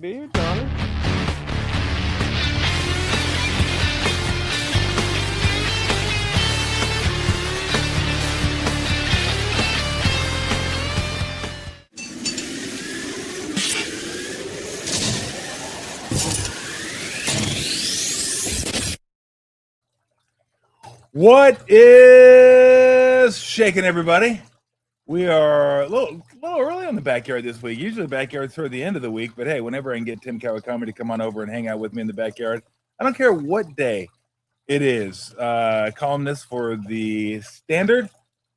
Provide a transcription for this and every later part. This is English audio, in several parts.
be, Donnie. What is shaking, everybody? We are a little early on the backyard this week. Usually the backyard's toward the end of the week, but hey, whenever I can get Tim Kawakami to come on over and hang out with me in the backyard, I don't care what day it is. Columnist for the Standard,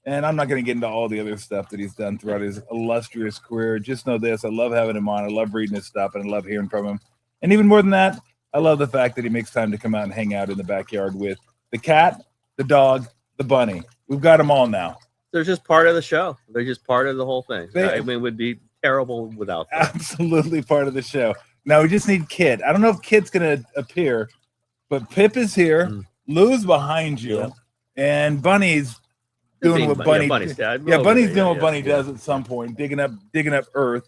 and I'm not going to get into all the other stuff that he's done throughout his illustrious career. Just know this: I love having him on. I love reading his stuff, and I love hearing from him. And even more than that, I love the fact that he makes time to come out and hang out in the backyard with the cat, the dog, the bunny. We've got them all now. They're just part of the show. They're just part of the whole thing. I mean, it would be terrible without them. Absolutely part of the show. Now we just need Kid. I don't know if Kid's going to appear, but Pip is here. Lou's behind you, and Bunny's doing what Bunny. Bunny's dad. Bunny's doing what Bunny does at some point, digging up earth.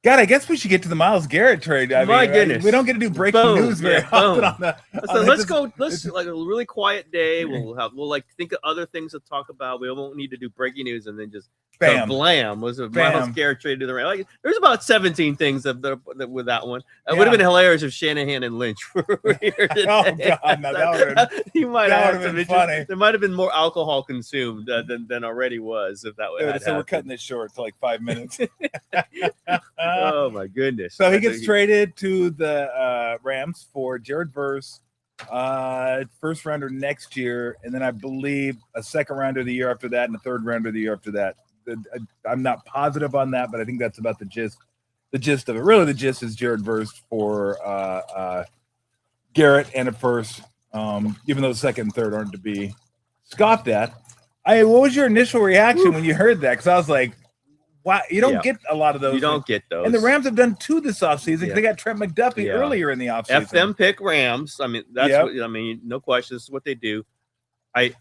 God, I guess we should get to the Myles Garrett trade. My goodness, we don't get to do breaking news very often on the. So let's go. Let's like a really quiet day. We'll like think of other things to talk about. We won't need to do breaking news and then just bam. Blam was a Myles Garrett trade to the Rams. Like, there's about 17 things with that one. It would have been hilarious if Shanahan and Lynch were here today. Oh God, no, that would have been funny. There might have been more alcohol consumed than already was if that would. So we're cutting this short to like 5 minutes. Oh my goodness! So he gets traded to the Rams for Jared Verse, first rounder next year, and then I believe a second rounder the year after that, and a third rounder the year after that. I'm not positive on that, but I think that's about the gist. The gist of it, really, the gist is Jared Verse for Garrett and a first, even though the second and third aren't to be scoffed at. What was your initial reaction when you heard that? Because I was like, wow, you don't get a lot of those. You don't get those. And the Rams have done two this offseason. Yeah. They got Trent McDuffie earlier in the offseason. F them pick Rams. I mean, that's what, I mean, no question. This is what they do. I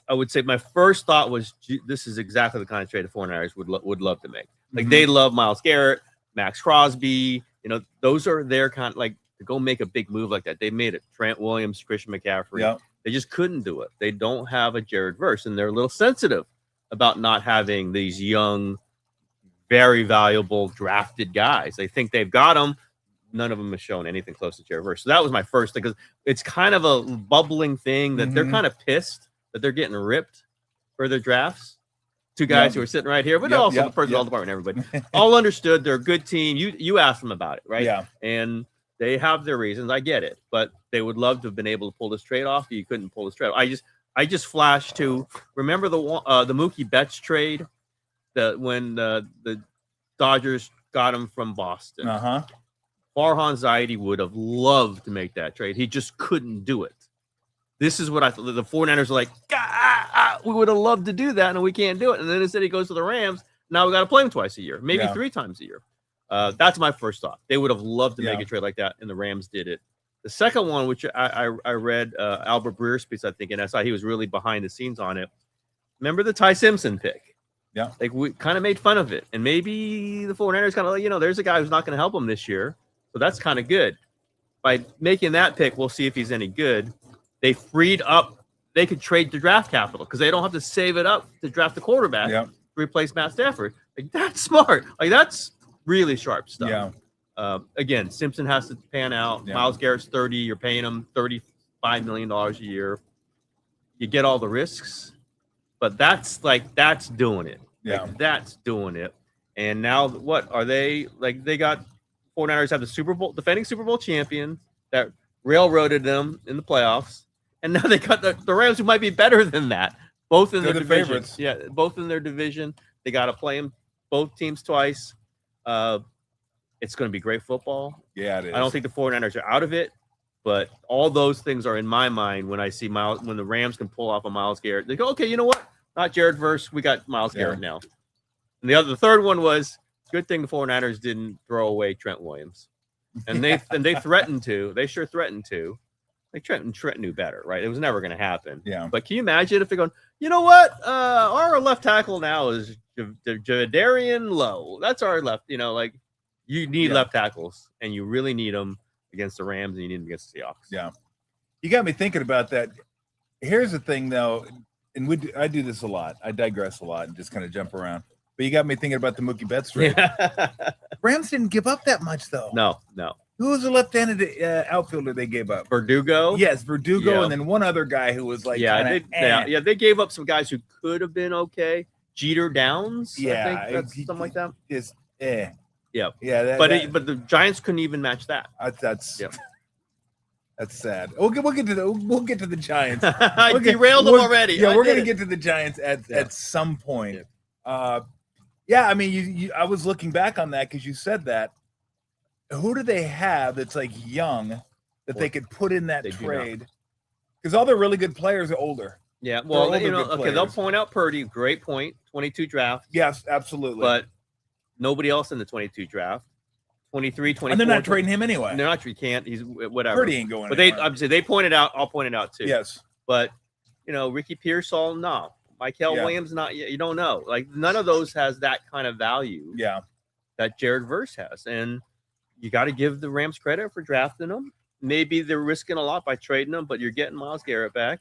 would say my first thought was this is exactly the kind of trade the 49ers would love to make. Like they love Myles Garrett, Max Crosby. You know, those are their kind of like to go make a big move like that. They made it. Trent Williams, Christian McCaffrey. Yep. They just couldn't do it. They don't have a Jared Verse, and they're a little sensitive about not having these young, very valuable drafted guys. They think they've got them. None of them have shown anything close to Jared Verse. So that was my first thing, because it's kind of a bubbling thing that they're kind of pissed that they're getting ripped for their drafts. Two guys who are sitting right here, but also the personnel department, everybody. All understood. They're a good team. You asked them about it, right? Yeah. And they have their reasons. I get it. But they would love to have been able to pull this trade off. You couldn't pull this trade off. I just flashed to remember the Mookie Betts trade, when the Dodgers got him from Boston. Farhan Zaidi would have loved to make that trade. He just couldn't do it. This is what I thought. The 49ers are like, we would have loved to do that, and we can't do it. And then instead he goes to the Rams. Now we got to play him twice a year, maybe 3 times a year. That's my first thought. They would have loved to make a trade like that, and the Rams did it. The second one, which I read Albert Breer's piece, I think, and I saw he was really behind the scenes on it. Remember the Ty Simpson pick? Yeah. Like we kind of made fun of it. And maybe the 49ers kind of like, there's a guy who's not going to help him this year. So that's kind of good. By making that pick, we'll see if he's any good. They freed up, they could trade the draft capital because they don't have to save it up to draft the quarterback to replace Matt Stafford. Like that's smart. Like that's really sharp stuff. Yeah. Again, Simpson has to pan out. Myles Garrett's 30. You're paying him $35 million a year. You get all the risks, but that's doing it. Yeah, like, that's doing it. And now what are they like? They got 49ers have the defending Super Bowl champion that railroaded them in the playoffs, and now they got the Rams who might be better than that. Both in their division. Favorites. Yeah, both in their division. They got to play them both teams twice. It's going to be great football. Yeah, it is. I don't think the 49ers are out of it, but all those things are in my mind when I see when the Rams can pull off a Myles Garrett. They go, okay, you know what? Not Jared Verse. We got Myles Garrett now. And the third one was good thing the 49ers didn't throw away Trent Williams. And they threatened to. They sure threatened to. Like Trent knew better, right? It was never going to happen. Yeah. But can you imagine if they're going, you know what? Our left tackle now is Jadarian Lowe. That's our left. Like You need left tackles, and you really need them against the Rams, and you need them against the Seahawks. Yeah. You got me thinking about that. Here's the thing, though, and I do this a lot. I digress a lot and just kind of jump around. But you got me thinking about the Mookie Betts trade. Rams didn't give up that much, though. No. Who was the left-handed outfielder they gave up? Verdugo? Yes, Verdugo, and then one other guy who was like, they gave up some guys who could have been okay. Jeter Downs, yeah, I think something like that. Yeah, but the Giants couldn't even match that. That's sad. We'll get to the Giants. I derailed them already. Yeah, we're gonna get to the Giants at some point. I mean, I was looking back on that because you said that. Who do they have that's like young that they could put in that trade? Because all their really good players are older. Yeah, well, they'll point out Purdy. Great point. 22 draft. Yes, absolutely. But nobody else in the 22 draft. 23, 24. And they're not trading him anyway. They're not. You can't. He's whatever. Purdy ain't going. But obviously they pointed out. I'll point it out too. Yes. But Ricky Pearsall, no. Michael Williams, not yet. You don't know. Like none of those has that kind of value. Yeah. That Jared Verse has, and you got to give the Rams credit for drafting them. Maybe they're risking a lot by trading them, but you're getting Myles Garrett back.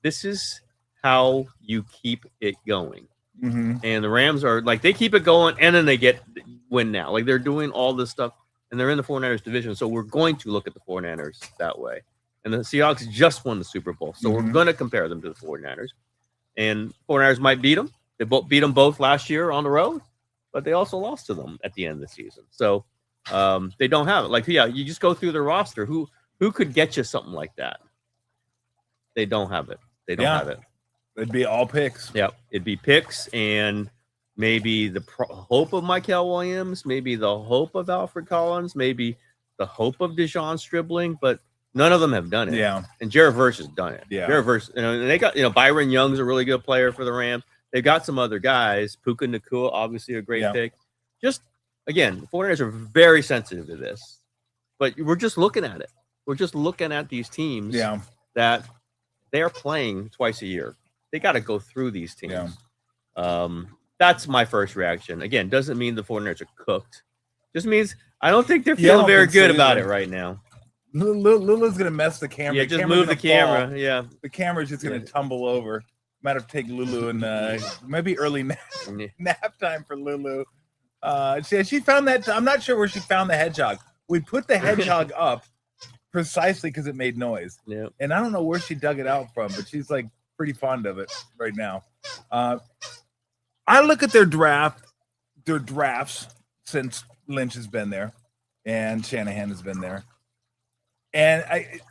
This is how you keep it going. Mm-hmm. And the Rams are like, they keep it going and then they win now. Like they're doing all this stuff and they're in the 49ers division. So we're going to look at the 49ers that way. And the Seahawks just won the Super Bowl. So we're going to compare them to the 49ers. And 49ers might beat them. They beat them both last year on the road, but they also lost to them at the end of the season. So they don't have it. Like, you just go through the roster. Who could get you something like that? They don't have it. They don't have it. It'd be all picks. Yeah, it'd be picks and maybe the hope of Michael Williams, maybe the hope of Alfred Collins, maybe the hope of Dejon Stribling, but none of them have done it. Yeah. And Jared Verse has done it. Yeah. Jared Verse, and they got, Byron Young's a really good player for the Rams. They've got some other guys. Puka Nacua, obviously a great pick. Just, again, the 49ers are very sensitive to this. But we're just looking at it. We're just looking at these teams that they are playing twice a year. They got to go through these teams. Yeah. That's my first reaction. Again, doesn't mean the 49ers are cooked. Just means I don't think they're feeling very good about it right now. Lulu's going to mess the camera. Yeah, just move the camera. Fall. Yeah. The camera's just going to tumble over. Might have to take Lulu and maybe early nap time for Lulu. She found that. I'm not sure where she found the hedgehog. We put the hedgehog up precisely because it made noise. Yeah. And I don't know where she dug it out from, but she's like pretty fond of it right now. I look at their drafts since Lynch has been there and Shanahan has been there. And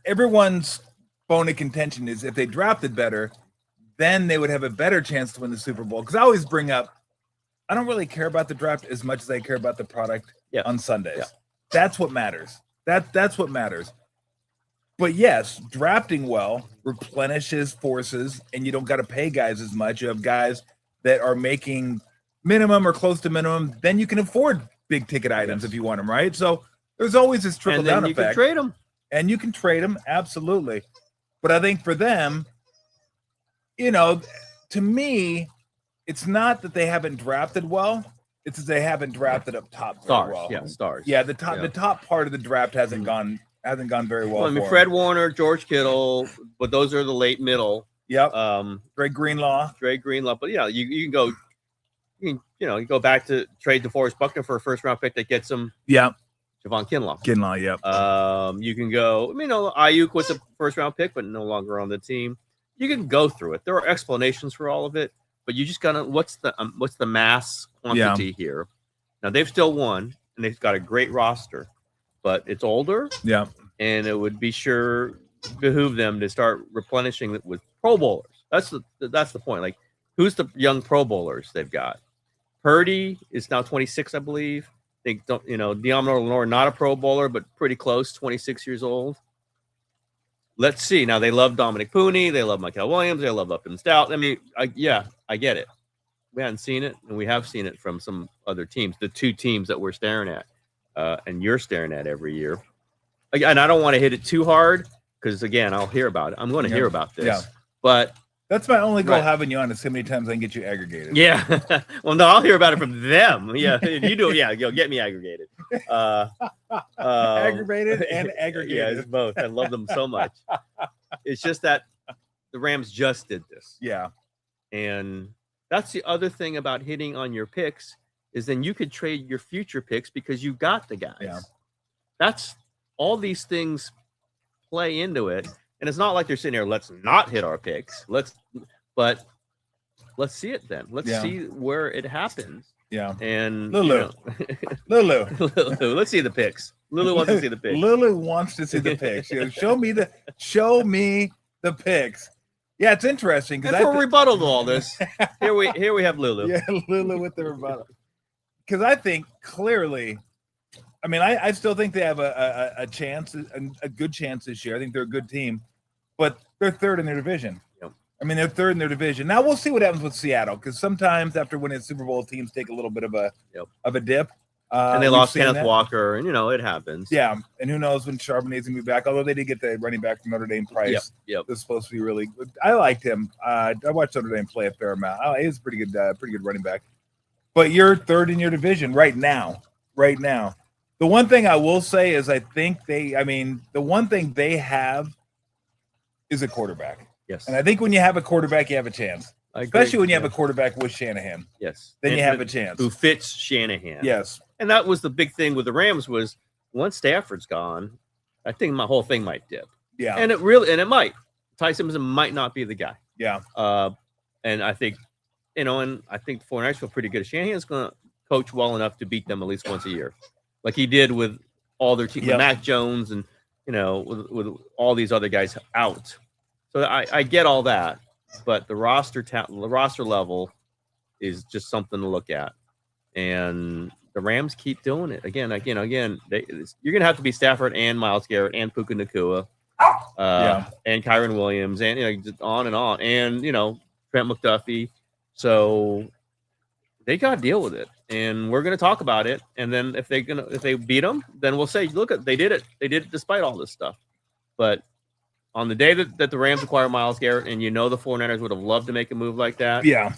everyone's bone of contention is if they drafted better, then they would have a better chance to win the Super Bowl. Because I always bring up, I don't really care about the draft as much as I care about the product on Sundays. Yeah. That's what matters. That's what matters. But yes, drafting well replenishes forces, and you don't got to pay guys as much. You have guys that are making minimum or close to minimum. Then you can afford big ticket items if you want them, right? So there's always this trickle down effect. You can trade them. And you can trade them, absolutely. But I think for them, to me, it's not that they haven't drafted well. It's that they haven't drafted up top very well. Yeah, stars. Yeah, the top part of the draft hasn't gone very well. I mean, Fred Warner, George Kittle, but those are the late middle. Yep. Dre Greenlaw. But you can go. You go back to trade DeForest Buckner for a first round pick that gets him. Yeah. Javon Kinlaw. Yep. You can go. Ayuk was a first round pick, but no longer on the team. You can go through it. There are explanations for all of it, but you just gotta. What's the mass quantity here? Now they've still won, and they've got a great roster, but it's older. Yeah. And it would behoove them to start replenishing it with Pro Bowlers. That's the point. Like, who's the young Pro Bowlers they've got? Purdy is now 26, I believe. Deommodore Lenoir, not a Pro Bowler, but pretty close, 26 years old. Let's see. Now, they love Dominic Pooney. They love Michael Williams. They love Upton Stout. I mean, I get it. We hadn't seen it, and we have seen it from some other teams, the two teams that we're staring at, and you're staring at every year. And I don't want to hit it too hard because, again, I'll hear about it. I'm going to hear about this. Yeah. But That's my only goal Right. having you on is how many times I can get you aggregated. Yeah. Well, no, I'll hear about it from them. Yeah, if you do. Yeah, you'll get me aggregated. Aggravated and aggregated. Yeah, it's both. I love them so much. It's just that the Rams just did this. Yeah. And that's the other thing about hitting on your picks is then you could trade your future picks because you got the guys. Yeah. That's all these things play into it. And it's not like they're sitting here, let's not hit our picks. But let's see it then. Let's see where it happens. Yeah. And Lulu. Lulu. Lulu. Let's see the picks. Lulu wants to see the picks. Lulu wants to see the picks. You know, show me the picks. Yeah, it's interesting And for a rebuttal to all this, here we have Lulu. Yeah, Lulu with the rebuttal. Because I think clearly, I mean, I still think they have a chance, a good chance this year. I think they're a good team, but they're third in their division. Yep. I mean, they're third in their division. Now we'll see what happens with Seattle, because sometimes after winning a Super Bowl, teams take a little bit of a dip. And they lost Kenneth Walker, and it happens. Yeah, and who knows when Charbonnet's gonna be back? Although they did get the running back from Notre Dame, Price. Yep. This is supposed to be really good. I liked him. I watched Notre Dame play a fair amount. He was pretty good running back. But you're third in your division right now. Right now, the one thing I will say is the one thing they have is a quarterback. Yes. And I think when you have a quarterback, you have a chance. Especially when you have a quarterback with Shanahan. Yes. Then you have a chance. Who fits Shanahan. Yes. And that was the big thing with the Rams was once Stafford's gone, I think my whole thing might dip. Yeah. And it might. Ty Simpson might not be the guy. Yeah. And I think, and I think the 49ers feel pretty good. Shanahan's going to coach well enough to beat them at least once a year. Like he did with all their teams, with Mac Jones and, with all these other guys out. So I get all that, but the roster level is just something to look at. And the Rams keep doing it again. You're going to have to be Stafford and Myles Garrett and Puka Nacua, and Kyron Williams, and just on and on, and Trent McDuffie. So they got to deal with it, and we're going to talk about it. And then if they beat them, then we'll say, look, they did it. They did it despite all this stuff. But on the day that the Rams acquire Myles Garrett, and the 49ers would have loved to make a move like that. Yeah.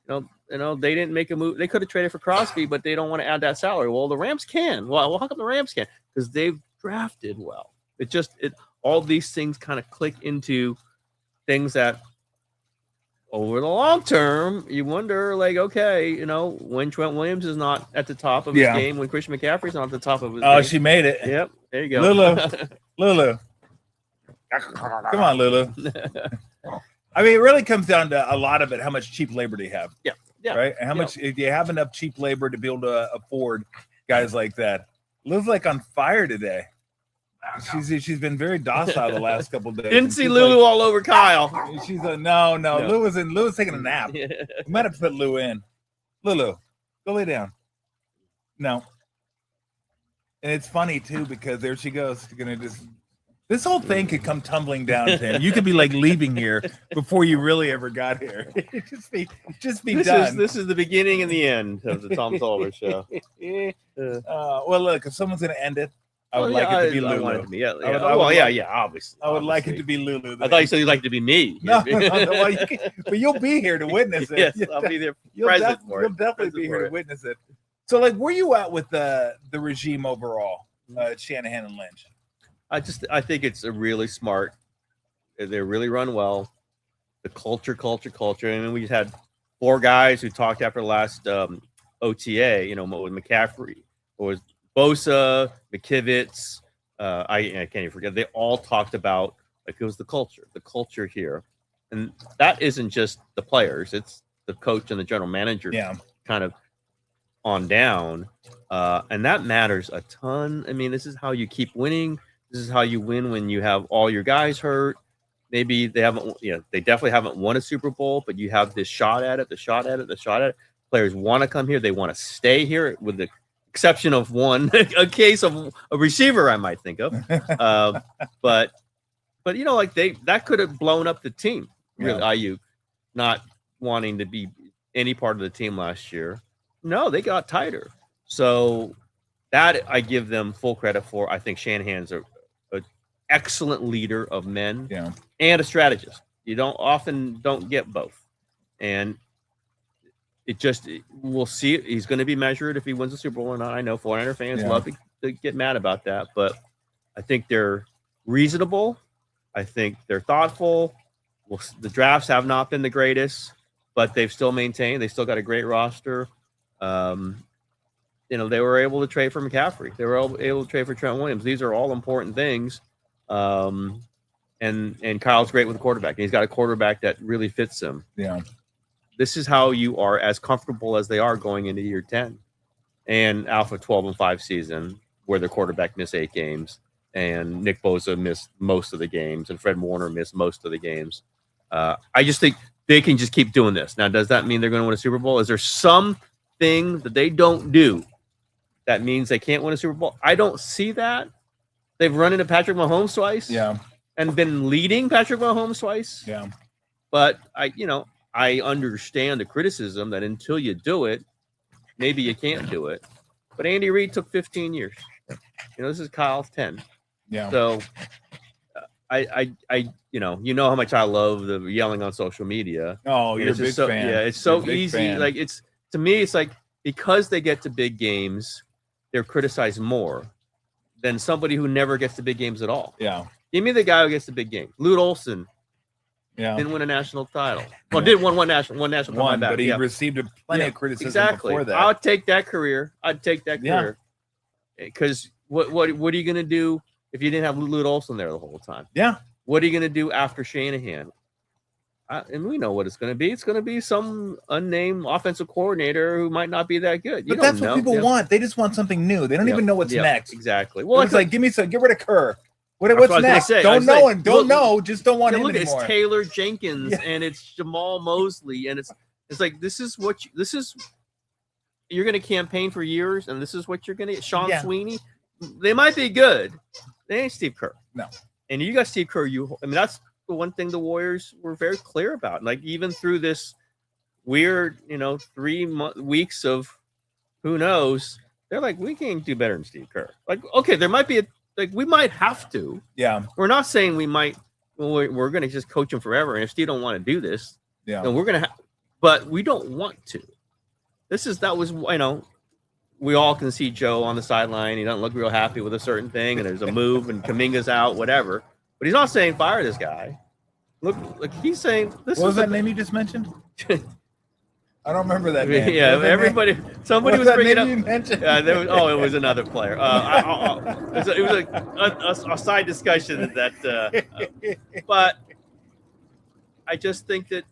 They didn't make a move. They could have traded for Crosby, but they don't want to add that salary. Well, the Rams can. Well, how come the Rams can? Because they've drafted well. All these things kind of click into things that over the long term, you wonder, when Trent Williams is not at the top of his game, when Christian McCaffrey's not at the top of his game. Oh, she made it. Yep. There you go. Lulu. Come on, Lulu. I mean, it really comes down to a lot of it. How much cheap labor do you have? Yeah. Right. And how much, if you have enough cheap labor to be able to afford guys like that? Lulu's on fire today. She's been very docile the last couple of days. Didn't see Lulu all over Kyle. She's no. Lulu's taking a nap. We might have to put Lou in. Lulu, go lay down. No. And it's funny too because there she goes. She's gonna just. This whole thing could come tumbling down, Tim. You could be leaving here before you really ever got here. just be done. This is the beginning and the end of the Tom Tolbert show. Well, look, if someone's going to end it, I would like it to be Lulu. I want it to be, obviously. I would like it to be Lulu. I thought you said you'd like it to be me. No, but you'll be here to witness it. Yes, I'll be there. You'll definitely be here to witness it. So, where you at with the regime overall, Shanahan and Lynch? I think it's a really smart. They really run well. The culture. I mean, we just had 4 guys who talked after the last OTA. With McCaffrey, or was Bosa, McKivitz. I can't even forget. They all talked about it was the culture here, and that isn't just the players. It's the coach and the general manager. Yeah. Kind of on down, and that matters a ton. I mean, this is how you keep winning. This is how you win when you have all your guys hurt. Maybe they haven't, they definitely haven't won a Super Bowl, but you have this shot at it. Players want to come here. They want to stay here, with the exception of a case of a receiver I might think of. But that could have blown up the team. Really, Ayuk not wanting to be any part of the team last year. No, they got tighter. So that I give them full credit for. I think Shanahan's an excellent leader of men and a strategist. You don't get both, and we'll see. He's going to be measured if he wins the Super Bowl or not. I know 49er fans love to get mad about that, but I think they're reasonable. I think they're thoughtful. Well, the drafts have not been the greatest, but they've still maintained. They still got a great roster. They were able to trade for McCaffrey. They were able to trade for Trent Williams. These are all important things. And Kyle's great with the quarterback. He's got a quarterback that really fits him. Yeah. This is how you are as comfortable as they are going into year 10 and Alpha 12-5 season where their quarterback missed 8 games and Nick Bosa missed most of the games and Fred Warner missed most of the games. I just think they can just keep doing this. Now, does that mean they're going to win a Super Bowl? Is there something that they don't do that means they can't win a Super Bowl? I don't see that. They've run into Patrick Mahomes twice. Yeah. And been leading Patrick Mahomes twice. Yeah. But I understand the criticism that until you do it, maybe you can't do it. But Andy Reid took 15 years. This is Kyle's 10. Yeah. So you know how much I love the yelling on social media. Oh, you're a big fan. Yeah, it's so easy. Fan. Like to me, it's like because they get to big games, they're criticized more than somebody who never gets to big games at all. Yeah. Give me the guy who gets the big game. Lute Olson. Yeah. Didn't win a national title. Well, did one national title. But he received plenty of criticism before that. I'll take that career. I'd take that career. Because what are you going to do if you didn't have Lute Olson there the whole time? Yeah. What are you going to do after Shanahan? And we know what it's going to be. It's going to be some unnamed offensive coordinator who might not be that good. But that's what people want. They just want something new. They don't even know what's next. Exactly. Well, it's like get rid of Kerr. What's next? Don't know. Just don't want him anymore. It's Taylor Jenkins and it's Jamal Mosley and it's like this is you're going to campaign for years and this is what you're going to get. Sean Sweeney. They might be good. They ain't Steve Kerr. No. And you got Steve Kerr. That's the one thing the Warriors were very clear about. Like even through this weird, 3 weeks of who knows, they're like, we can't do better than Steve Kerr. Like, okay, there might be we might have to. Yeah. We're not saying we might. We're going to just coach him forever. And if Steve don't want to do this, then we're going to. But we don't want to. We all can see Joe on the sideline. He doesn't look real happy with a certain thing, and there's a move, and Kuminga's out, whatever. But he's not saying fire this guy. Look, he's saying this. What was that name you just mentioned? I don't remember that name. Yeah, everybody. Somebody was bringing up. You mentioned? It was another player. It was a side discussion but I just think that,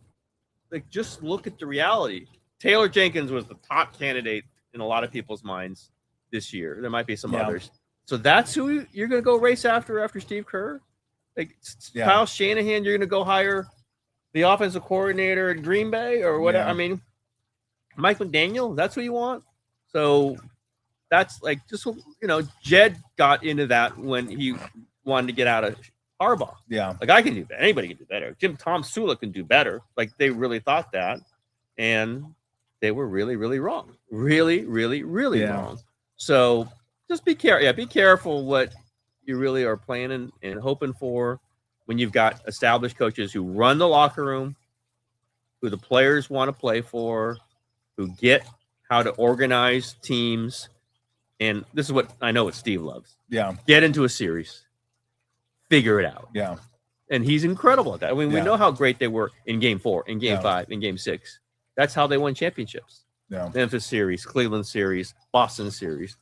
just look at the reality. Taylor Jenkins was the top candidate in a lot of people's minds this year. There might be some others. So that's who you're going to go race after Steve Kerr. Kyle Shanahan, you're going to go hire the offensive coordinator in Green Bay or whatever. I mean, Mike McDaniel, that's what you want. So that's Jed got into that when he wanted to get out of Harbaugh. Yeah. I can do better. Anybody can do better. Tom Sula can do better. They really thought that. And they were really, really wrong. Really, really, really wrong. So just be careful. Yeah, be careful what you really are planning and hoping for when you've got established coaches who run the locker room, who the players want to play for, who get how to organize teams. And this is what I know what Steve loves. Yeah. Get into a series. Figure it out. Yeah. And he's incredible at that. I mean, we know how great they were in Game 4, in Game 5, in Game 6. That's how they won championships. Yeah. Memphis series, Cleveland series, Boston series.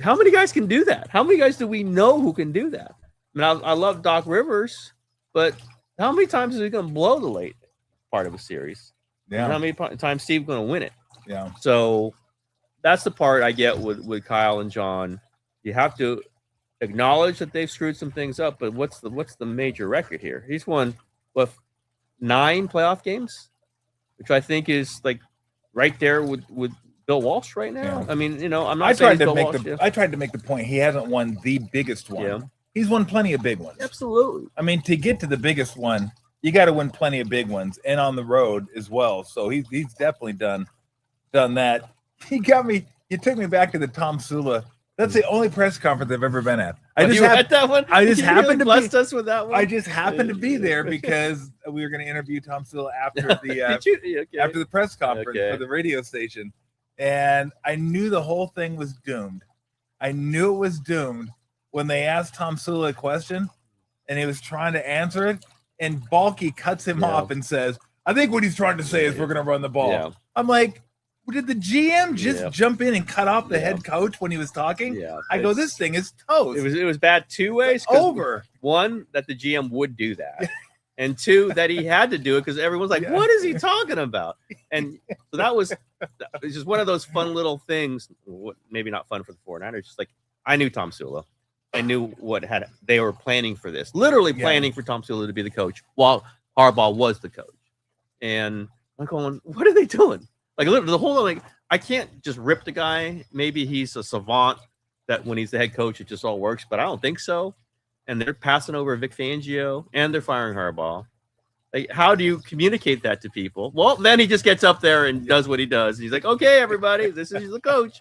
How many guys can do that? How many guys do we know who can do that? I mean, I love Doc Rivers, but how many times is he going to blow the late part of a series? Yeah. And how many times Steve's going to win it? Yeah. So that's the part I get with Kyle and John. You have to acknowledge that they've screwed some things up, but what's the major record here? He's won 9 playoff games, which I think is right there with Bill Walsh right now. Yeah. I mean, I'm not saying Bill Walsh. I tried to make the point he hasn't won the biggest one. Yeah. He's won plenty of big ones. Absolutely. I mean, to get to the biggest one, you got to win plenty of big ones and on the road as well. So he's definitely done that. He took me back to the Tom Sula. That's the only press conference I've ever been at. I just at that one. I just You happened really to blessed us with that one. I just happened to be there because we were going to interview Tom Silla after the Okay. after the press conference Okay. for the radio station, and I knew the whole thing was doomed. I knew it was doomed when they asked Tom Silla a question, and he was trying to answer it, and Balky cuts him off and says, "I think what he's trying to say is we're going to run the ball." Yeah. I'm like, did the GM just jump in and cut off the head coach when he was talking? Yeah, I go, this thing is toast. It was bad two ways. Over. One, that the GM would do that, and two, that he had to do it because everyone's like, "What is he talking about?" And so that was just one of those fun little things. Maybe not fun for the 49ers. Just like I knew Tom Sula. I knew they were planning for this, literally planning for Tom Sula to be the coach while Harbaugh was the coach. And I'm going, what are they doing? Like the whole like I can't just rip the guy. Maybe he's a savant that when he's the head coach, it just all works, but I don't think so. And they're passing over Vic Fangio and they're firing Harbaugh. Like, how do you communicate that to people? Well, then he just gets up there and does what he does. He's like, okay, everybody, this is the coach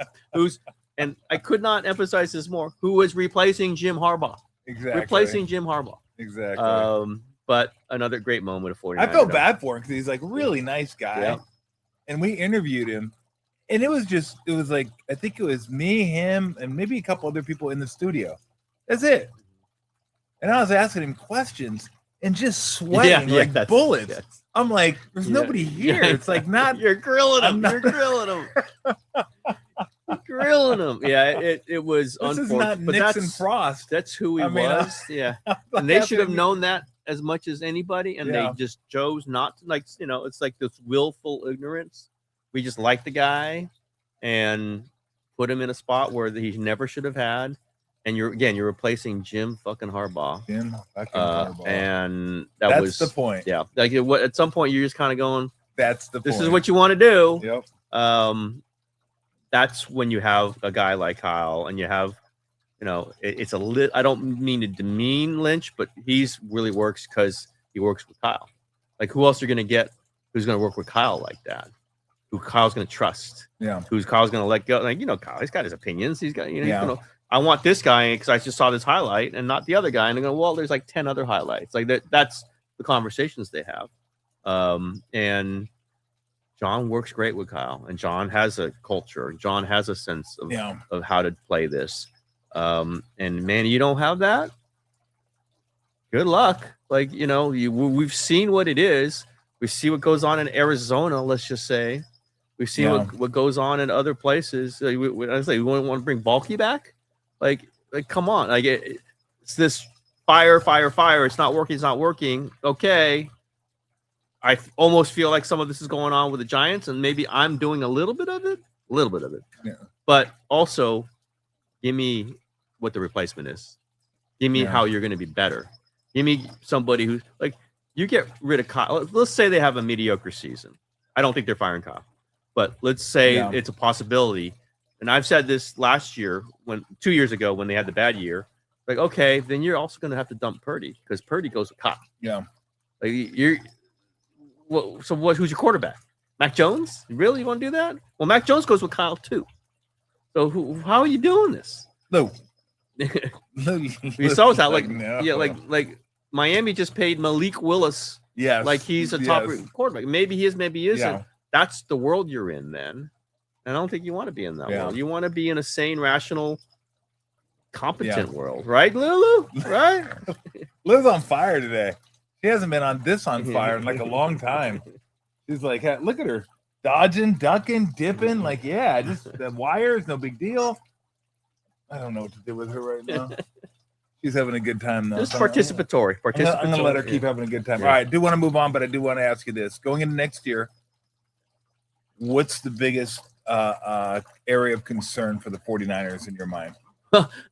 and I could not emphasize this more, who is replacing Jim Harbaugh. Exactly. Replacing Jim Harbaugh. Exactly. But another great moment of 49ers. I felt bad for him because he's like really nice guy. Yeah. And we interviewed him. And it was like, I think it was me, him, and maybe a couple other people in the studio. That's it. And I was asking him questions and just sweating like bullets. Yes. I'm like, there's nobody here. It's like not. You're grilling him. You're grilling him. Grilling him. Yeah, it was this unfortunate. Is not but Nixon Frost. That's who he was. Yeah. And they should have known that as much as anybody. And they just chose not to, like, it's like this willful ignorance. We just like the guy and put him in a spot where he never should have had. And you're replacing Jim fucking Harbaugh. Jim fucking Harbaugh. And that's the point. Yeah. Like at some point you're just kind of going, that's the point. This is what you want to do. Yep. That's when you have a guy like Kyle and you have, it's I don't mean to demean Lynch, but he's really works because he works with Kyle. Like who else are going to get who's going to work with Kyle like that? Who Kyle's going to trust? Yeah. Who's Kyle's going to let go? Like, Kyle, he's got his opinions. He's got, I want this guy because I just saw this highlight and not the other guy. And they go, well, there's like 10 other highlights. Like that's the conversations they have. And John works great with Kyle, and John has a culture. John has a sense of how to play this. And man, you don't have that. Good luck. Like, we've seen what it is. We see what goes on in Arizona. Let's just say we've seen what goes on in other places. We want to bring Balky back. Like, come on. Like it's this fire. It's not working. It's not working. Okay. I almost feel like some of this is going on with the Giants, and maybe I'm doing a little bit of it. Yeah. But also, give me what the replacement is. Give me how you're going to be better. Give me somebody who's like, you get rid of Kyle. Let's say they have a mediocre season. I don't think they're firing Kyle, but let's say it's a possibility. And I've said this last year, 2 years ago when they had the bad year. Like, okay, then you're also going to have to dump Purdy because Purdy goes with Kyle. Yeah. Like who's your quarterback? Mac Jones? Really, you want to do that? Well, Mac Jones goes with Kyle too. So how are you doing this? No. You saw that like Miami just paid Malik Willis. Yes. Like he's a top quarterback. Maybe he is, maybe he isn't. Yeah. That's the world you're in then. And I don't think you want to be in that world. You want to be in a sane, rational, competent world, right, Lulu? Right? Lily's on fire today. She hasn't been on fire in like a long time. She's like, hey, look at her dodging, ducking, dipping. Like, just the wires, no big deal. I don't know what to do with her right now. She's having a good time though. Just participatory. I'm gonna let her keep having a good time. All right, I do want to move on, but I do want to ask you this: going into next year, what's the biggest area of concern for the 49ers in your mind?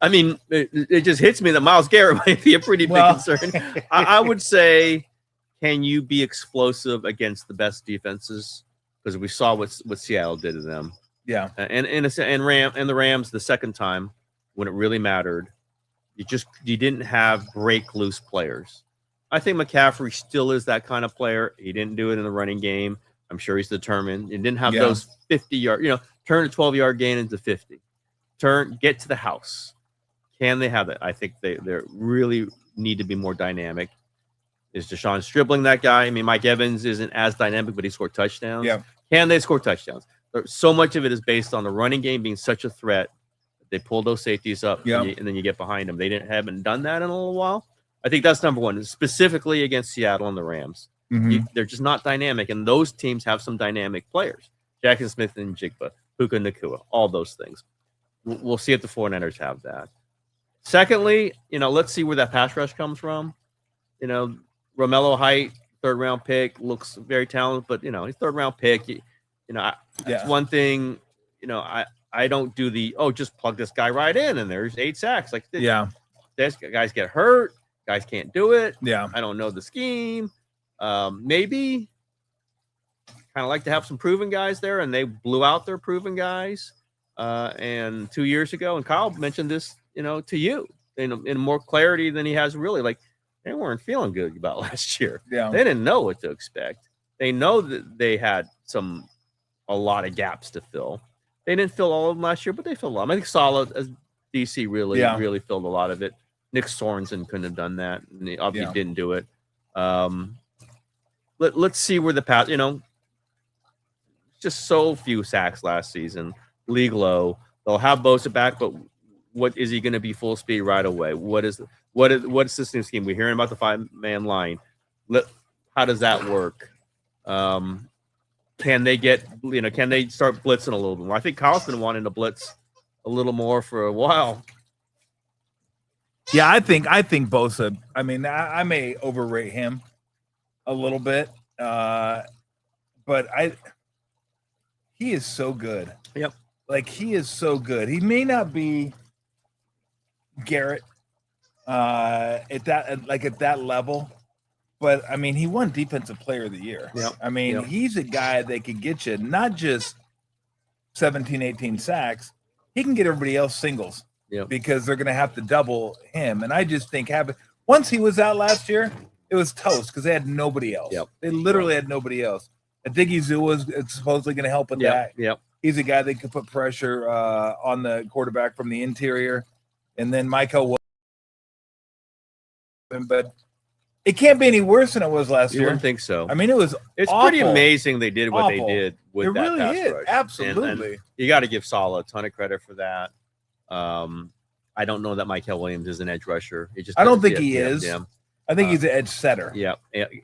I mean, it just hits me that Myles Garrett might be a pretty big concern. I would say, can you be explosive against the best defenses? Because we saw what Seattle did to them. Yeah, and the Rams the second time when it really mattered, you didn't have break loose players. I think McCaffrey still is that kind of player. He didn't do it in the running game. I'm sure he's determined. He didn't have those 50-yard, turn a 12-yard gain into 50. Get to the house. Can they have that? I think they really need to be more dynamic. Is Deshaun dribbling that guy? I mean, Mike Evans isn't as dynamic, but he scored touchdowns. Yeah. Can they score touchdowns? So much of it is based on the running game being such a threat. They pull those safeties up, and then you get behind them. They haven't done that in a little while. I think that's number one, specifically against Seattle and the Rams. They're just not dynamic, and those teams have some dynamic players. Jackson Smith and Jigba, Puka Nacua, all those things. We'll see if the 49ers have that. Secondly, let's see where that pass rush comes from. Romello Height, third-round pick, looks very talented, but, he's third-round pick. That's one thing, I don't do just plug this guy right in, and there's 8 sacks. Like, guys get hurt. Guys can't do it. Yeah. I don't know the scheme. Maybe kind of like to have some proven guys there, and they blew out their proven guys. And 2 years ago, and Kyle mentioned this, to you in more clarity than he has really. Like, they weren't feeling good about last year. Yeah. They didn't know what to expect. They know that they had a lot of gaps to fill. They didn't fill all of them last year, but they filled a lot. I think Solid as DC really filled a lot of it. Nick Sorensen couldn't have done that, and he obviously didn't do it. Let's see where the path. Just so few sacks last season, league low. They'll have Bosa back, but what is he going to be full speed right away? What is this new scheme? We're hearing about the 5-man line. How does that work? Can they can they start blitzing a little bit more? I think Kyle's been wanting to blitz a little more for a while. Yeah, I think Bosa. I mean, I may overrate him a little bit, but he is so good. Yep. Like, he is so good. He may not be Garrett at that level, but I mean, he won Defensive Player of the Year. Yep. I mean, he's a guy that can get you not just 17, 18 sacks. He can get everybody else singles. Because they're going to have to double him. And I just think once he was out last year, it was toast because they had nobody else. They literally had nobody else. I think Izu was supposedly going to help with that. He's a guy that could put pressure on the quarterback from the interior. And then Michael but it can't be any worse than it was last year. You wouldn't think so. I mean, it's awful. Pretty amazing they did what they did with that really pass is. rush. Absolutely. And you got to give Saleh a ton of credit for that. I don't know that Michael Williams is an edge rusher. I don't think he is. I think he's an edge setter. Yeah,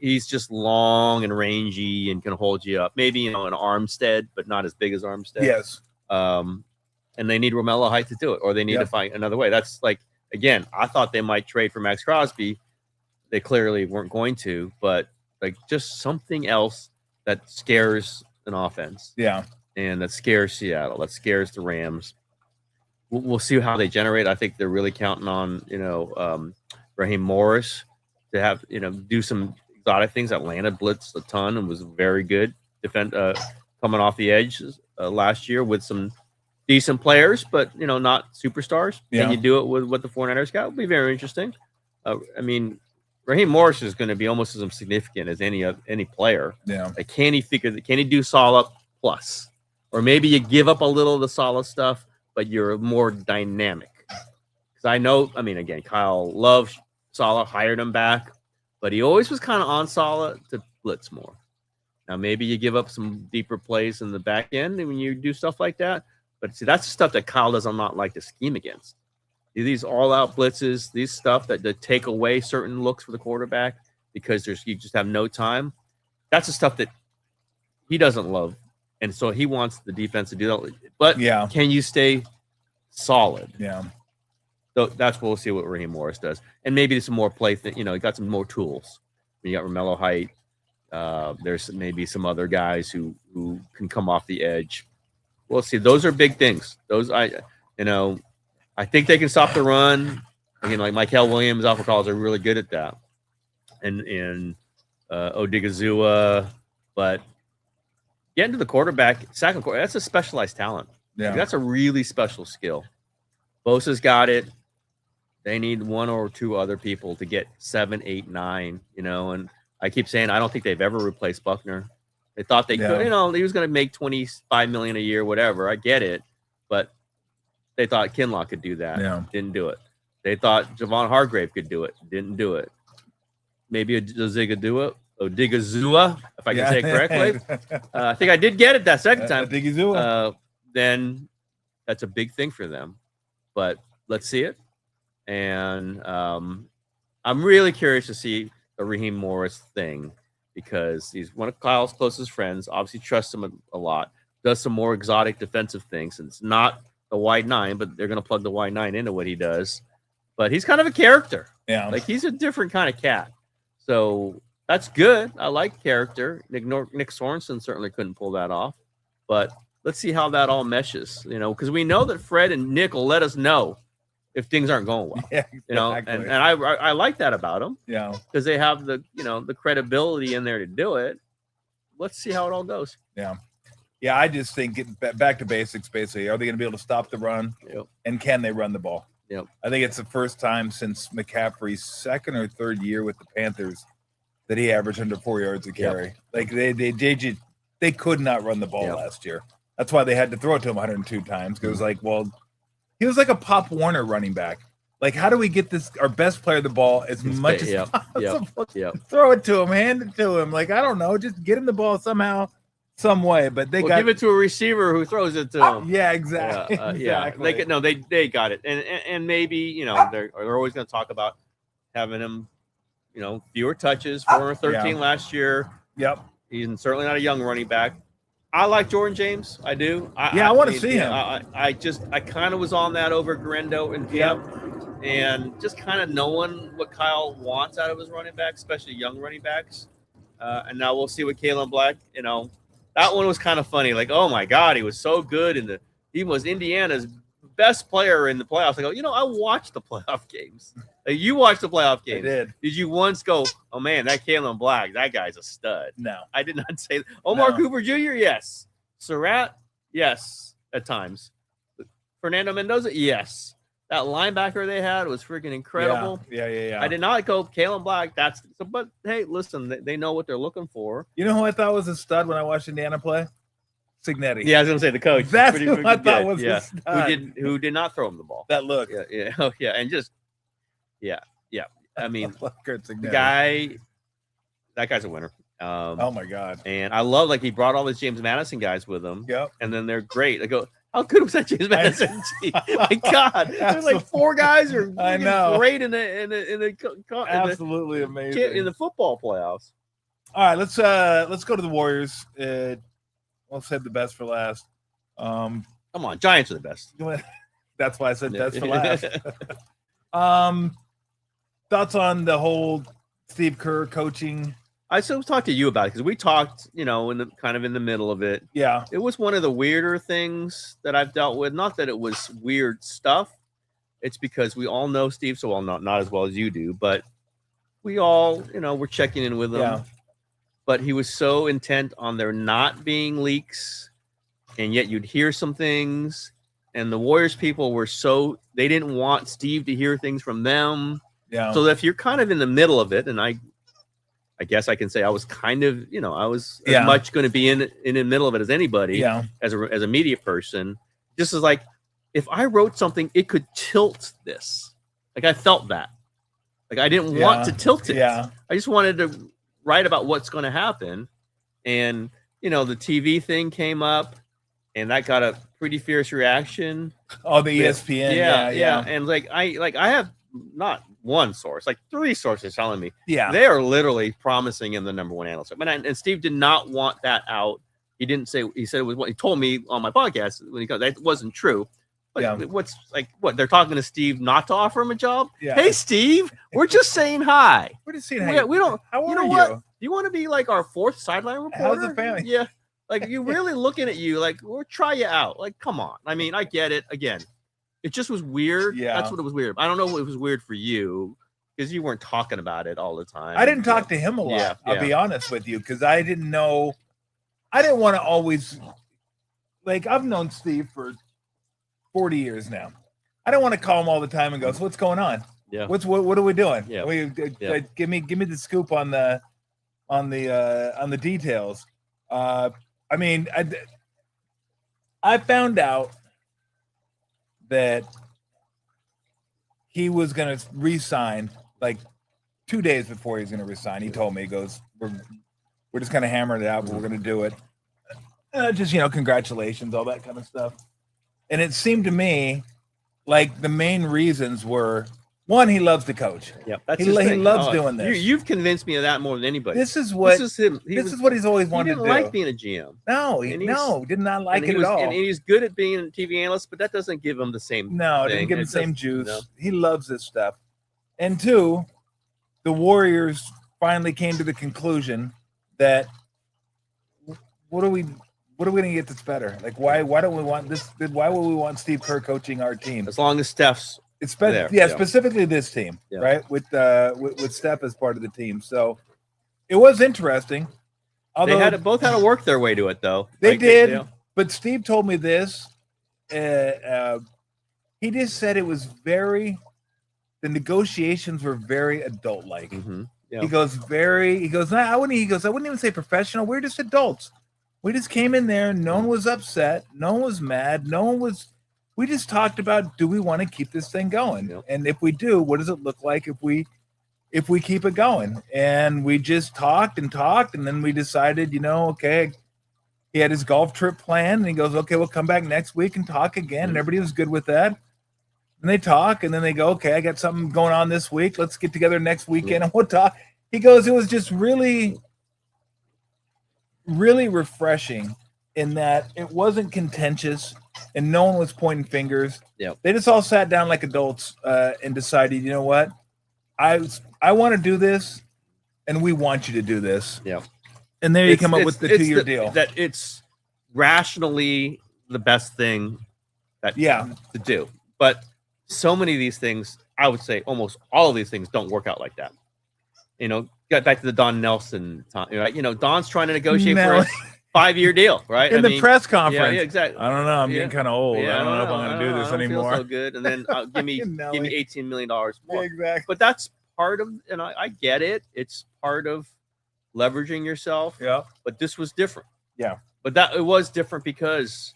he's just long and rangy and can hold you up. Maybe an Armstead, but not as big as Armstead. Yes. And they need Romello Height to do it, or they need to find another way. That's like, again, I thought they might trade for Max Crosby. They clearly weren't going to, but like just something else that scares an offense. Yeah. And that scares Seattle. That scares the Rams. We'll see how they generate. I think they're really counting on, Raheem Morris to have, do some exotic things. Atlanta blitzed a ton and was very good coming off the edge last year with some decent players, but, not superstars. Can you do it with what the 49ers got? It would be very interesting. I mean, Raheem Morris is going to be almost as significant as any player. Yeah. Like, can he do solid plus? Or maybe you give up a little of the solid stuff, but you're more dynamic. Because I know, again, Kyle loved Saleh, hired him back, but he always was kind of on Saleh to blitz more. Now, maybe you give up some deeper plays in the back end when you do stuff like that. But see, that's the stuff that Kyle does not like to scheme against. These all-out blitzes, these stuff that take away certain looks for the quarterback because you just have no time. That's the stuff that he doesn't love. And so he wants the defense to do that. But can you stay solid? Yeah. So that's what we'll see what Raheem Morris does. And maybe some more play. He got some more tools. You got Romello Height. There's maybe some other guys who can come off the edge. We'll see. Those are big things. I think they can stop the run. Again, like Michael Williams, Alpha Calls are really good at that. And Odigizua, but getting to the quarterback, that's a specialized talent. Yeah. That's a really special skill. Bosa's got it. They need one or two other people to get 7, 8, 9, and I keep saying I don't think they've ever replaced Buckner. They thought they could, he was going to make $25 million a year, whatever. I get it. But they thought Kinlaw could do that. Yeah. Didn't do it. They thought Javon Hargrave could do it. Didn't do it. Maybe Odigazua, if I can say it correctly. I think I did get it that second time. Then that's a big thing for them. But let's see it. And I'm really curious to see the Raheem Morris thing because he's one of Kyle's closest friends. Obviously, trusts him a lot. Does some more exotic defensive things. And it's not the wide 9, but they're going to plug the wide 9 into what he does. But he's kind of a character. Yeah. Like, he's a different kind of cat. So that's good. I like character. Nick Sorensen certainly couldn't pull that off. But let's see how that all meshes, because we know that Fred and Nick will let us know if things aren't going well. Yeah, exactly. And I like that about them. Yeah. Because they have the credibility in there to do it. Let's see how it all goes. Yeah. Yeah, I just think back to basics, basically. Are they going to be able to stop the run? Yep. And can they run the ball? Yep. I think it's the first time since McCaffrey's second or third year with the Panthers that he averaged under 4 yards a carry. Yep. Like they could not run the ball last year. That's why they had to throw it to him 102 times. It was like, well, he was like a Pop Warner running back. Like, how do we get our best player the ball as much as possible? Yep. Throw it to him, hand it to him. Like, I don't know, just get him the ball somehow, some way. But give it to a receiver who throws it to him. Yeah, exactly. Exactly. They got it, and maybe they're always going to talk about having him, fewer touches, 413 last year. Yep. He's certainly not a young running back. I like Jordan James. I do. I want to see him. I kind of was on that over Garendo and camp, and just kind of knowing what Kyle wants out of his running backs, especially young running backs. And now we'll see what Kalen Black. That one was kind of funny. Like, oh my God, he was so good he was Indiana's best player in the playoffs. I go, I watched the playoff games. Like, you watched the playoff games. I did. Did you once go, oh man, that Kalen Black, that guy's a stud? No. I did not say that. Omar Cooper Jr., yes. Surratt, yes, at times. Fernando Mendoza, yes. That linebacker they had was freaking incredible. Yeah. I did not go Kalen Black. But hey, listen, they know what they're looking for. You know who I thought was a stud when I watched Indiana play? Signetti. Yeah, I was going to say the coach. That's who I thought was a stud. Who did not throw him the ball. That look. Yeah. Oh, yeah. And just, yeah. I mean, the that guy's a winner. Oh my God. And I love, he brought all those James Madison guys with him. Yep. And then they're great. I go, how good was that James Madison team? My God. There's like 4 guys are great in the absolutely amazing in the football playoffs. All right, let's go to the Warriors. We'll save the best for last. Come on, Giants are the best. That's why I said best for last. Thoughts on the whole Steve Kerr coaching? I still talked to you about it because we talked, in the middle of it. Yeah, it was one of the weirder things that I've dealt with. Not that it was weird stuff. It's because we all know Steve so well, not as well as you do, but we all, we're checking in with him. Yeah. But he was so intent on there not being leaks, and yet you'd hear some things. And the Warriors people were they didn't want Steve to hear things from them. Yeah. So if you're kind of in the middle of it, and I guess I can say I was kind of, I was as much going to be in the middle of it as anybody. As a media person, just as like if I wrote something, it could tilt this. Like I felt that. Like I didn't want to tilt it. Yeah. I just wanted to write about what's going to happen. And, the TV thing came up and that got a pretty fierce reaction. Oh, the ESPN. Yeah. And I have not one source, like 3 sources telling me they are literally promising him the number 1 analyst. And Steve did not want that out. He didn't say, he said it was what he told me on my podcast when he goes, that wasn't true. But what's they're talking to Steve not to offer him a job? Yeah. Hey, Steve, we're just saying hi. We're just saying hi. We don't. How you know are what? you? Do you want to be like our 4th sideline reporter? How's the family? Yeah. Like you really looking at you like we'll try you out. Like, come on. I mean, I get it. Again, it just was weird. Yeah. That's what it was weird. I don't know what it was weird for you because you weren't talking about it all the time. I didn't talk to him a lot. Yeah. I'll be honest with you because I didn't know. I didn't want to always I've known Steve for 40 years now. I don't want to call him all the time and go, so what's going on? Yeah. What are we doing? Yeah. Give me the scoop on the details. I found out that he was going to resign like 2 days before he was going to resign. He told me, he goes, we're just kind of hammering it out, but we're going to do it. Just, congratulations, all that kind of stuff. And it seemed to me like the main reasons were, one, he loves to coach. Yeah, that's he loves doing this. You've convinced me of that more than anybody. This is what him. This is what he's always wanted to do. He didn't like being a GM. No, did not like it at all. And he's good at being a TV analyst, but that doesn't give him the same. No, it didn't give him the same juice. No. He loves this stuff. And two, the Warriors finally came to the conclusion that what are we going to get that's better? Like, why don't we want this? Why would we want Steve Kerr coaching our team? As long as Steph's there. Specifically this team, right? With Steph as part of the team. So it was interesting. Although they both had to work their way to it, though. They did. But Steve told me this. He just said it was the negotiations were very adult-like. Mm-hmm. Yeah. He goes, I wouldn't even say professional. We're just adults. We just came in there. No one was upset. No one was mad. We just talked about, do we want to keep this thing going? Yep. And if we do, what does it look like if we keep it going? And we just talked, and then we decided, okay, he had his golf trip planned, and he goes, okay, we'll come back next week and talk again. And everybody was good with that. And they talk, and then they go, okay, I got something going on this week. Let's get together next weekend and we'll talk. He goes, it was just really, really refreshing in that it wasn't contentious and no one was pointing fingers. Yeah, they just all sat down like adults and decided, you know what, I want to do this, and we want you to do this. Yeah, and there you come up with the 2-year deal. That it's rationally the best thing to do, but so many of these things, I would say almost all of these things, don't work out like that. Got back to the Don Nelson time, right? Don's trying to negotiate for a 5-year deal, right? In the press conference. Yeah, exactly. I don't know. I'm getting kind of old. I don't know if I'm going to do this anymore. Feel so good. And then give me $18 million more. Exactly. But that's part of, and I get it. It's part of leveraging yourself. Yeah. But this was different. Yeah. But it was different because,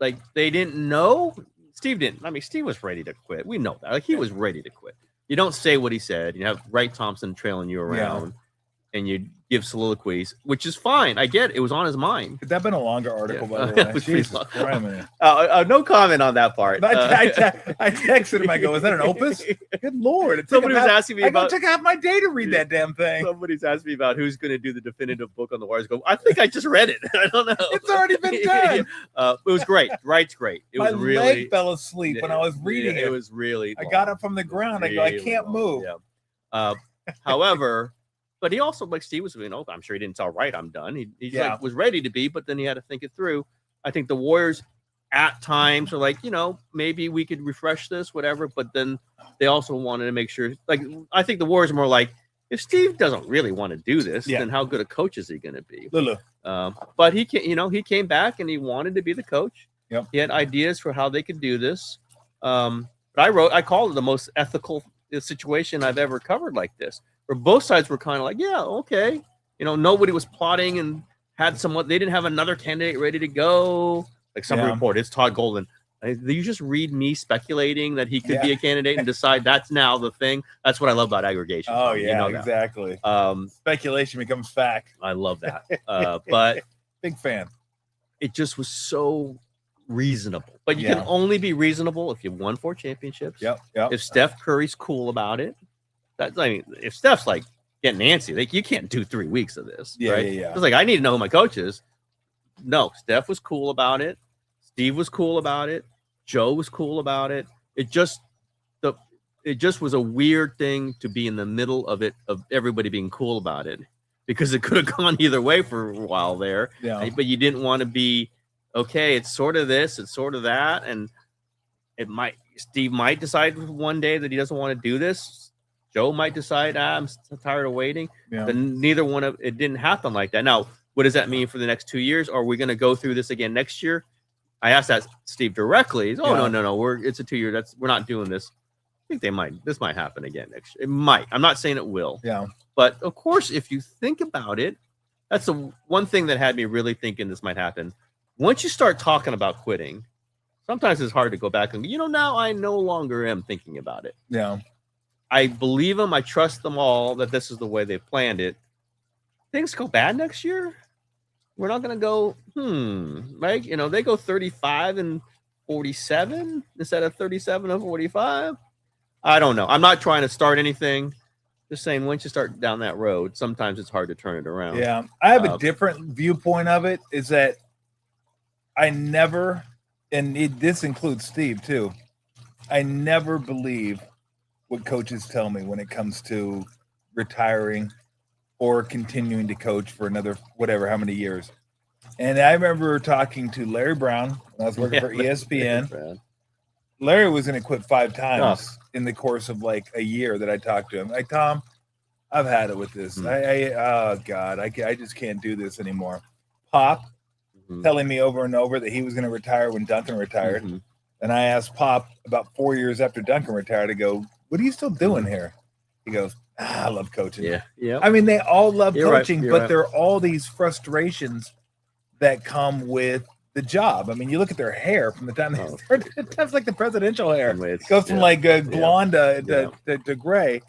like, they didn't know. Steve didn't. I mean, Steve was ready to quit. We know that. Like, he was ready to quit. You don't say what he said. You have Wright Thompson trailing you around, and you give soliloquies, which is fine. I get it. It was on his mind. Could that have been a longer article, by the way? It was pretty long. No comment on that part. I texted him. I go, is that an opus? Good Lord. Somebody was asking me about. It took half my day to read that damn thing. Somebody's asked me about who's going to do the definitive book on the Warriors. I think I just read it. I don't know. It's already been done. It was great. Wright's great. It was really. My leg fell asleep when I was reading it. It was really. I got up from the ground. I go, I can't move. Yeah. However. But he also, like Steve was, I'm sure he didn't tell Wright I'm done. He was ready to be, but then he had to think it through. I think the Warriors at times are like, maybe we could refresh this, whatever. But then they also wanted to make sure, like, I think the Warriors are more like, if Steve doesn't really want to do this, then how good a coach is he going to be? But he he came back and he wanted to be the coach. Yep. He had ideas for how they could do this. But I called it the most ethical situation I've ever covered like this. Where both sides were kind of like, yeah, okay. Nobody was plotting and had they didn't have another candidate ready to go. Like some report, it's Todd Golden. You just read me speculating that he could be a candidate and decide that's now the thing. That's what I love about aggregation. Oh, yeah, exactly. Speculation becomes fact. I love that. But big fan. It just was so reasonable. But you can only be reasonable if you won 4 championships. Yep. If Steph Curry's cool about it. If Steph's like getting antsy, you can't do 3 weeks of this. Right? Yeah. It's like, I need to know who my coach is. No, Steph was cool about it. Steve was cool about it. Joe was cool about it. It just was a weird thing to be in the middle of it, of everybody being cool about it, because it could have gone either way for a while there. Yeah. But you didn't want to be, okay, it's sort of this, it's sort of that, and Steve might decide one day that he doesn't want to do this. Joe might decide, I'm tired of waiting. Yeah. But neither one of it didn't happen like that. Now, what does that mean for the next 2 years? Are we going to go through this again next year? I asked that Steve directly. No. It's a 2 year. We're not doing this. I think this might happen again next year. It might. I'm not saying it will. Yeah. But of course, if you think about it, that's the one thing that had me really thinking this might happen. Once you start talking about quitting, sometimes it's hard to go back and now I no longer am thinking about it. Yeah. I believe them. I trust them all that this is the way they planned it. Things go bad next year. We're not going to go, right? They go 35 and 47 instead of 37 and 45. I don't know. I'm not trying to start anything. Just saying, once you start down that road, sometimes it's hard to turn it around. Yeah. I have a different viewpoint of it, is that I never, and this includes Steve too, I never believe what coaches tell me when it comes to retiring or continuing to coach for another how many years. And I remember talking to Larry Brown when I was working for ESPN. Larry was going to quit 5 times in the course of like a year that I talked to him. Like, Tom, I've had it with this. I just can't do this anymore. Pop telling me over and over that he was going to retire when Duncan retired. And I asked Pop about 4 years after Duncan retired to go, what are you still doing here? He goes, I love coaching. Yeah. I mean, they all love coaching, You're but right. there are all these frustrations that come with the job. I mean, you look at their hair from the time they started. It's like the presidential hair. It goes from like blonde to gray.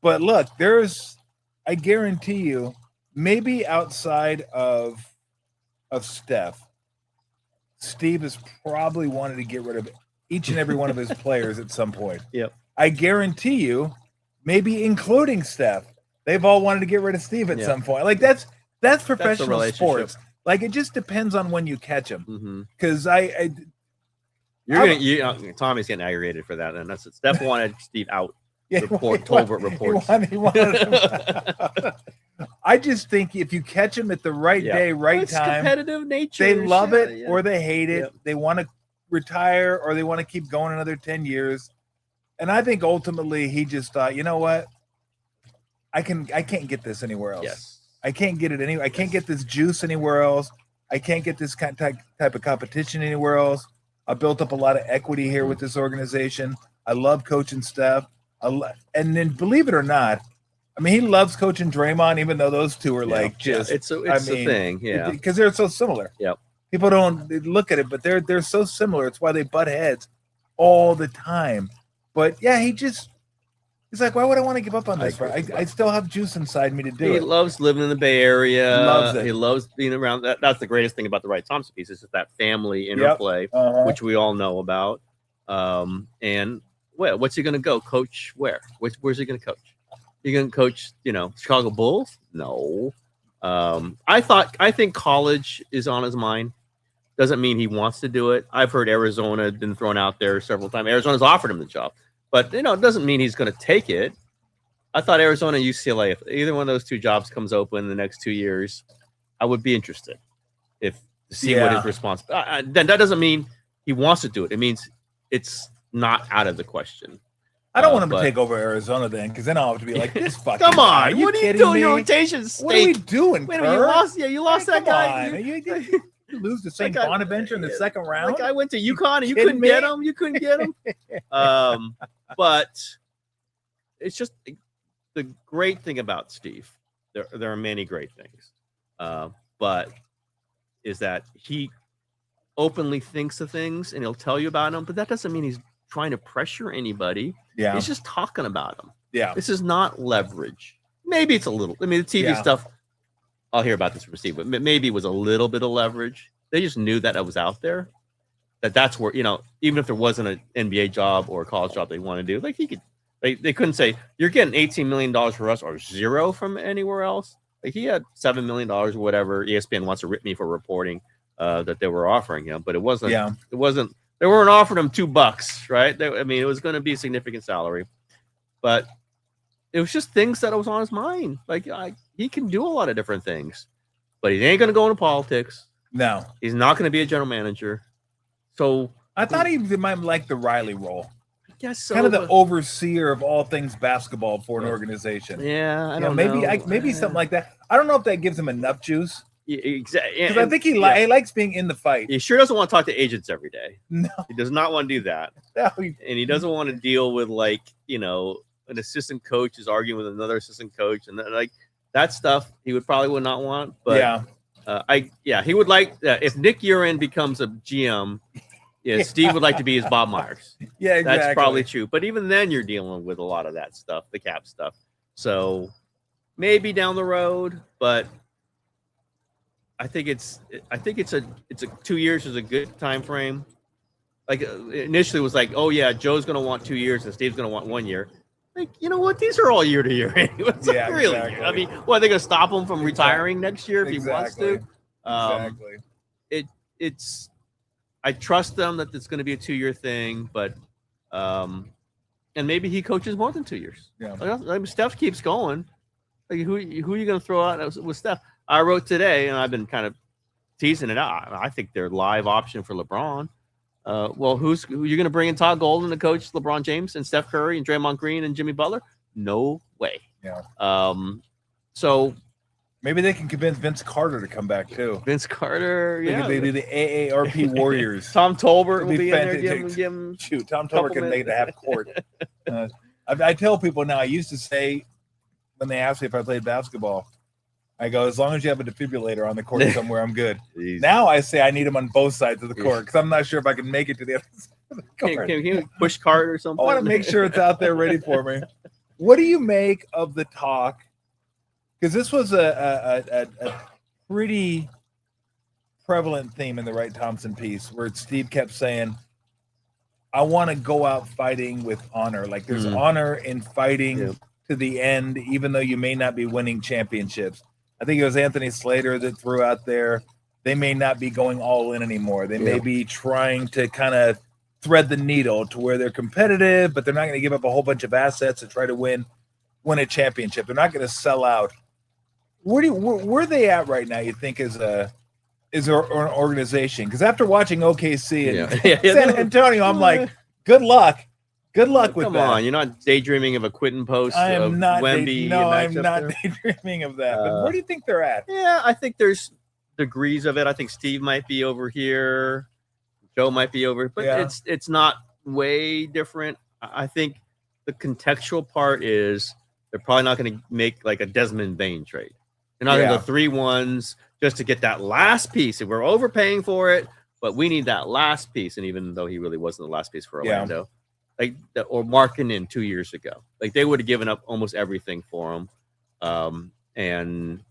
But look, I guarantee you, maybe outside of Steph, Steve has probably wanted to get rid of each and every one of his players at some point. Yep. I guarantee you, maybe including Steph, they've all wanted to get rid of Steve at some point. Like that's professional sports. Like it just depends on when you catch them. Because Tommy's getting aggravated for that, and that's it. Steph wanted Steve out. Tolbert reports. He wanted I just think if you catch them at the right day, right time, competitive nature. They love it or they hate it. They want to retire or they want to keep going another 10 years. And I think ultimately he just thought, you know what? I can't get this anywhere else. Yes. I can't get it anywhere. I can't get this juice anywhere else. I can't get this type of competition anywhere else. I built up a lot of equity here with this organization. I love coaching Steph. And then believe it or not, I mean, he loves coaching Draymond, even though those two are it's a thing, because they're so similar. Yep. People don't look at it, but they're so similar. It's why they butt heads all the time. But yeah, he's like, why would I want to give up on this? I still have juice inside me to do it. He loves living in the Bay Area. Loves it. He loves being around that. That's the greatest thing about the Wright Thompson piece is just that family interplay, which we all know about. And what's he going to go coach? Where's he going to coach? You going to coach, Chicago Bulls? No. I think college is on his mind. Doesn't mean he wants to do it. I've heard Arizona had been thrown out there several times. Arizona's offered him the job, but it doesn't mean he's going to take it. I thought Arizona and UCLA, if either one of those two jobs comes open in the next 2 years, I would be interested to see what his response. Then that doesn't mean he wants to do it. It means it's not out of the question. I don't want him to take over Arizona then, because then I'll have to be like, this fucking come on, guy. what are you doing? Your rotation stink. What are we doing? Wait a minute, you lost that guy. You lose to St. Bonaventure in the second round. Like I went to UConn and you couldn't get him. You couldn't get him. But it's just the great thing about Steve. There are many great things, but is that he openly thinks of things and he'll tell you about them. But that doesn't mean he's trying to pressure anybody. Yeah, he's just talking about them. Yeah, this is not leverage. Maybe it's a little. I mean, the TV stuff. I'll hear about this from Steve, but maybe it was a little bit of leverage. They just knew that it was out there. That's where even if there wasn't an NBA job or a college job they want to do, like he could. They couldn't say you're getting $18 million for us or zero from anywhere else. Like he had $7 million or whatever. ESPN wants to rip me for reporting that they were offering him, but it wasn't. Yeah. It wasn't. They weren't offering him $2, right? It was going to be a significant salary, but it was just things that was on his mind. Like he can do a lot of different things, but he ain't going to go into politics. No, he's not going to be a general manager. So I thought he might like the Riley role. I guess so. Kind of the overseer of all things basketball for an organization. Yeah, I don't know. Maybe something like that. I don't know if that gives him enough juice. Yeah, exactly. Because I think he likes being in the fight. He sure doesn't want to talk to agents every day. No, he does not want to do that. No, and he doesn't want to deal with an assistant coach is arguing with another assistant coach, and that stuff he would not want. But he would like if Nick Urin becomes a GM, Yeah, Steve would like to be his Bob Myers. Yeah, exactly. That's probably true. But even then, you're dealing with a lot of that stuff, the cap stuff. So maybe down the road, but I think it's a 2 years is a good time frame. Like initially, it was like, oh yeah, Joe's going to want 2 years and Steve's going to want 1 year. Like, you know what? These are all year to year. It's Yeah, like, really. exactly. I mean, what, are they going to stop him from retiring next year if he wants to? Exactly. It's. I trust them that it's going to be a 2 year thing, but and maybe he coaches more than 2 years. Yeah. Like Steph keeps going. Like who are you going to throw out with Steph? I wrote today, and I've been kind of teasing it out. I think they're live option for LeBron. Well, who you're going to bring in Todd Golden to coach LeBron James and Steph Curry and Draymond Green and Jimmy Butler? No way. Yeah. So maybe they can convince Vince Carter to come back too. Vince Carter, yeah. They do the AARP Warriors. Tom Tolbert will be in there. Give him Shoot, Tom Tolbert can make it a half court. I tell people now. I used to say when they asked me if I played basketball, I go, as long as you have a defibrillator on the court somewhere, I'm good. Now I say I need them on both sides of the court because I'm not sure if I can make it to the other side of the court. Can you push cart or something? I want to make sure it's out there ready for me. What do you make of the talk? Because this was a pretty prevalent theme in the Wright Thompson piece where Steve kept saying, I want to go out fighting with honor. Like there's honor in fighting to the end, even though you may not be winning championships. I think it was Anthony Slater that threw out there, they may not be going all in anymore. They may be trying to kind of thread the needle to where they're competitive, but they're not going to give up a whole bunch of assets to try to win a championship. They're not going to sell out. Where are they at right now, you think, as an organization? Because after watching OKC and San Antonio, I'm like, good luck. Good luck with that. Come on, you're not daydreaming of a Quinton post. I am not. Wemby I'm not daydreaming of that. But where do you think they're at? Yeah, I think there's degrees of it. I think Steve might be over here, Joe might be over, but it's not way different. I think the contextual part is they're probably not going to make like a Desmond Bain trade. They're not going to go 3-1s just to get that last piece. If we're overpaying for it, but we need that last piece. And even though he really wasn't the last piece for Orlando. Like or Markkanen 2 years ago, like they would have given up almost everything for him, and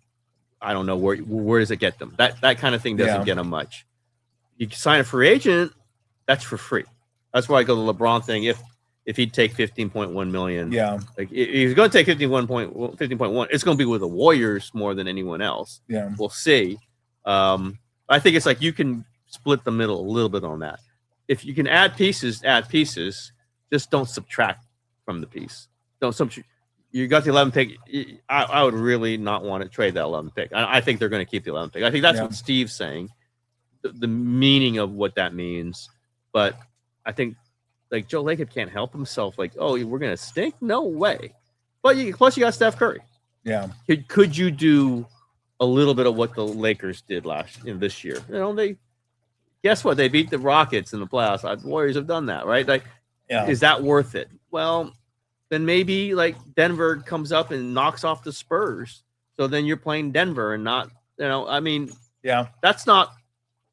I don't know where does it get them? That kind of thing doesn't get them much. You sign a free agent, that's for free. That's why I go the LeBron thing. If he'd take 15.1 million, like if he's going to take 15.1, it's going to be with the Warriors more than anyone else. Yeah, we'll see. I think it's like you can split the middle a little bit on that. If you can add pieces. Just don't subtract from the piece. Don't subtract. You got the 11 pick. I would really not want to trade that 11 pick. I think they're going to keep the 11 pick. I think that's what Steve's saying, the meaning of what that means. But I think like Joe Lacob can't help himself. Like, oh, we're going to stink? No way. But plus you got Steph Curry. Yeah. Could you do a little bit of what the Lakers did this year? Guess what? They beat the Rockets in the playoffs. The Warriors have done that, right? Like. Yeah. Is that worth it? Well, then maybe like Denver comes up and knocks off the Spurs. So then you're playing Denver and not, that's not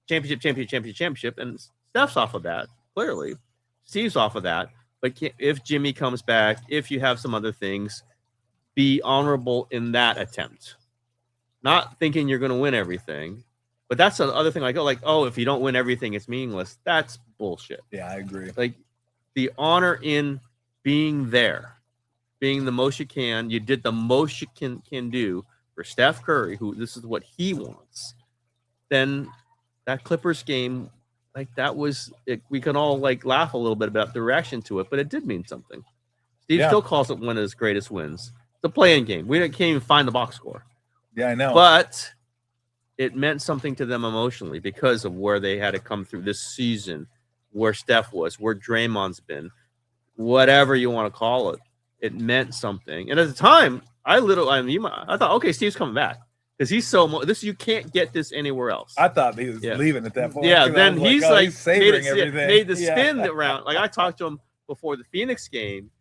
championship. And Steph's off of that, clearly. Steve's off of that. But if Jimmy comes back, if you have some other things, be honorable in that attempt. Not thinking you're going to win everything. But that's the other thing. If you don't win everything, it's meaningless. That's bullshit. Yeah, I agree. Like, the honor in being there, being the most you can. You did the most you can do for Steph Curry, who this is what he wants. Then that Clippers game, like that was, we can all like laugh a little bit about the reaction to it, but it did mean something. Steve still calls it one of his greatest wins. The play-in game. We can't even find the box score. Yeah, I know. But it meant something to them emotionally because of where they had to come through this season. Where Steph was, where Draymond's been, whatever you want to call it, it meant something. And at the time, I thought, okay, Steve's coming back because he's you can't get this anywhere else. I thought he was leaving at that point. Yeah, then he's savoring everything. Made the spin around. Like I talked to him before the Phoenix game,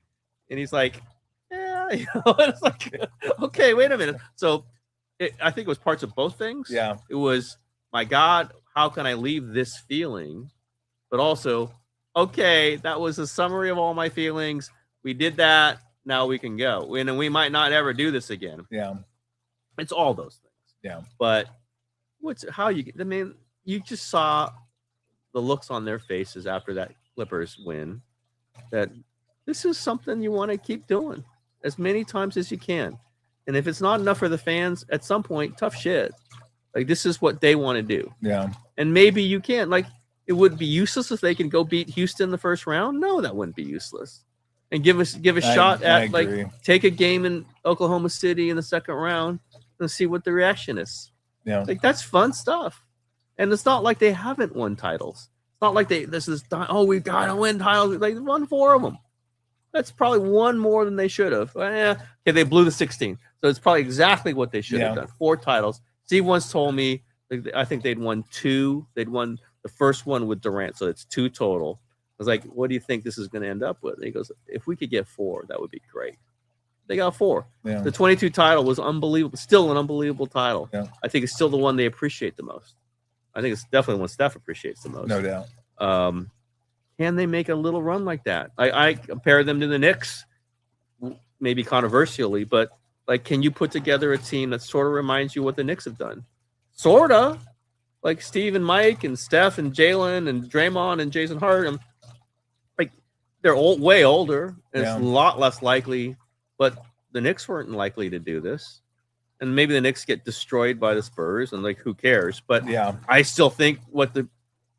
and he's like, it's like, okay, wait a minute. So I think it was parts of both things. Yeah, it was, my God, how can I leave this feeling? but also, okay, that was a summary of all my feelings. We did that. Now we can go. And we might not ever do this again. Yeah. It's all those things. Yeah. But you just saw the looks on their faces after that Clippers win, that this is something you want to keep doing as many times as you can. And if it's not enough for the fans, at some point, tough shit. Like, this is what they want to do. Yeah. And maybe you can. Like, it would be useless if they can go beat Houston the first round. No, that wouldn't be useless. And give a shot at, like, take a game in Oklahoma City in the second round and see what the reaction is. Yeah. Like, that's fun stuff. And it's not like they haven't won titles. It's not like we've got to win titles. They won 4 of them. That's probably one more than they should have. Okay, they blew the 16. So it's probably exactly what they should have done. 4 titles. Steve once told me, I think they'd won 2. They'd won the first one with Durant, so it's 2 total. I was like, what do you think this is going to end up with? And he goes, if we could get 4, that would be great. They got 4. Yeah. The 22 title was unbelievable. Still an unbelievable title. Yeah. I think it's still the one they appreciate the most. I think it's definitely the one Steph appreciates the most. No doubt. Can they make a little run like that? I compare them to the Knicks, maybe controversially, but like, can you put together a team that sort of reminds you what the Knicks have done? Sort of. Like Steve and Mike and Steph and Jalen and Draymond and Jason Hart. Like, they're way older. And it's a lot less likely, but the Knicks weren't likely to do this. And maybe the Knicks get destroyed by the Spurs, and like, who cares? But I still think what the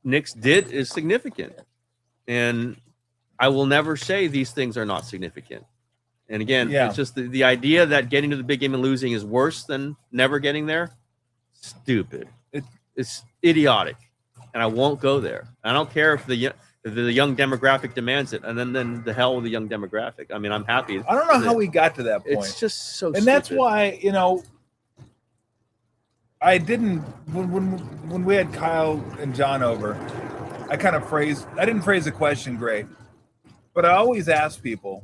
Knicks did is significant. And I will never say these things are not significant. And again, it's just the idea that getting to the big game and losing is worse than never getting there. Stupid. It's idiotic. And I won't go there. I don't care if the young demographic demands it. And then the hell with the young demographic. I mean, I'm happy. I don't know how we got to that point. It's just so stupid. That's why, I didn't, when we had Kyle and John over, I didn't phrase the question great, but I always ask people,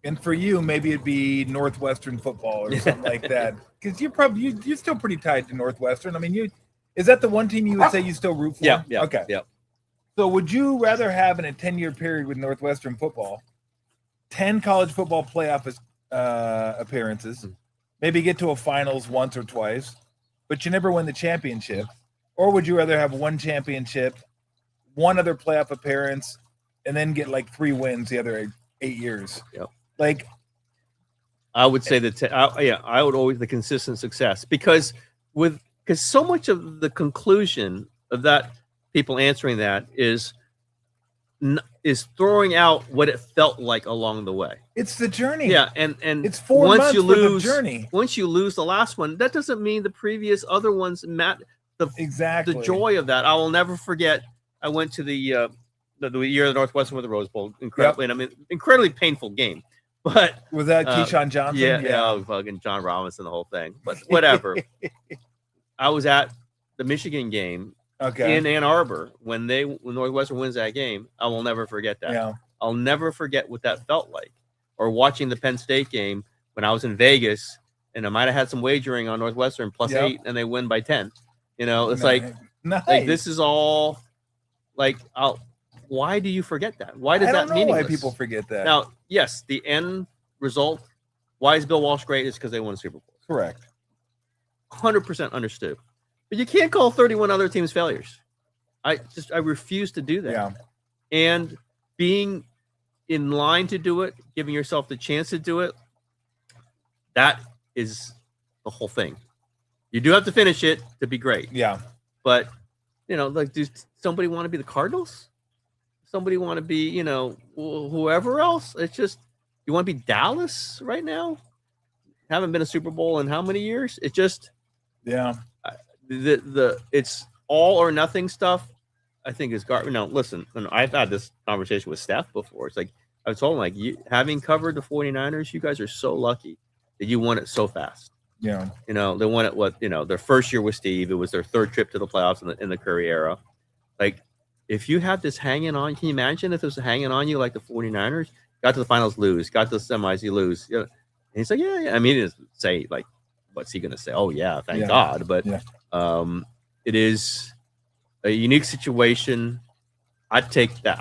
and for you, maybe it'd be Northwestern football or something like that, because you're still pretty tied to Northwestern. I mean, is that the one team you would say you still root for? Yeah. Okay. Yeah. So would you rather have in a 10-year period with Northwestern football, 10 college football playoff appearances, maybe get to a finals once or twice, but you never win the championship? Or would you rather have 1 championship, 1 other playoff appearance, and then get like 3 wins the other 8 years? Yep. Like, I would say that, I would always the consistent success, because so much of the conclusion of that, people answering that is throwing out what it felt like along the way. It's the journey. Yeah, and it's 4 once months you lose for the journey. Once you lose the last one, that doesn't mean the previous other ones the joy of that. I will never forget. I went to the year of the Northwestern with the Rose Bowl. Incredibly painful game. But was that Keyshawn Johnson? Yeah, fucking John Robinson, the whole thing. But whatever. I was at the Michigan game in Ann Arbor when Northwestern wins that game. I will never forget that. Yeah. I'll never forget what that felt like. Or watching the Penn State game when I was in Vegas, and I might have had some wagering on Northwestern +8, and they win by 10. It's like this is all like, why do you forget that? Why does that mean? Why people forget that? Now, yes, the end result. Why is Bill Walsh great? Is because they won a Super Bowl. Correct. 100% understood. But you can't call 31 other teams failures. I refuse to do that. Yeah. And being in line to do it, giving yourself the chance to do it, that is the whole thing. You do have to finish it to be great. Yeah. But, like, does somebody want to be the Cardinals? Somebody want to be, whoever else? It's just, you want to be Dallas right now? Haven't been a Super Bowl in how many years? It just, it's all or nothing stuff. I think is garbage. No, listen, I've had this conversation with Steph before. It's like, I told him, like, having covered the 49ers, you guys are so lucky that you won it so fast. Yeah. They won it, their first year with Steve. It was their 3rd trip to the playoffs in the Curry era. Like, if you have this hanging on, can you imagine if it was hanging on you like the 49ers? Got to the finals, lose. Got to the semis, you lose. And he's like, yeah. I mean, he didn't say, like, what's he going to say? Oh, yeah, thank God. But it is a unique situation. I'd take that.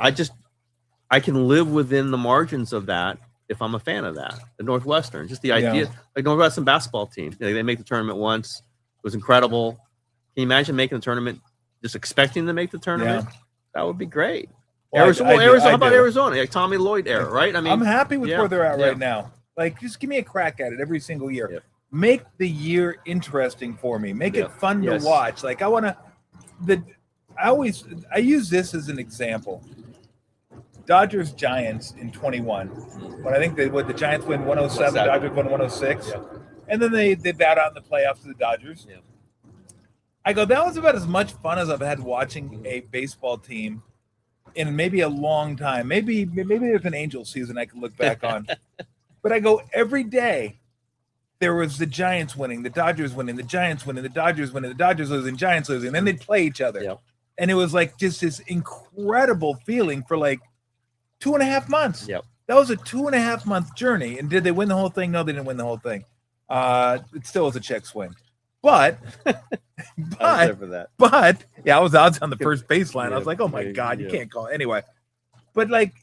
I can live within the margins of that if I'm a fan of that. The Northwestern, just the idea, like Northwestern basketball team. They make the tournament once. It was incredible. Can you imagine making the tournament, just expecting to make the tournament? Yeah. That would be great. Well, Arizona. How about Arizona? Like Tommy Lloyd era, right? I mean, I'm happy with where they're at right now. Like, just give me a crack at it every single year. Yeah. Make the year interesting for me. Make it fun to watch. Like, I want to. I use this as an example. Dodgers Giants in 21. When I think the Giants win 107, Dodgers win 106, and then they bat out in the playoffs to the Dodgers. Yeah. I go, that was about as much fun as I've had watching a baseball team in maybe a long time. Maybe there's an Angels season I can look back on. But I go, every day there was the Giants winning, the Dodgers winning, the Giants winning, the Dodgers winning, the Dodgers losing, Giants losing, and then they'd play each other. Yeah. And it was like just this incredible feeling for like 2.5 months. Yep. That was a 2.5 month journey. And did they win the whole thing? No, they didn't win the whole thing. It still was a check swing. But I was on the first baseline. I was like, oh my God, you can't call it. Anyway. But like,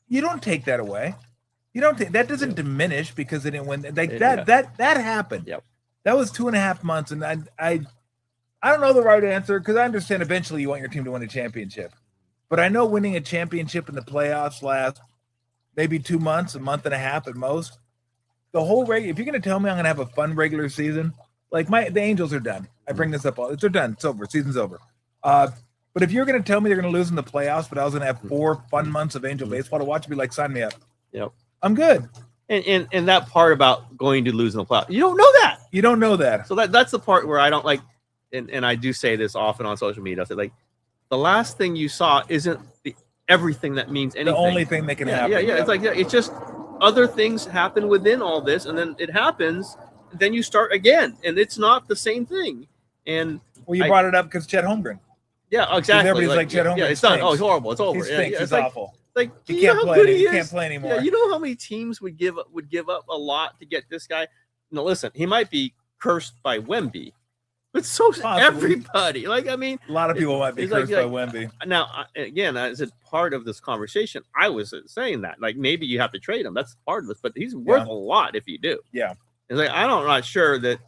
you don't take that away. You don't take that doesn't diminish because they didn't win. Like that happened. Yep. That was 2.5 months. And I don't know the right answer because I understand eventually you want your team to win a championship. But I know winning a championship in the playoffs lasts maybe 2 months, a month and a half at most. The whole if you're going to tell me I'm going to have a fun regular season, like the Angels are done. I bring this up they're done. It's over. Season's over. But if you're going to tell me they're going to lose in the playoffs, but I was going to have 4 fun months of Angel baseball to watch, I'd be like, sign me up. Yep. I'm good. And that part about going to lose in the playoffs, you don't know that. You don't know that. So that's the part where I don't like, and I do say this often on social media. I say, like, the last thing you saw isn't everything that means anything. The only thing that can happen. Yeah. It's like, it's just other things happen within all this, and then it happens, and then you start again, and it's not the same thing. And you brought it up because Chet Holmgren. Yeah, exactly. Everybody's like Chet Holmgren. Yeah, it's done. Oh, it's horrible. It's over. He stinks. It's awful. Like he can't play. He can't play anymore. Yeah, you know how many teams would give up a lot to get this guy? No, listen, he might be cursed by Wemby. But so everybody. Like, I mean, a lot of people might be cursed by Wemby. Now, again, as a part of this conversation, I was saying that, like, maybe you have to trade him. That's part of this, but he's worth a lot if you do. Yeah. It's like, I'm not sure that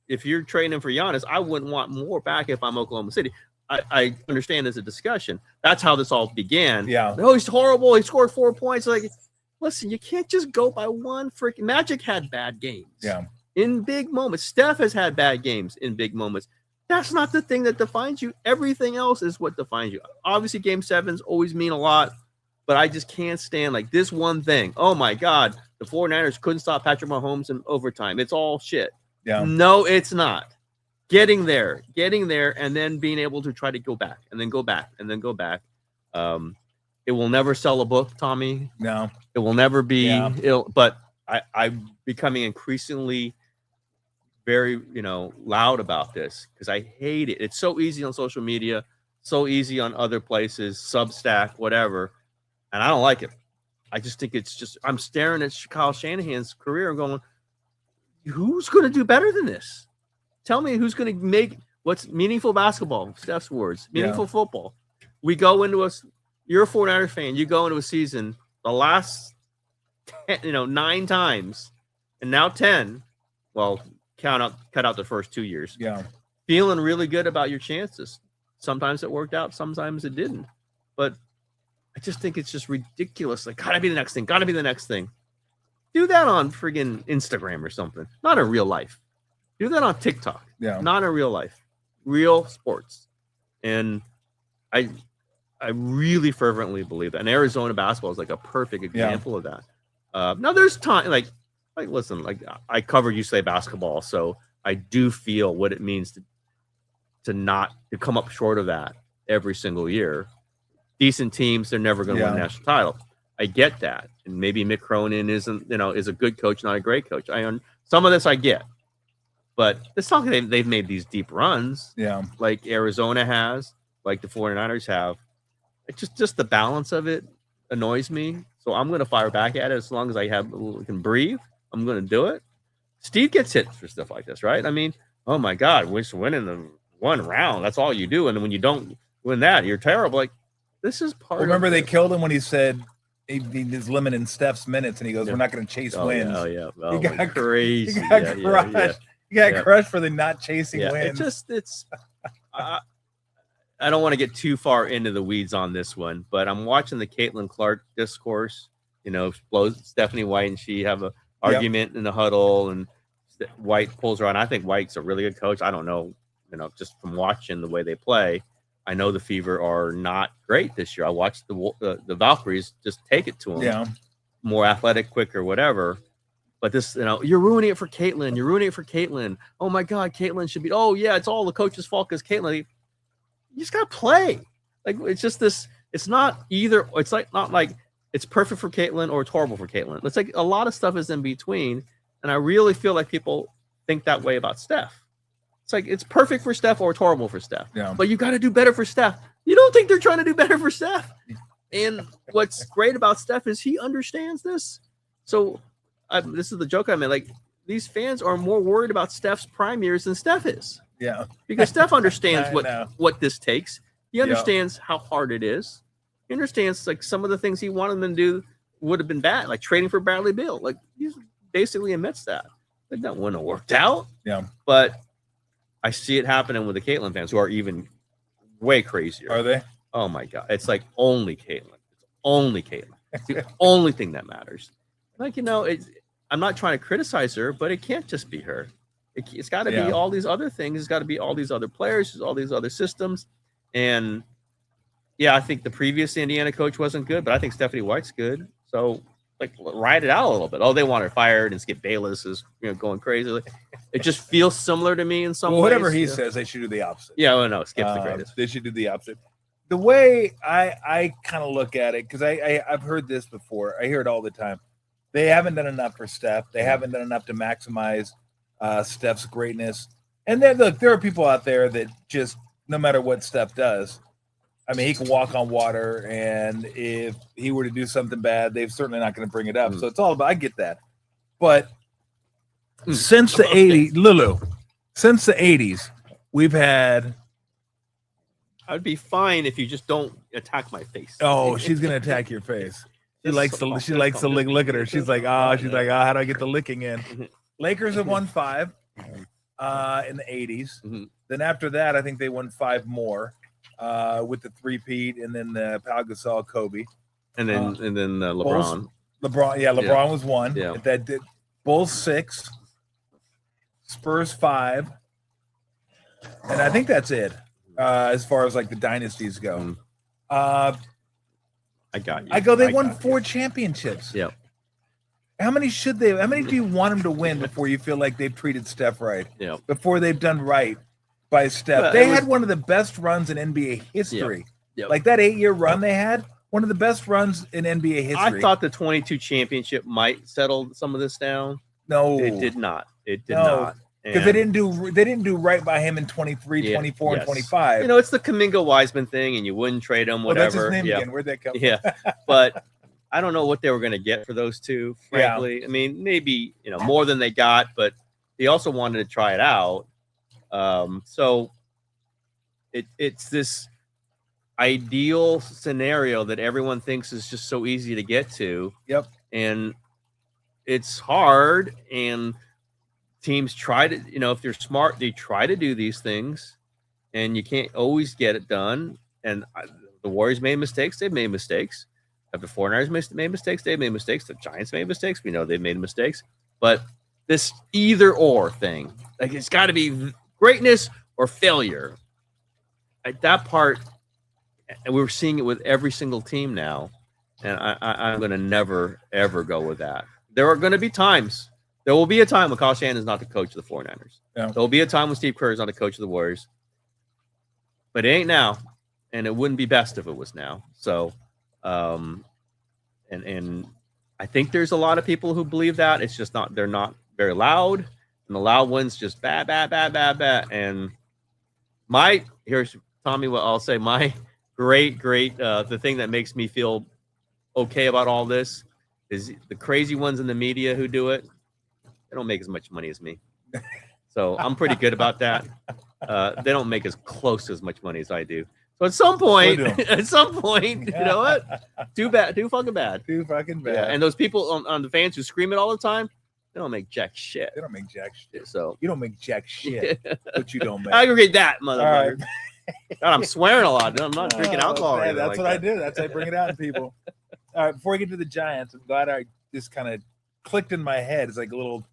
if you're trading him for Giannis, I wouldn't want more back if I'm Oklahoma City. I understand there's a discussion. That's how this all began. Yeah. Oh, he's horrible. He scored 4 points. Like, listen, you can't just go by one freaking. Magic had bad games. Yeah. In big moments. Steph has had bad games in big moments. That's not the thing that defines you. Everything else is what defines you. Obviously, game 7s always mean a lot, but I just can't stand like this one thing. Oh my God, the 49ers couldn't stop Patrick Mahomes in overtime. It's all shit. Yeah. No, it's not. Getting there, and then being able to try to go back, and then go back, and then go back. It will never sell a book, Tommy. No. It will never be. Yeah. But I'm becoming increasingly very, loud about this because I hate it. It's so easy on social media, so easy on other places, Substack, whatever, and I don't like it. I just think it's just I'm staring at Kyle Shanahan's career and going, who's going to do better than this? Tell me who's going to make what's meaningful basketball, Steph's words, meaningful football. We go into you're a 49ers fan, you go into a season, the last 9 times, and now 10, well, cut out the first 2 years. Yeah. Feeling really good about your chances. Sometimes it worked out, sometimes it didn't. But I just think it's just ridiculous. Like, gotta be the next thing. Do that on friggin' Instagram or something. Not in real life. Do that on TikTok. Yeah. Not in real life. Real sports. And I really fervently believe that. And Arizona basketball is like a perfect example of that. Now there's time, like listen, like I covered UCLA basketball, so I do feel what it means to come up short of that every single year. Decent teams, they're never going to win a national title. I get that, and maybe Mick Cronin is a good coach, not a great coach. Some of this I get, but it's not like they've made these deep runs, like Arizona has, like the 49ers have. It's just the balance of it annoys me. So I'm going to fire back at it as long as I can breathe. I'm going to do it. Steve gets hit for stuff like this, right? I mean, oh my God, we're winning the one round. That's all you do. And when you don't win that, you're terrible. Like, This is part. Remember, of they killed him when he said he's limiting Steph's minutes, and he goes, "We're not going to chase wins." Oh, he got crazy. He got crushed. He got crushed for the not chasing wins. I don't want to get too far into the weeds on this one, but I'm watching the Caitlin Clark discourse. Stephanie White and she have an argument in the huddle, and White pulls her on. I think White's a really good coach. I don't know, just from watching the way they play, I know the Fever are not great this year. I watched the Valkyries just take it to them. Yeah. More athletic, quicker, whatever. But this, you're ruining it for Caitlin. You're ruining it for Caitlin. Oh my God, Caitlin should be. Oh yeah, it's all the coach's fault because Caitlin. You just gotta play. Like it's just this. It's not either. It's not like it's perfect for Caitlin or it's horrible for Caitlin. It's like a lot of stuff is in between, and I really feel like people think that way about Steph. It's like it's perfect for Steph or it's horrible for Steph. Yeah. But you got to do better for Steph. You don't think they're trying to do better for Steph? And what's great about Steph is he understands this. So this is the joke I made. Like these fans are more worried about Steph's prime years than Steph is. Yeah. Because Steph understands what this takes. He understands how hard it is. He understands like some of the things he wanted them to do would have been bad, like trading for Bradley Beal. Like he basically admits that. Like that wouldn't have worked out. Yeah. But I see it happening with the Caitlin fans who are even way crazier. Are they? Oh my God. It's like only Caitlin. It's only Caitlin. It's the only thing that matters. Like, I'm not trying to criticize her, but it can't just be her. It's got to be all these other things. It's got to be all these other players, all these other systems. And yeah, I think the previous Indiana coach wasn't good, but I think Stephanie White's good. So like ride it out a little bit. Oh, they want her fired, and Skip Bayless is going crazy. Like, it just feels similar to me in some ways. Whatever he says, they should do the opposite. Yeah, well, no, Skip's the greatest. They should do the opposite. The way I kind of look at it, because I've heard this before. I hear it all the time. They haven't done enough for Steph. They haven't done enough to maximize Steph's greatness. And then look, there are people out there that just no matter what Steph does, I mean, he can walk on water, and if he were to do something bad, they're certainly not going to bring it up. So it's all about. I get that, but since the '80s, since the '80s, we've had. I'd be fine if you just don't attack my face. Oh, she's going to attack your face. She likes to look at her. She's like, how do I get the licking in? Lakers have won 5 in the 80s. Mm-hmm. Then after that, I think they won 5 more with the 3-peat, and then the Pau Gasol, Kobe, and then LeBron. LeBron was 1. Yeah. That did Bulls 6, Spurs 5, and I think that's it as far as like the dynasties go. I got you. They won 4 championships. Yeah. How many do you want them to win before you feel like they've treated Steph right? Yeah. Before they've done right by Steph. But they had one of the best runs in NBA history. Yeah. Like that 8-year run they had, one of the best runs in NBA history. I thought the 22 championship might settle some of this down. No. It did not. It did not. Because they didn't do right by him in 23, 24, and 25. It's the Kuminga Wiseman thing, and you wouldn't trade him, whatever. That's his name again. Where'd that come from? Yeah. But I don't know what they were going to get for those two, frankly. Yeah. I mean, maybe, more than they got, but he also wanted to try it out. So it's this ideal scenario that everyone thinks is just so easy to get to. Yep. And it's hard, and teams try to, if they're smart, they try to do these things, and you can't always get it done. And the Warriors made mistakes. They've made mistakes. The 49ers made mistakes. They've made mistakes. The Giants made mistakes. We know they've made mistakes. But this either or thing, like it's got to be greatness or failure. At that part, and we're seeing it with every single team now. And I'm going to never, ever go with that. There are going to be times. There will be a time when Kyle Shanahan is not the coach of the 49ers. Yeah. There will be a time when Steve Kerr is not the coach of the Warriors. But it ain't now, and it wouldn't be best if it was now. So, and I think there's a lot of people who believe that. It's just not, they're not very loud, and the loud ones just bad. And here's Tommy, what I'll say, my great, the thing that makes me feel okay about all this is the crazy ones in the media who do it. They don't make as much money as me. So I'm pretty good about that. They don't make as close as much money as I do. So at some point, We'll do 'em. you know what? Too bad. Too fucking bad. Too fucking bad. Yeah, and those people on the fans who scream it all the time, they don't make jack shit. They don't make jack shit. So You don't make jack shit, but you don't make. aggregate that, All motherfucker. right. God, I'm swearing a lot. I'm not drinking alcohol. or Man, anything that's like what that. I do. That's how I bring it out in people. All right, before we get to the Giants, I'm glad I just kind of clicked in my head. It's like a little,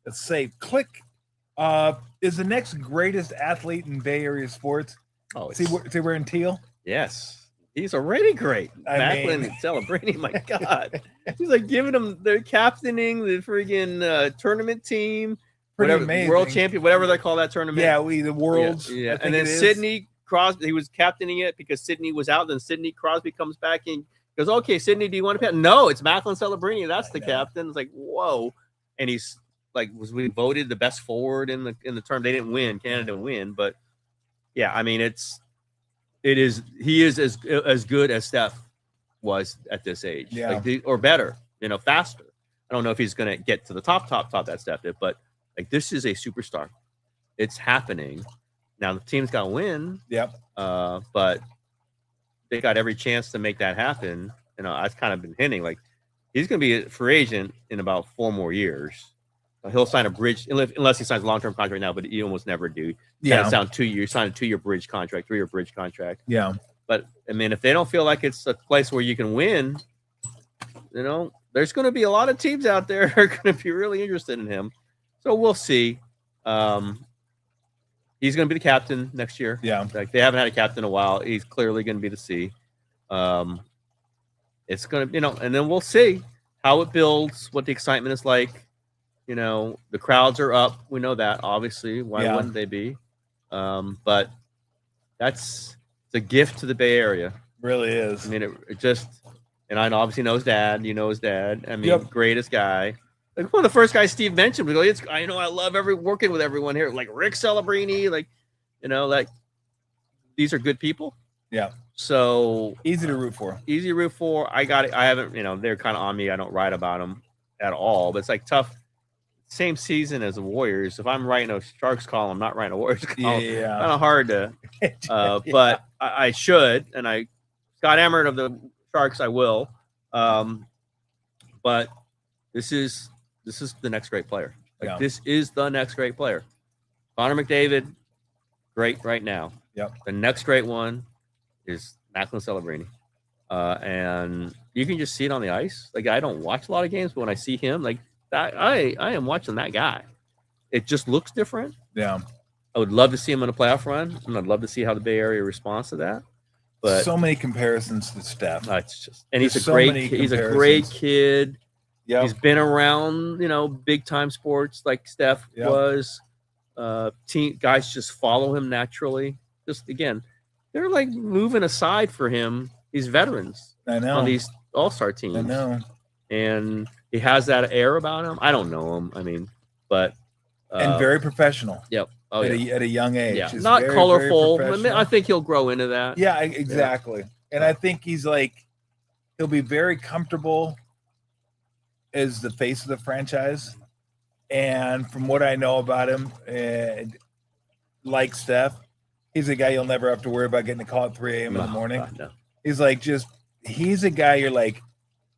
let's say, click. Is the next greatest athlete in Bay Area sports? Oh, Is he wearing teal? yes. He's already great. Macklin and celebrating, my God. He's like giving them, they're captaining the friggin' tournament team. Pretty Whatever, amazing. world champion, whatever they call that tournament. Yeah, the worlds. Yeah. I think And then it is. Sidney Crosby, he was captaining it because Sidney was out. Then Sidney Crosby comes back and goes, "Okay, Sidney, do you want to captain?" No, it's Macklin Celebrini. That's the captain. It's like, whoa. And he's like, we voted the best forward in the term. They didn't win. Canada didn't win, but yeah, I mean, he is as good as Steph was at this age. Yeah. Or better, faster. I don't know if he's going to get to the top that Steph did, but like, this is a superstar. It's happening. Now the team's got to win. Yep. But they got every chance to make that happen. I've kind of been hinting like he's going to be a free agent in about 4 more years. He'll sign a bridge unless he signs a long-term contract now, but he almost never do. Yeah. Sign a 2-year bridge contract, 3-year bridge contract. Yeah. But I mean, if they don't feel like it's a place where you can win, there's going to be a lot of teams out there who are going to be really interested in him. So we'll see. He's going to be the captain next year. Yeah. Like, they haven't had a captain in a while. He's clearly going to be the C. It's going to, and then we'll see how it builds, what the excitement is like. The crowds are up. We know that, obviously. Why wouldn't they be? But it's a gift to the Bay Area. Really is. I mean, it just, and I obviously know his dad. You know his dad. I mean, greatest guy. Like, one of the first guys Steve mentioned was, I love working with everyone here. Like Rick Celebrini, like these are good people. Yeah. So easy to root for. I got it. I haven't, they're kind of on me. I don't write about them at all, but it's like tough. Same season as the Warriors. If I'm writing a Sharks column, I'm not writing a Warriors column. Yeah. Kind of hard to, but I should. And Scott Emmert of the Sharks, I will. But this is the next great player. This is the next great player. Connor McDavid, great right now. Yep. The next great one is Macklin Celebrini. And you can just see it on the ice. Like, I don't watch a lot of games, but when I see him, like, I am watching that guy. It just looks different. Yeah. I would love to see him in a playoff run, and I'd love to see how the Bay Area responds to that. But so many comparisons to Steph. It's just, and he's so he's a great kid. Yeah. He's been around, big time sports like Steph was. Team guys just follow him naturally. Just again, they're like moving aside for him. These veterans I know. On these all-star teams. I know. And he has that air about him. I don't know him. I mean, but and very professional. Yep. Oh, at a young age. Yeah. Just Not very, colorful. very I think he'll grow into that. Yeah, exactly. And I think he'll be very comfortable as the face of the franchise. And from what I know about him, like Steph, he's a guy you'll never have to worry about getting a call at 3 a.m. in the morning. No. He's he's a guy you're like,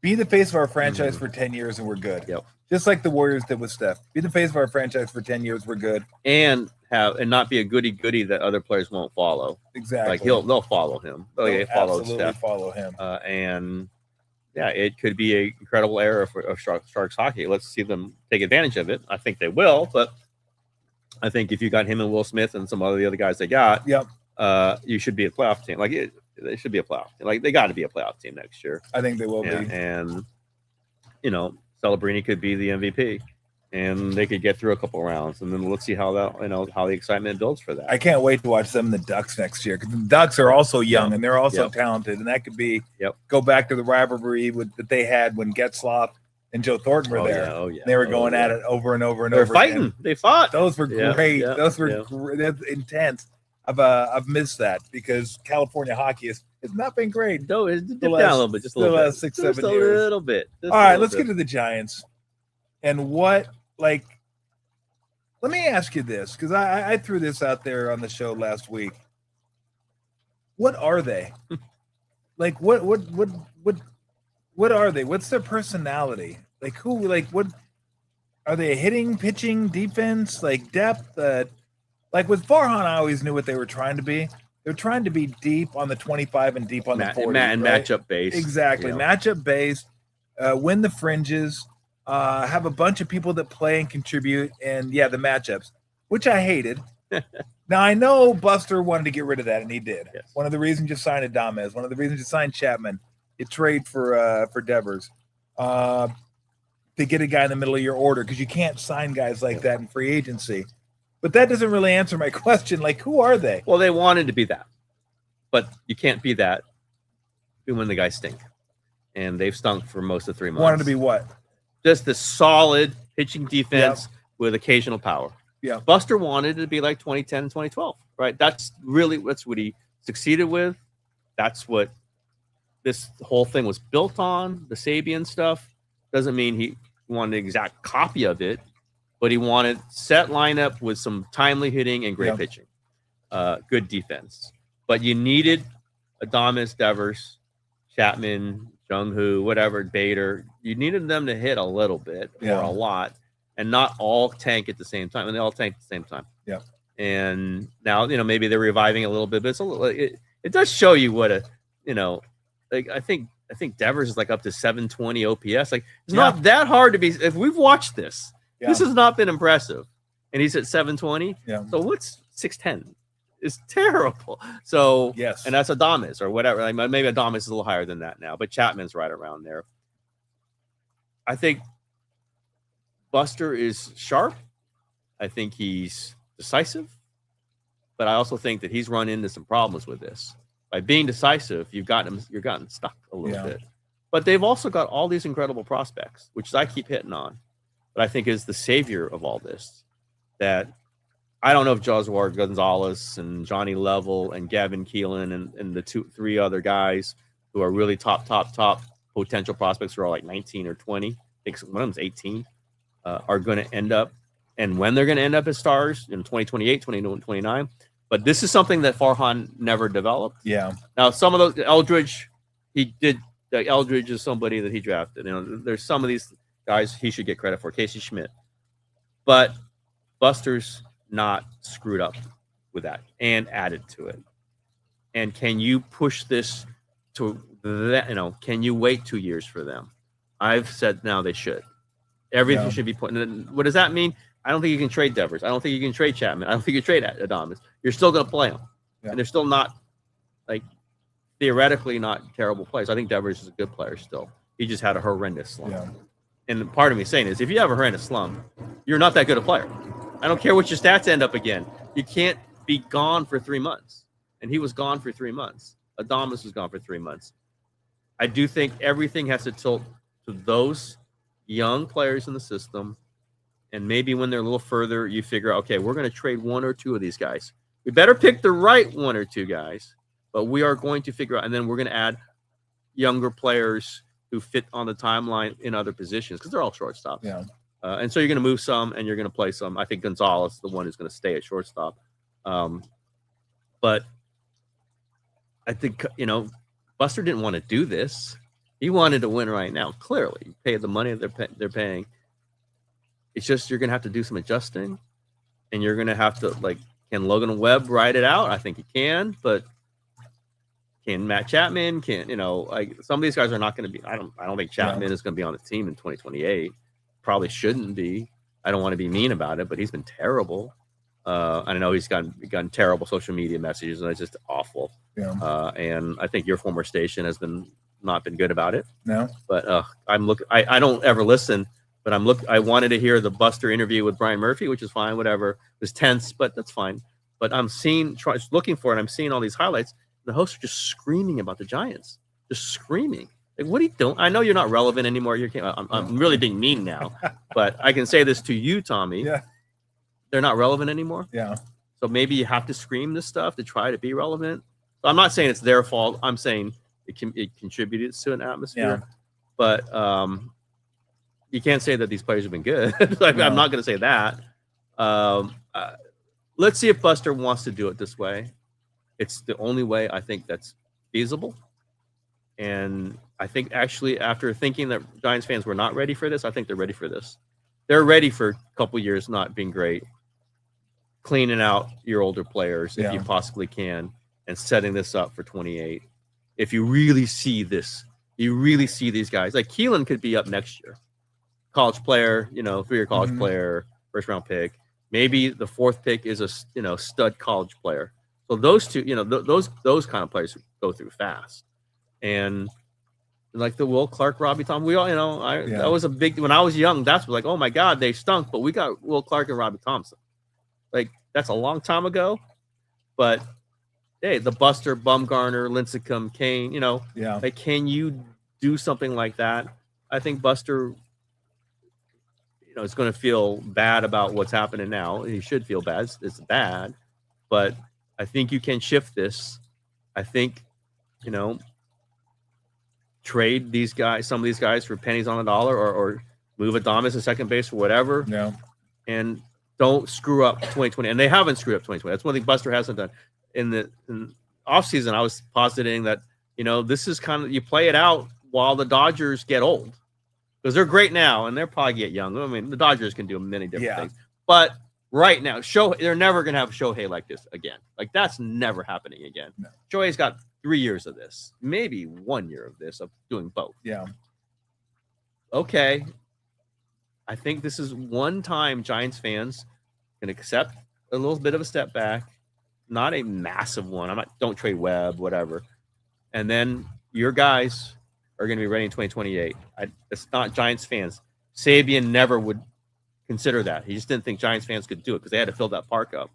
be the face of our franchise for 10 years and we're good. Yep. Just like the Warriors did with Steph. Be the face of our franchise for 10 years, we're good. And not be a goody that other players won't follow. Exactly. Like they'll follow him. They follow Steph. Follow him. And yeah, it could be an incredible era of Sharks hockey. Let's see them take advantage of it. I think they will, but I think if you got him and Will Smith and some of the other guys they got, you should be a playoff team. They should be a playoff team. Like, they got to be a playoff team next year. I think they will be. And Celebrini could be the MVP, and they could get through a couple rounds, and then let's see how how the excitement builds for that. I can't wait to watch them and the Ducks next year, because the Ducks are also young and they're also talented, and that could be go back to the rivalry that they had when Getzlaf and Joe Thornton were there. Yeah, oh yeah, they were going at it over and over and They're over. Fighting. Again. They fought. Those were great. Yeah, Those were that's intense. I've missed that because California hockey has not been great. No, it's dipped down a little bit, just a little bit. Last 6-7 years. A little bit. All right, let's get to the Giants. And let me ask you this, because I threw this out there on the show last week. what are they? Like what are they? What's their personality? Like who? Like what? Are they hitting, pitching, defense, like depth? Like with Farhan, I always knew what they were trying to be. They're trying to be deep on the 25 and deep on the 40. And right? matchup based. Exactly. Matchup based, win the fringes, have a bunch of people that play and contribute. And the matchups, which I hated. Now, I know Buster wanted to get rid of that, and he did. Yes. One of the reasons you signed Adames, one of the reasons you signed Chapman, you trade for Devers. To get a guy in the middle of your order, because you can't sign guys like that in free agency. But that doesn't really answer my question. Like, who are they? Well, they wanted to be that, but you can't be that when the guys stink, and they've stunk for most of 3 months. Wanted to be what? Just the solid pitching defense with occasional power. Yeah. Buster wanted it to be like 2010 and 2012, right? That's what he succeeded with. That's what this whole thing was built on. The Sabian stuff doesn't mean he wanted an exact copy of it, but he wanted set lineup with some timely hitting and great pitching, good defense. But you needed Adames, Devers, Chapman, Jung-Hoo, whatever, Bader. You needed them to hit a little bit or a lot, and not all tank at the same time. And they all tank at the same time. Yeah. And now, maybe they're reviving a little bit, but it's a little, it does show you what I think Devers is like up to 720 OPS. Like, it's not that hard to be. If we've watched this, this has not been impressive, and he's at 720. Yeah. So what's 610? It's terrible. So yes, and that's Adames or whatever. Like maybe Adames is a little higher than that now, but Chapman's right around there. I think Buster is sharp. I think he's decisive, but I also think that he's run into some problems with this. By being decisive, you're gotten stuck a little bit. But they've also got all these incredible prospects, which I keep hitting on, but I think is the savior of all this. That I don't know if Joswar Gonzalez and Johnny Level and Gavin Keelan and the 2-3 other guys who are really top potential prospects who are all like 19 or 20, I think one of them's 18, are going to end up, and when they're going to end up as stars in 2028, 2029. But this is something that Farhan never developed. Yeah. Now, some of those, Eldridge, Eldridge is somebody that he drafted. There's some of these guys he should get credit for, Casey Schmidt. But Buster's not screwed up with that and added to it. And can you push this to that? Can you wait 2 years for them? I've said now they should. Everything should be put in. What does that mean? I don't think you can trade Devers. I don't think you can trade Chapman. I don't think you trade Adames. You're still going to play them. Yeah. And they're still not, theoretically not terrible players. I think Devers is a good player still. He just had a horrendous slump. Yeah. And part of me saying is, if you have a horrendous slump, you're not that good a player. I don't care what your stats end up again. You can't be gone for 3 months. And he was gone for 3 months. Adames was gone for 3 months. I do think everything has to tilt to those young players in the system. And maybe when they're a little further, you figure out, okay, we're going to trade 1 or 2 of these guys. We better pick the right 1 or 2 guys, but we are going to figure out, and then we're going to add younger players who fit on the timeline in other positions because they're all shortstops. Yeah. And so you're going to move some and you're going to play some. I think Gonzalez is the one who's going to stay at shortstop. But I think, Buster didn't want to do this. He wanted to win right now, clearly. Pay the money that they're paying. It's just you're going to have to do some adjusting, and you're going to have to, can Logan Webb ride it out? I think he can, but can Matt Chapman? Some of these guys are not going to be. I don't think Chapman is going to be on the team in 2028. Probably shouldn't be. I don't want to be mean about it, but he's been terrible. I know he's gotten terrible social media messages, and it's just awful. Yeah. And I think your former station has not been good about it. No. But I don't ever listen. But I wanted to hear the Buster interview with Brian Murphy, which is fine, whatever. It was tense, but that's fine. But I'm looking for it. I'm seeing all these highlights. The hosts are just screaming about the Giants, just screaming. Like, what are you doing? I know you're not relevant anymore. I'm really being mean now, but I can say this to you, Tommy. Yeah. They're not relevant anymore. Yeah. So maybe you have to scream this stuff to try to be relevant. So I'm not saying it's their fault. I'm saying it contributed to an atmosphere. Yeah. But you can't say that these players have been good. No. I'm not going to say that. Let's see if Buster wants to do it this way. It's the only way I think that's feasible. And I think actually after thinking that Giants fans were not ready for this, I think they're ready for this. They're ready for a couple years not being great, cleaning out your older players if you possibly can, and setting this up for 28. If you really see this, you really see these guys. Like Keelan could be up next year. College player, 3-year college player, first round pick. Maybe the fourth pick is a stud college player. So those two, those kind of players go through fast. And like the Will Clark, Robbie Thompson, we all, that was a big, when I was young, that's like, oh my God, they stunk, but we got Will Clark and Robbie Thompson. Like, that's a long time ago, but hey, the Buster, Bumgarner, Lincecum, Kane, like, can you do something like that? I think Buster, is going to feel bad about what's happening now. He should feel bad. It's bad, but I think you can shift this. I think, trade these guys, some of these guys for pennies on the dollar, or move Adames to second base or whatever. Yeah. And don't screw up 2020. And they haven't screwed up 2020. That's one thing Buster hasn't done. In the offseason, I was positing that, this is kind of, you play it out while the Dodgers get old. Because they're great now, and they'll probably get young. I mean, the Dodgers can do many different things. But right now, they're never going to have Shohei like this again. Like, that's never happening again. No. Shohei's got 3 years of this, maybe 1 year of this, of doing both. Yeah. Okay. I think this is one time Giants fans can accept a little bit of a step back, not a massive one. Don't trade Webb, whatever. And then your guys are going to be ready in 2028. It's not Giants fans. Sabian never would consider that. He just didn't think Giants fans could do it because they had to fill that park up.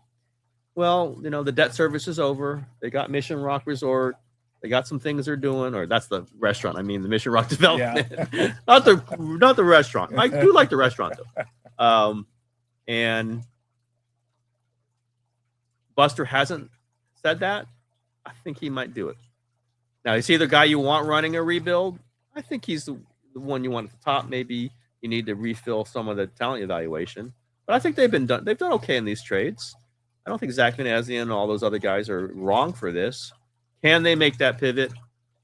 Well, the debt service is over. They got Mission Rock Resort. They got some things they're doing, or that's the restaurant. I mean, the Mission Rock Development, not the restaurant. I do like the restaurant though. And Buster hasn't said that. I think he might do it. Now, is he the guy you want running a rebuild? I think he's the one you want at the top. Maybe you need to refill some of the talent evaluation. But I think they've done okay in these trades. I don't think Zach Manassian and all those other guys are wrong for this. Can they make that pivot?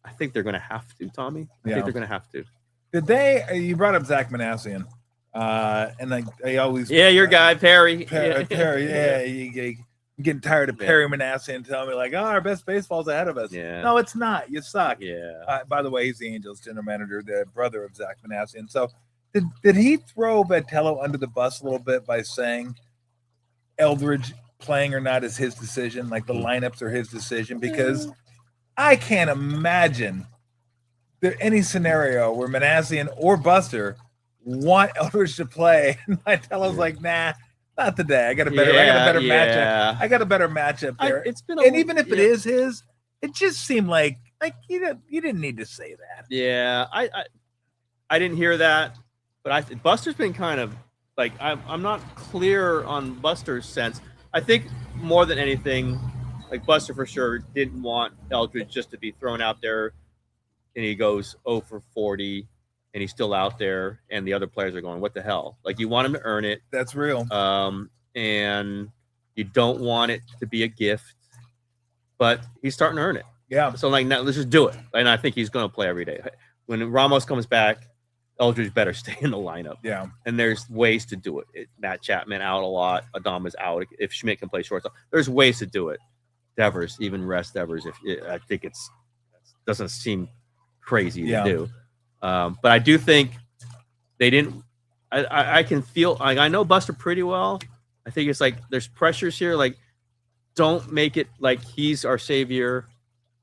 I think they're going to have to, Tommy. I think they're going to have to. Did you brought up Zach Manassian, and I always your guy Perry. Perry, I'm getting tired of Perry Manassian telling me like, our best baseball's ahead of us. Yeah. No, it's not. You suck. Yeah. By the way, he's the Angels general manager, the brother of Zach Manassian. So did he throw Vitello under the bus a little bit by saying Eldridge playing or not is his decision, like the lineups are his decision? Because I can't imagine there any scenario where Manassian or Buster want Eldridge to play, and Vitello's like, nah, not today. I got a better matchup. I got a better matchup there. Even if it is his, it just seemed like you didn't need to say that. Yeah, I didn't hear that, but Buster's been kind of like, I'm not clear on Buster's sense. I think more than anything, like Buster for sure didn't want Eldridge just to be thrown out there, and he goes 0 for 40. And he's still out there, and the other players are going, what the hell? Like, you want him to earn it. That's real. And you don't want it to be a gift, but he's starting to earn it. Yeah. So, like, now let's just do it. And I think he's going to play every day. When Ramos comes back, Eldridge better stay in the lineup. Yeah. And there's ways to do it. Matt Chapman out a lot. Adames out. If Schmidt can play shortstop, there's ways to do it. Devers, even rest Devers. I think doesn't seem crazy to do. But I do think they didn't. I can feel. I know Buster pretty well. I think it's like there's pressures here. Like, don't make it like he's our savior.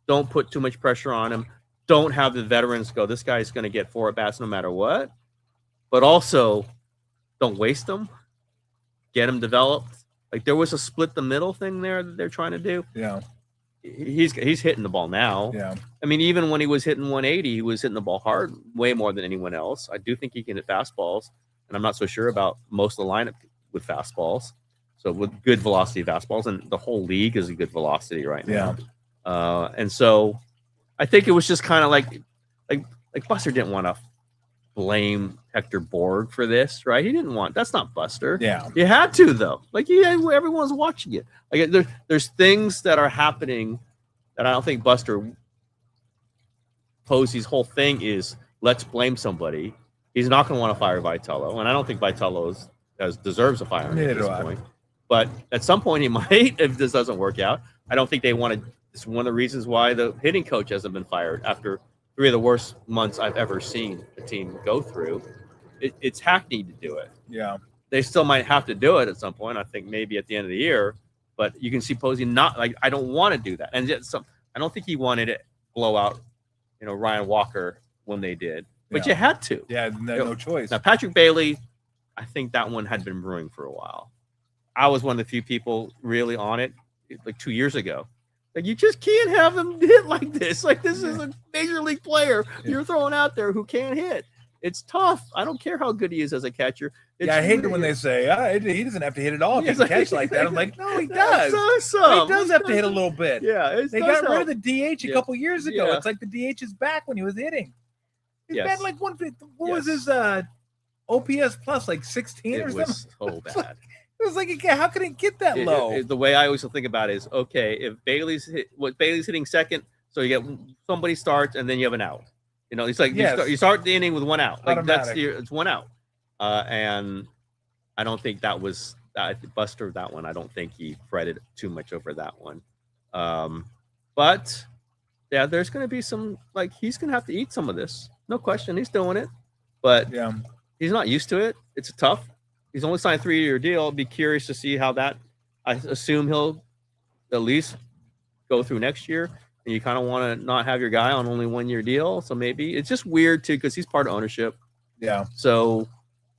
Don't put too much pressure on him. Don't have the veterans go, this guy's going to get 4 at-bats no matter what. But also, don't waste them. Get him developed. Like, there was a split the middle thing there that they're trying to do. Yeah. He's hitting the ball now. Yeah. I mean, even when he was hitting 180, he was hitting the ball hard way more than anyone else. I do think he can hit fastballs, and I'm not so sure about most of the lineup with fastballs. So with good velocity fastballs, and the whole league is a good velocity right now. Yeah. And so I think it was just kind of like Buster didn't want to blame Hector Borg for this, right? He didn't want. That's not Buster. Yeah. You had to though. Like, everyone's watching it. Like, there's things that are happening that I don't think Buster Posey's whole thing is let's blame somebody. He's not going to want to fire Vitello, and I don't think Vitello deserves a firing at this point. But at some point he might if this doesn't work out. I don't think they want to. It's one of the reasons why the hitting coach hasn't been fired after 3 of the worst months I've ever seen a team go through. It's hackneyed to do it. Yeah. They still might have to do it at some point. I think maybe at the end of the year, but you can see Posey not like, I don't want to do that. And yet I don't think he wanted to blow out, Ryan Walker when they did, but you had to. Yeah. No choice. Now, Patrick Bailey, I think that one had been brewing for a while. I was one of the few people really on it like 2 years ago. Like, you just can't have him hit like this. Like, this is a major league player you're throwing out there who can't hit. It's tough. I don't care how good he is as a catcher. I hate it when they say, he doesn't have to hit it all if he can catch like that. I'm like, no, he does. He does have to hit a little bit. Yeah. They got rid of the DH a couple years ago. Yeah. It's like the DH is back when he was hitting. He's batting like what was his OPS plus, like 16 or something? It was so bad. It was like, how can it get that low? The way I always think about it is, okay, if Bailey's hitting second, so you get somebody starts and then you have an out. It's like you start the inning with one out. Like it's one out. And I don't think that was Buster. That one, I don't think he fretted too much over that one. But yeah, there's going to be some, like, he's going to have to eat some of this. No question, he's doing it. But he's not used to it. It's tough. He's only signed a 3-year deal. I'll be curious to see how that. I assume he'll at least go through next year. And you kind of want to not have your guy on only 1-year deal. So maybe it's just weird too, because he's part of ownership. Yeah. So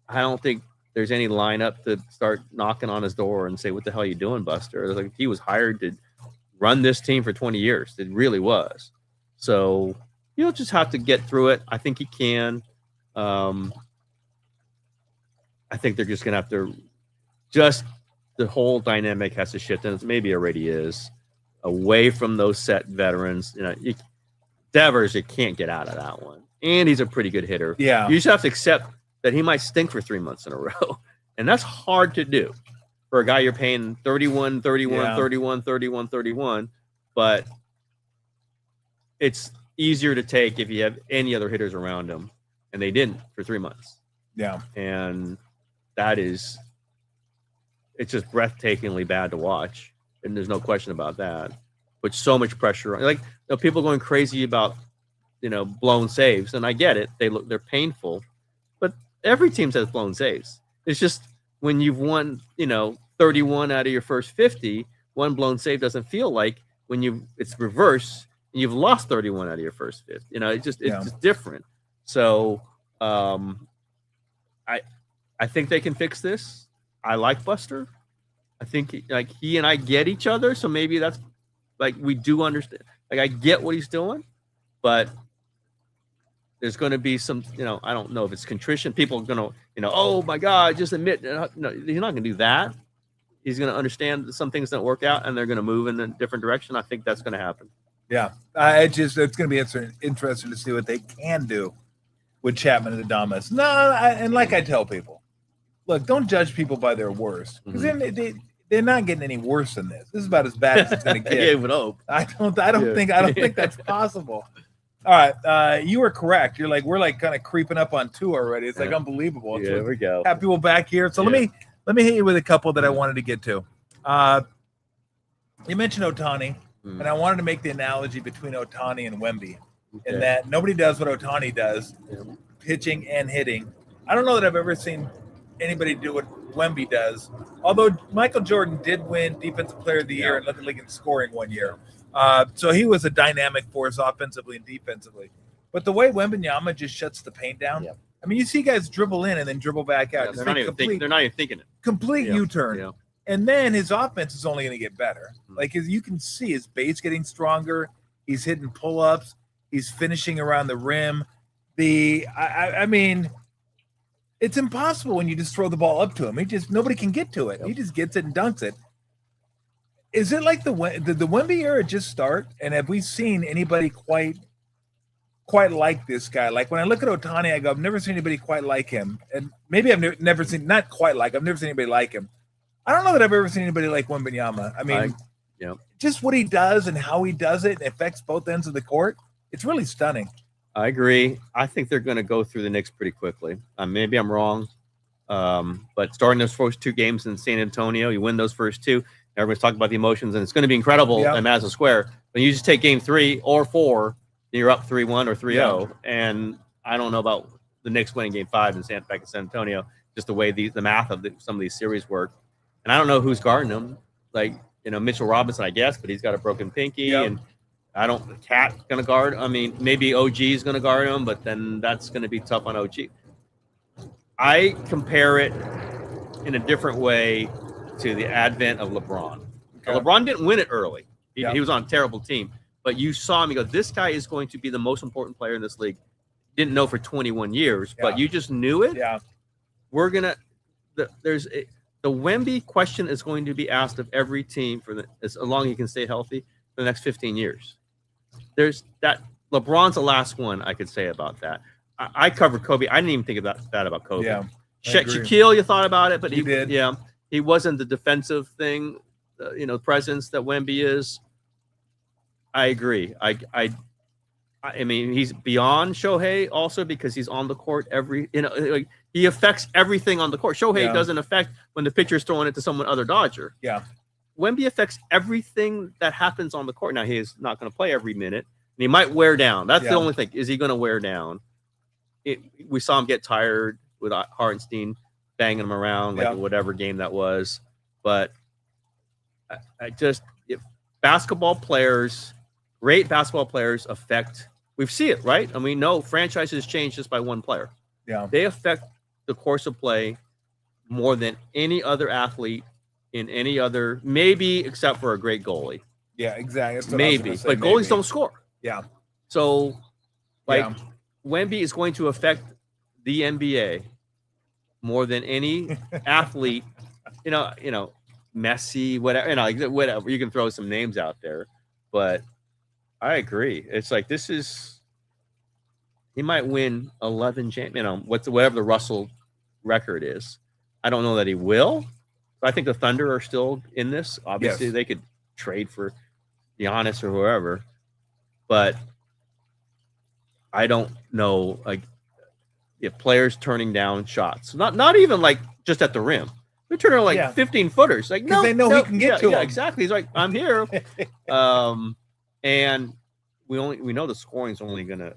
I don't think there's any lineup to start knocking on his door and say, what the hell are you doing, Buster? Like, he was hired to run this team for 20 years. It really was. So you'll just have to get through it. I think he can. I think they're just going to have to the whole dynamic has to shift, and it maybe already is, away from those set veterans. Devers, you can't get out of that one. And he's a pretty good hitter. Yeah. You just have to accept that he might stink for 3 months in a row. And that's hard to do for a guy you're paying 31, 31, 31, 31, 31. But it's easier to take if you have any other hitters around him. And they didn't for 3 months. Yeah. And it's just breathtakingly bad to watch. And there's no question about that. Put so much pressure on. Like, people going crazy about, blown saves, and I get it. They're painful, but every team has blown saves. It's just when you've won, 31 out of your first 50, one blown save doesn't feel like when it's reverse and you've lost 31 out of your first 50. It's just different. So, I think they can fix this. I like Buster. I think he and I get each other, so maybe that's like we do understand. Like, I get what he's doing, but there's going to be some, I don't know if it's contrition. People are going to, oh my God, just admit. No, he's not going to do that. He's going to understand that some things don't work out, and they're going to move in a different direction. I think that's going to happen. Yeah, it's going to be interesting to see what they can do with Chapman and Adames. No, and like I tell people, look, don't judge people by their worst, because they're not getting any worse than this. This is about as bad as it's going to get. Yeah, would hope. I don't think that's possible. All right, you were correct. We're kind of creeping up on 2 already. It's like unbelievable. Yeah, there we go. Have people back here. So let me hit you with a couple that I wanted to get to. You mentioned Ohtani, and I wanted to make the analogy between Ohtani and Wemby, in that nobody does what Ohtani does, pitching and hitting. I don't know that I've ever seen anybody do what Wemby does, although Michael Jordan did win Defensive Player of the Year and led the league in scoring one year. So he was a dynamic force offensively and defensively. But the way Wembanyama just shuts the paint down, I mean, you see guys dribble in and then dribble back out. They're not even thinking it. Complete U-turn. Yeah. And then his offense is only going to get better. Like, you can see his bait's getting stronger. He's hitting pull-ups. He's finishing around the rim. I mean, it's impossible when you just throw the ball up to him. Nobody can get to it. He just gets it and dunks it. Is it like the Wemby era just start? And have we seen anybody quite like this guy? Like, when I look at Ohtani, I go, I've never seen anybody quite like him. And maybe I've never seen, not quite like, I've never seen anybody like him. I don't know that I've ever seen anybody like Wembanyama. I mean, just what he does and how he does it affects both ends of the court. It's really stunning. I agree. I think they're going to go through the Knicks pretty quickly. Maybe I'm wrong, but starting those first 2 games in San Antonio, you win those first 2. Everyone's talking about the emotions, and it's going to be incredible at Madison Square. But you just take game 3 or 4, you're up 3-1 or 3-0, and I don't know about the Knicks winning game 5 back in San Antonio. Just the way the math of some of these series work, and I don't know who's guarding them. Like Mitchell Robinson, I guess, but he's got a broken pinky, and Cat going to guard. I mean, maybe OG is going to guard him, but then that's going to be tough on OG. I compare it in a different way to the advent of LeBron. Okay. LeBron didn't win it early. He was on a terrible team, but you saw him. You go, this guy is going to be the most important player in this league. Didn't know for 21 years, but you just knew it. Yeah, we're gonna. The Wemby question is going to be asked of every team as long as he can stay healthy for the next 15 years. There's that. LeBron's the last one I could say about that. I covered Kobe. I didn't even think about that about Kobe. Yeah, Shaquille, you thought about it, but he did. Yeah, he wasn't the defensive thing, presence that Wemby is. I agree. I mean, he's beyond Shohei also because he's on the court he affects everything on the court. Shohei doesn't affect when the pitcher's throwing it to someone other Dodger. Yeah. Wemby affects everything that happens on the court. Now, he is not going to play every minute, and he might wear down. That's the only thing. Is he going to wear down? We saw him get tired with Hartenstein banging him around whatever game that was. But basketball players, great basketball players affect. We see it, right? And we know franchises change just by one player. Yeah. They affect the course of play more than any other athlete in any other, maybe except for a great goalie. Yeah, exactly. Maybe. But goalies don't score. Yeah. So, Wemby is going to affect the NBA more than any athlete, Messi, whatever, whatever. You can throw some names out there, but I agree. It's like he might win 11 whatever the Russell record is. I don't know that he will. I think the Thunder are still in this. Obviously, they could trade for Giannis or whoever, but I don't know. If players turning down shots, not even just at the rim. They're turning 15 footers. No, they know he can get to them. Exactly. He's like, I'm here. And we know the scoring's only going to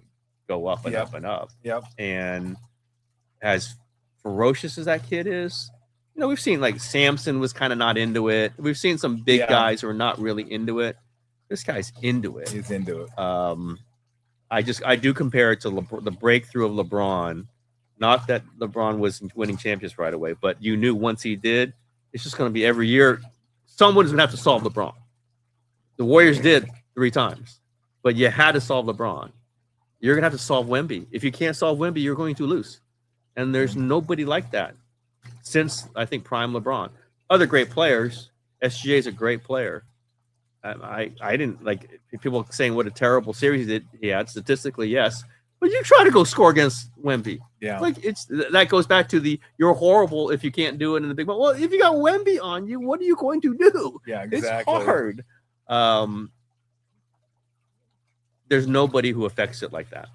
go up and up and up. Yep. And as ferocious as that kid is, we've seen Samson was kind of not into it. We've seen some big guys who are not really into it. This guy's into it. He's into it. I do compare it to the breakthrough of LeBron. Not that LeBron was winning championships right away, but you knew once he did, it's just going to be every year. Someone's going to have to solve LeBron. The Warriors did 3 times, but you had to solve LeBron. You're going to have to solve Wemby. If you can't solve Wemby, you're going to lose. And there's nobody like that since, I think, prime LeBron. Other great players. SGA is a great player. I didn't people saying what a terrible series he had. Statistically, yes. But you try to go score against Wemby. Yeah. That goes back to you're horrible if you can't do it in the big moment. Well, if you got Wemby on you, what are you going to do? Yeah, exactly. It's hard. There's nobody who affects it like that.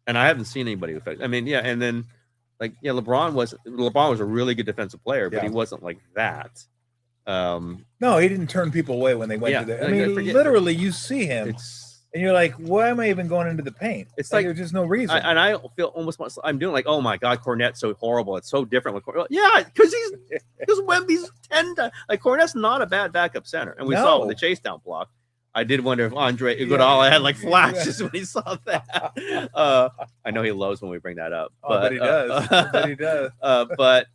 And I haven't seen anybody who affects. I mean, and then LeBron was a really good defensive player, but he wasn't like that. No, he didn't turn people away when they went to the. I mean, literally, you see him, and you're like, "Why am I even going into the paint?" It's like there's just no reason. And I feel almost I'm doing oh my God, Cornette's so horrible. It's so different with Cornet. Yeah, because Wemby's 10 times. Cornette's not a bad backup center, and we saw it with the chase down block. I did wonder if Andre Iguodala had flashes when he saw that. I know he loves when we bring that up, but he does. But he does. But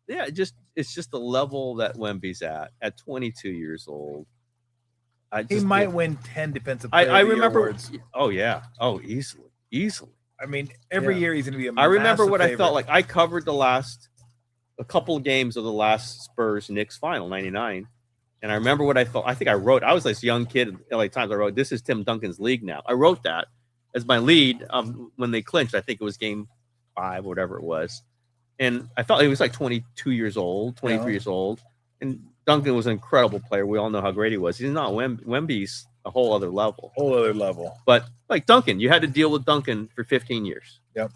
yeah, it's just the level that Wemby's at 22 years old. He might win 10 defensive player I remember awards. Oh yeah. Oh, easily. I mean, every year he's going to be a I remember what favorite. I felt like. I covered a couple of games of the last Spurs-Knicks final, 99. And I remember what I felt. I think I was this young kid at LA Times. I wrote, "This is Tim Duncan's league now." I wrote that as my lead when they clinched. I think it was game 5 or whatever it was. And I felt he was 22 years old, 23 years old. And Duncan was an incredible player. We all know how great he was. He's not Wemby's a whole other level. But like Duncan, you had to deal with Duncan for 15 years. Yep.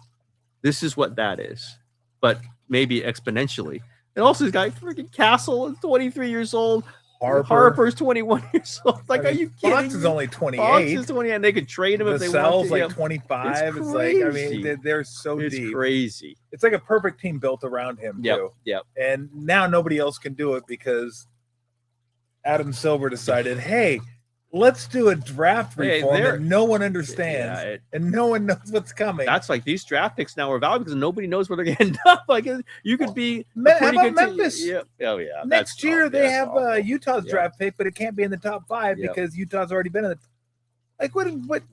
This is what that is, but maybe exponentially. And also, this guy, freaking Castle, is 23 years old. Harper's 21 years old. Like, are you kidding? Fox is only 28. Fox is 28, and they could trade him if they want to. Like 25. It's like, I mean, they're so deep. It's crazy. It's like a perfect team built around him, too. Yep. And now nobody else can do it because Adam Silver decided, hey, let's do a draft reform that no one understands and no one knows what's coming. That's like these draft picks now are valuable because nobody knows where they're going to end up. Like you could be how about Memphis? Yeah. Oh yeah. Next year they have Utah's draft pick, but it can't be in the top 5 because Utah's already been in the. Like what?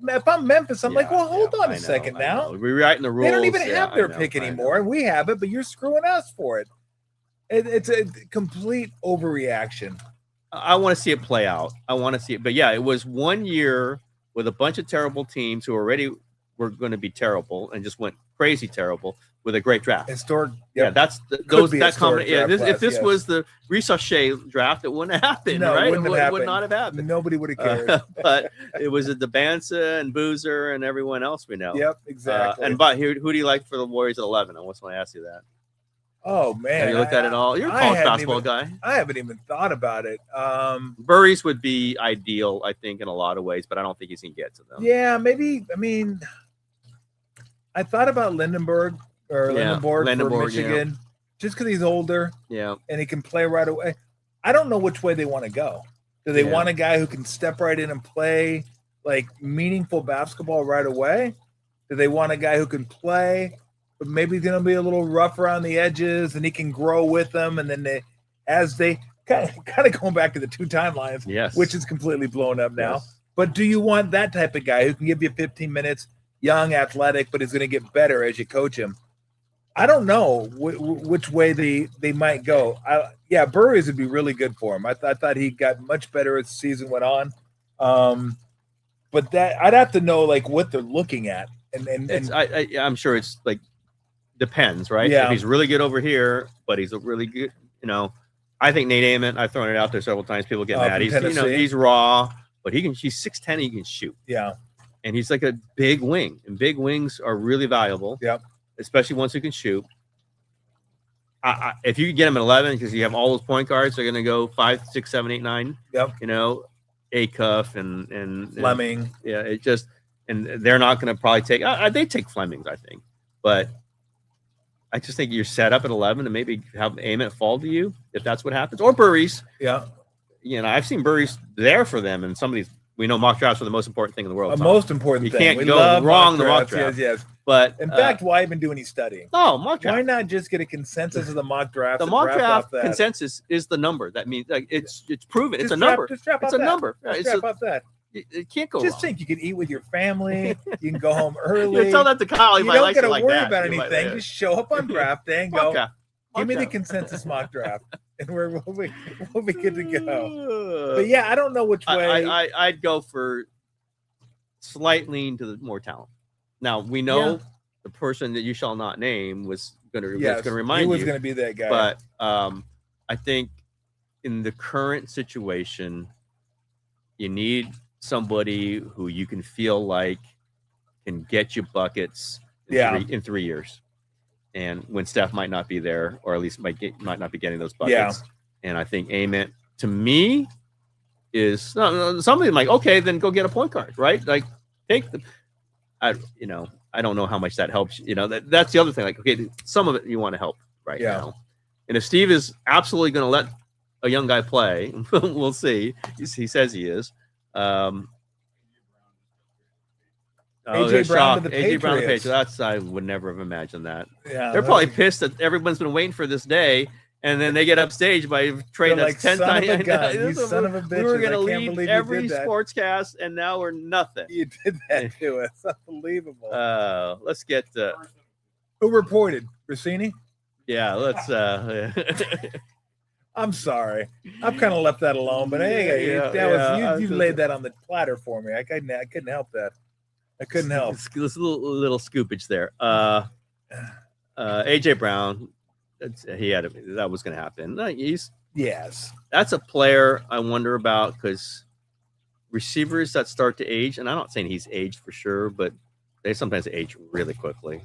If I'm Memphis, I'm like, well, hold on a second now. We're writing the rules. They don't even have their pick anymore, and we have it, but you're screwing us for it. It's a complete overreaction. I want to see it play out. I want to see it. But yeah, it was 1 year with a bunch of terrible teams who already were going to be terrible and just went crazy terrible with a great draft. Historic. Yeah, that's that combination. Yeah, if this was the Ricochet draft, it wouldn't have happened, right? It would not have happened. Nobody would have cared. But it was a Debanza and Boozer and everyone else we know. Yep, exactly. But who do you like for the Warriors at 11? I want to ask you that. Oh man, have you looked at it all? You're a college basketball guy. I haven't even thought about it. Burries would be ideal, I think, in a lot of ways, but I don't think he's gonna get to them. Yeah, maybe. I mean, I thought about Lindenberg for Michigan, just because he's older. Yeah, and he can play right away. I don't know which way they want to go. Do they want a guy who can step right in and play like meaningful basketball right away? Do they want a guy who can play? But maybe he's going to be a little rough around the edges, and he can grow with them. And then as they kind of going back to the 2 timelines, which is completely blown up now. Yes. But do you want that type of guy who can give you 15 minutes, young, athletic, but is going to get better as you coach him? I don't know which way they might go. Burries would be really good for him. I thought he got much better as the season went on. But that I'd have to know like what they're looking at, and I'm sure it's like. Depends, right? Yeah. If he's really good over here, but he's a really good, I think Nate Ament, I've thrown it out there several times. People get mad. He's raw, but he's 6'10", he can shoot. Yeah. And he's like a big wing, and big wings are really valuable. Yep. Especially once you can shoot. If you could get him at 11, because you have all those point guards, they're going to go 5, 6, 7, 8, 9. Yep. Acuff and Fleming. And they're not going to probably take. They take Flemings, I think, but. I just think you're set up at 11 and maybe have Ament fall to you if that's what happens, or Burries. Yeah, I've seen Burries there for them, and some of these we know mock drafts are the most important thing in the world. The most important thing. You can't go wrong the mock draft. Yes. But in fact, why even do any studying? Oh, mock draft. Why not just get a consensus of the mock draft? The mock draft consensus is the number. That means like it's proven. It's a number. Just drop it's a number. Just drop off that. It can't go just wrong. Think you can eat with your family. You can go home early. You tell that to Kyle. You don't got to worry about anything. Just show up on draft day and go. Give me the consensus mock draft, and we'll be good to go. But yeah, I don't know which way. I'd go for slight lean to the more talent. Now we know the person that you shall not name was going to remind you. He was going to be that guy. But I think in the current situation, you need somebody who you can feel like can get you buckets in 3 years. And when Steph might not be there, or at least might not be getting those buckets. Yeah. And I think Ament, to me, is somebody like, okay, then go get a point guard, right? Like take the I don't know how much that helps. That's the other thing. Like, okay, some of it you want to help right now. And if Steve is absolutely going to let a young guy play, we'll see. He says he is. AJ Brown to the Patriots. That's I would never have imagined that. Yeah, they're probably pissed that everyone's been waiting for this day, and then they get upstaged by trading us 10 times. You son of a bitch! We were going to leave every sportscast, and now we're nothing. You did that to us. Unbelievable. Let's get who reported Rossini. Yeah, let's. I'm sorry. I've kind of left that alone, but hey, you laid that on the platter for me. I couldn't help that. I couldn't help. This little scoopage there. AJ Brown, that was going to happen. He's Yes. That's a player I wonder about, because receivers that start to age, and I'm not saying he's aged for sure, but they sometimes age really quickly.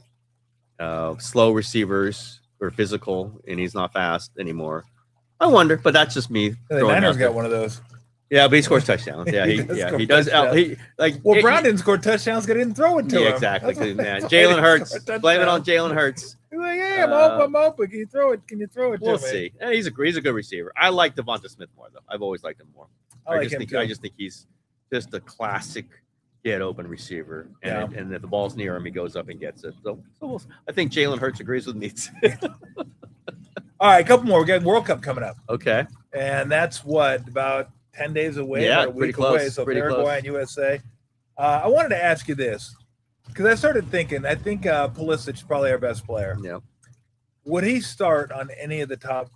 Slow receivers are physical, and he's not fast anymore. I wonder, but that's just me. The Niners got one of those. Yeah, but he scores touchdowns. Yeah, he does. Brown didn't score touchdowns because he didn't throw it to him. Exactly. Man, Jalen Hurts. Blame it on Jalen Hurts. He's like, hey, I'm open. Can you throw it? We'll see. And he's a good receiver. I like Devonta Smith more, though. I've always liked him more. I just think he's just a classic get open receiver, and if the ball's near him, he goes up and gets it. So I think Jalen Hurts agrees with me. All right, a couple more. We got World Cup coming up. Okay, and that's about 10 days away. Yeah, a week away. So Paraguay and USA. I wanted to ask you this because I started thinking. I think Pulisic is probably our best player. Yeah. Would he start on any of the top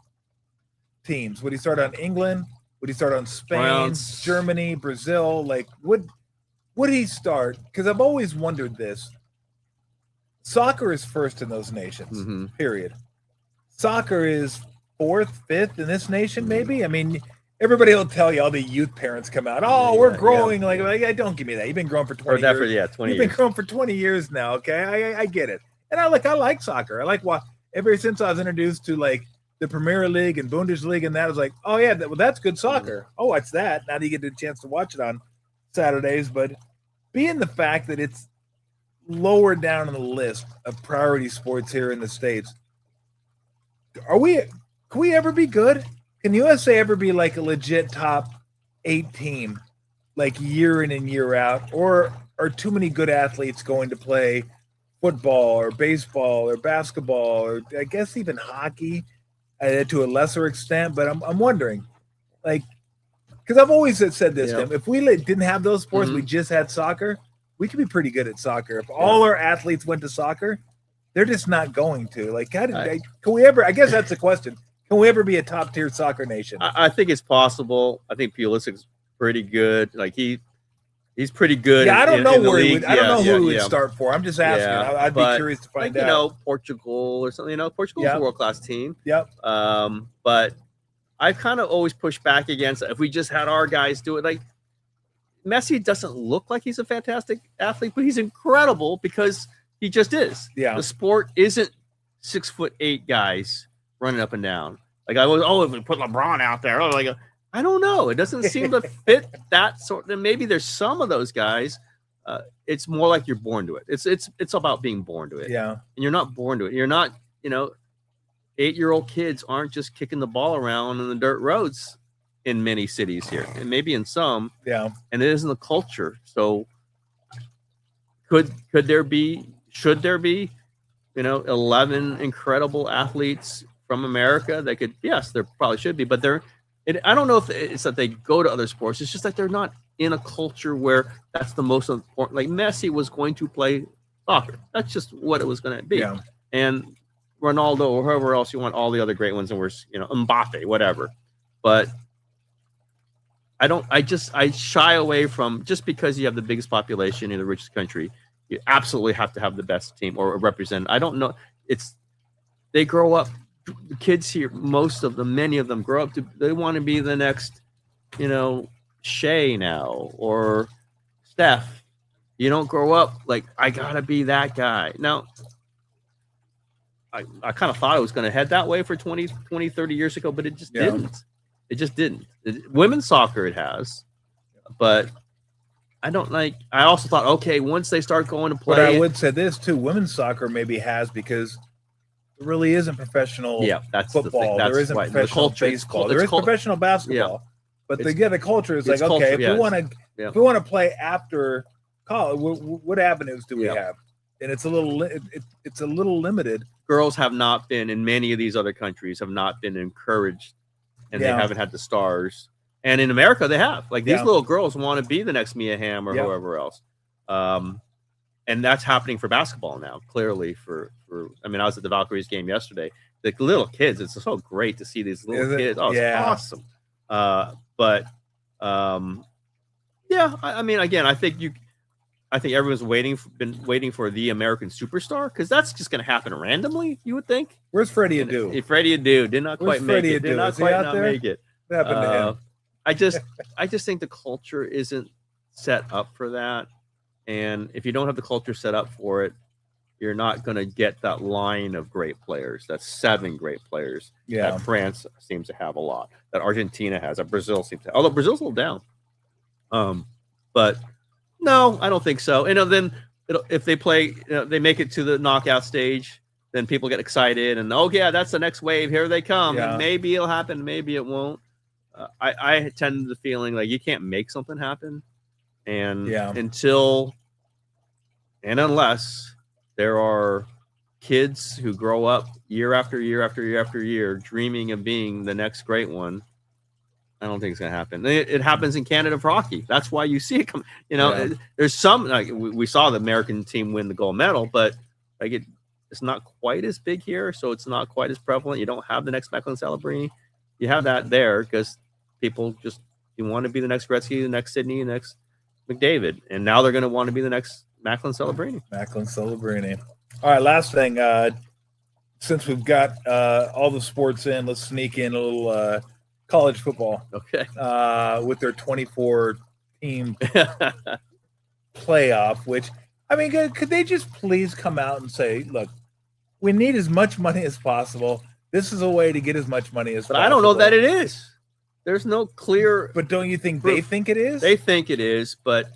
teams? Would he start on England? Would he start on Spain, France, Germany, Brazil? Like, would he start? Because I've always wondered this. Soccer is first in those nations, period. Soccer is fourth, fifth in this nation, maybe? I mean, everybody will tell you, all the youth parents come out, we're growing. Yeah. Like, don't give me that. You've been growing for 20 years. 20 You've been growing for 20 years now, okay? I get it. And I like soccer. I like ever since I was introduced to, like, the Premier League and Bundesliga and that, I was like, oh, yeah, that's good soccer. Oh, it's that. Now do you get the chance to watch it on Saturdays. But being the fact that it's lower down on the list of priority sports here in the States, can we ever be good? Can USA ever be like a legit top 8 team, like year in and year out? Or are too many good athletes going to play football or baseball or basketball or I guess even hockey to a lesser extent? But I'm wondering, like, because I've always said this, Tim, if we didn't have those sports, we just had soccer, we could be pretty good at soccer. If all our athletes went to soccer, they're just not going to. Like, can we ever? I guess that's the question. Can we ever be a top tier soccer nation? I think it's possible. I think Pulisic's pretty good. Like he's pretty good. Yeah, I don't know who he would start for. I'm just asking. Yeah, I'd be curious to find out. Portugal or something. Portugal's a world class team. Yep. But I kind of always push back against if we just had our guys do it. Like Messi doesn't look like he's a fantastic athlete, but he's incredible because he just is. Yeah. The sport isn't 6'8" guys running up and down. Like I was, if we put LeBron out there, I don't know. It doesn't seem to fit that sort. And maybe there's some of those guys. It's more like you're born to it. It's about being born to it. Yeah. And you're not born to it. You're not, 8-year-old kids aren't just kicking the ball around in the dirt roads in many cities here, and maybe in some. Yeah. And it isn't the culture. So should there be 11 incredible athletes from America that could? Yes, there probably should be, but I don't know if it's that they go to other sports. It's just that they're not in a culture where that's the most important. Like Messi was going to play soccer. That's just what it was going to be. Yeah. And Ronaldo or whoever else you want, all the other great ones, and we're Mbappe, whatever. But I shy away from, just because you have the biggest population in the richest country, you absolutely have to have the best team or represent. I don't know. They grow up, the kids here, many of them grow up they want to be the next, Shea now or Steph. You don't grow up like, I gotta be that guy. Now, I kind of thought it was going to head that way for 20, 30 years ago, but it just didn't. It just didn't. Women's soccer, it has, but I also thought, okay, once they start going to play. But I would say this too, women's soccer maybe has, because there really isn't professional that's football. The thing. That's there isn't right. professional baseball. There is professional basketball. But the culture is like, okay, if we want to play after college, what avenues do we have? And it's a little limited. Girls have not been, in many of these other countries, have not been encouraged, and they haven't had the stars. And in America, they have. Like these little girls want to be the next Mia Hamm or whoever else. And that's happening for basketball now. Clearly, I was at the Valkyries game yesterday. The little kids, it's so great to see these little kids. Oh, it's awesome. Again, I I think everyone's been waiting for the American superstar, because that's just going to happen randomly. You would think. Where's Freddie Adu? Freddie Adu did not Where's quite make Freddie it. Did Adu? not Is he quite out not there? make it. What happened to him? I just think the culture isn't set up for that, and if you don't have the culture set up for it, you're not going to get that line of great players. That's 7 great players. Yeah. That France seems to have a lot. That Argentina has. That Brazil seems to have. Although Brazil's a little down. But no, I don't think so. And then if they play, they make it to the knockout stage, then people get excited and, oh yeah, that's the next wave. Here they come. Yeah. And maybe it'll happen. Maybe it won't. I tend to the feeling like you can't make something happen, and unless there are kids who grow up year after year after year after year dreaming of being the next great one, I don't think it's going to happen. It happens in Canada for hockey. That's why you see it come. There's some, like we saw the American team win the gold medal, but like it's not quite as big here, so it's not quite as prevalent. You don't have the next Macklin Celebrini. You have that there because people you want to be the next Gretzky, the next Sidney, the next McDavid, and now they're going to want to be the next Macklin Celebrini. Macklin Celebrini. All right, last thing. Since we've got all the sports in, let's sneak in a little college football. Okay. With their 24-team playoff, which, I mean, could they just please come out and say, look, we need as much money as possible. This is a way to get as much money as possible. But I don't know that it is. There's no clear. But don't you think they think it is? They think it is, but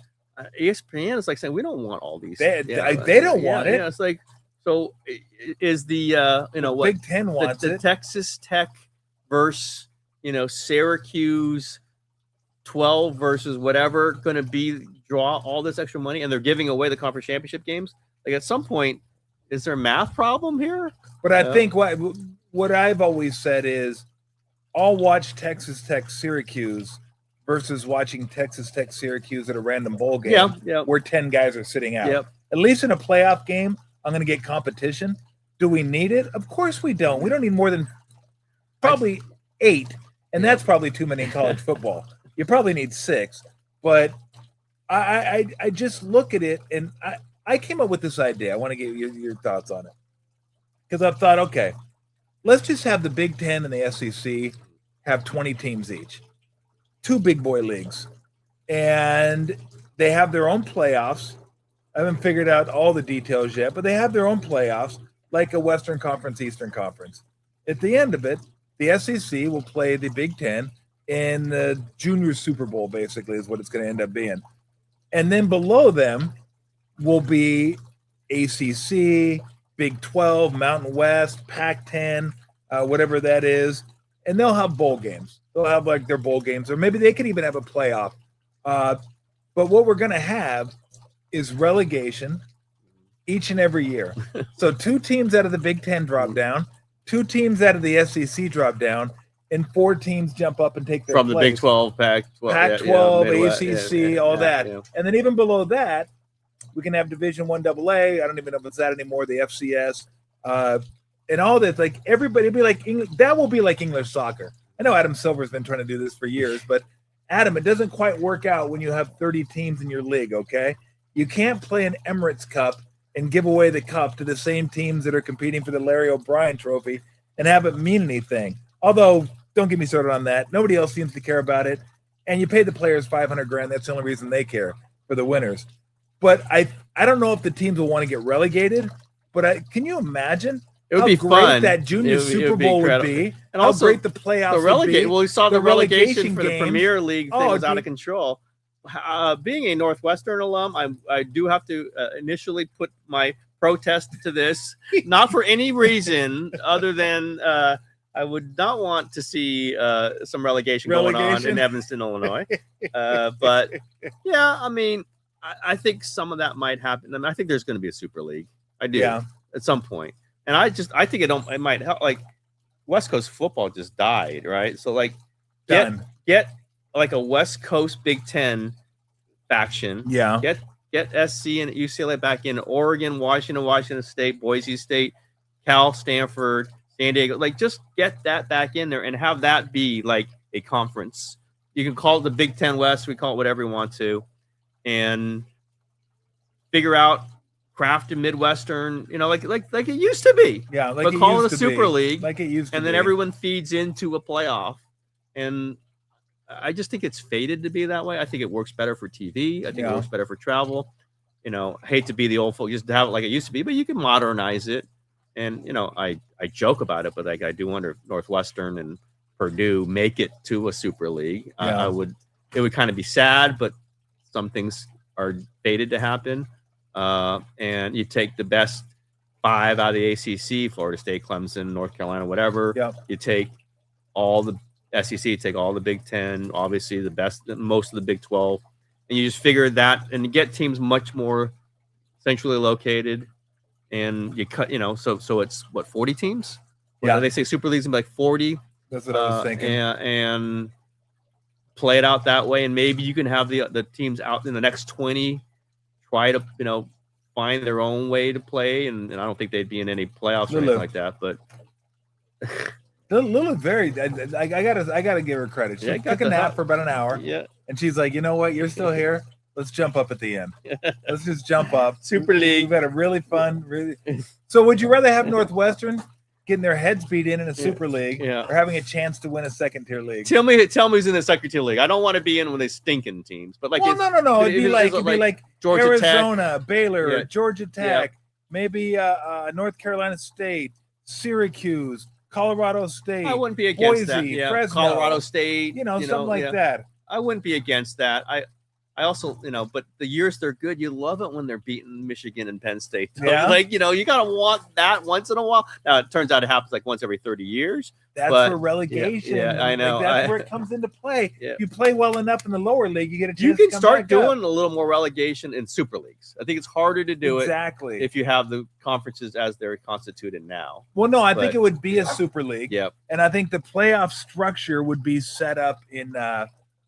ESPN is like saying we don't want all these. They don't want it. Yeah, it's like, so is the what Big Ten wants the it. Texas Tech versus Syracuse 12 versus whatever going to be draw all this extra money, and they're giving away the conference championship games. Like at some point, is there a math problem here? But I think what I've always said is, I'll watch Texas Tech Syracuse versus watching Texas Tech Syracuse at a random bowl game where 10 guys are sitting out. Yep. At least in a playoff game, I'm going to get competition. Do we need it? Of course we don't. We don't need more than probably 8, and that's probably too many in college football. You probably need 6. But I just look at it, and I came up with this idea. I want to get your thoughts on it. Because I've thought, okay, let's just have the Big Ten and the SEC have 20 teams each. 2 big boy leagues. And they have their own playoffs. I haven't figured out all the details yet, but they have their own playoffs, like a Western Conference, Eastern Conference. At the end of it, the SEC will play the Big Ten in the Junior Super Bowl, basically, is what it's going to end up being. And then below them will be ACC, Big 12, Mountain West, Pac-10, whatever that is. And they'll have bowl games. They'll have like their bowl games, or maybe they could even have a playoff. But what we're going to have is relegation each and every year. So 2 teams out of the Big Ten drop down, 2 teams out of the SEC drop down, and 4 teams jump up and take their from place. the Big 12, Pac-12, ACC, all that. Yeah. And then even below that, we can have Division I AA. I don't even know if it's that anymore, the FCS. And all that, like everybody be like, that will be like English soccer. I know Adam Silver's been trying to do this for years, but Adam, it doesn't quite work out when you have 30 teams in your league, okay? You can't play an Emirates Cup and give away the cup to the same teams that are competing for the Larry O'Brien trophy and have it mean anything. Although, don't get me started on that. Nobody else seems to care about it. And you pay the players $500,000. That's the only reason they care, for the winners. But I don't know if the teams will want to get relegated, but can you imagine it would how be great fun. that Junior Super Bowl would be, and how also great the playoffs would be. Well, we saw the relegation for the games. Premier League thing was out of control. Being a Northwestern alum, I do have to initially put my protest to this, not for any reason other than I would not want to see some relegation going on in Evanston, Illinois. But yeah, I mean, I think some of that might happen. I mean, I think there's going to be a Super League. I do at some point. And I think it might help. Like West Coast football just died, right? So like get like a West Coast Big Ten faction. Yeah. Get SC and UCLA back in. Oregon, Washington State, Boise State, Cal, Stanford, San Diego. Like just get that back in there and have that be like a conference. You can call it the Big Ten West. We call it whatever we want to. And figure out craft and Midwestern, like it used to be. Yeah, like but call it a Super League, like it used to and then everyone feeds into a playoff. And I just think it's fated to be that way. I think it works better for TV. I think it works better for travel. I hate to be the old folk, just to have it like it used to be, but you can modernize it. And I joke about it, but like I do wonder if Northwestern and Purdue make it to a Super League. It would kind of be sad, but some things are fated to happen. And you take the best 5 out of the ACC, Florida State, Clemson, North Carolina, whatever. You take all the SEC, take all the Big Ten, obviously the best, most of the Big 12, and you just figure that, and you get teams much more centrally located, and you cut, so it's what, 40 teams? They say Super League's gonna be like 40. That's what I was thinking. And play it out that way, and maybe you can have the teams out in the next 20 try to find their own way to play, and I don't think they'd be in any playoffs or anything like that. But Lilith I gotta give her credit. She took a nap for about an hour. And she's like, you know what? You're still here. Let's jump up at the end. Let's just jump up. Super League. We've had a really fun. So would you rather have Northwestern getting their heads beat in a Super League, or having a chance to win a second-tier league? Tell me who's in the second-tier league. I don't want to be in when they stinking teams, but like, no. It'd be like Georgia Arizona, Tech. Baylor, Georgia Tech, maybe North Carolina State, Syracuse, Colorado State. I wouldn't be against Boise, that. Fresno, Colorado State, something like that. I wouldn't be against that. I also, but the years they're good, you love it when they're beating Michigan and Penn State. You gotta want that once in a while. Now it turns out it happens like once every 30 years. That's for relegation. Yeah, I know. That's where it comes into play. You play well enough in the lower league, you get a chance. You can to start doing a little more relegation in Super Leagues. I think it's harder to do it if you have the conferences as they're constituted now. Well, no, I think it would be a Super League. Yeah, and I think the playoff structure would be set up in.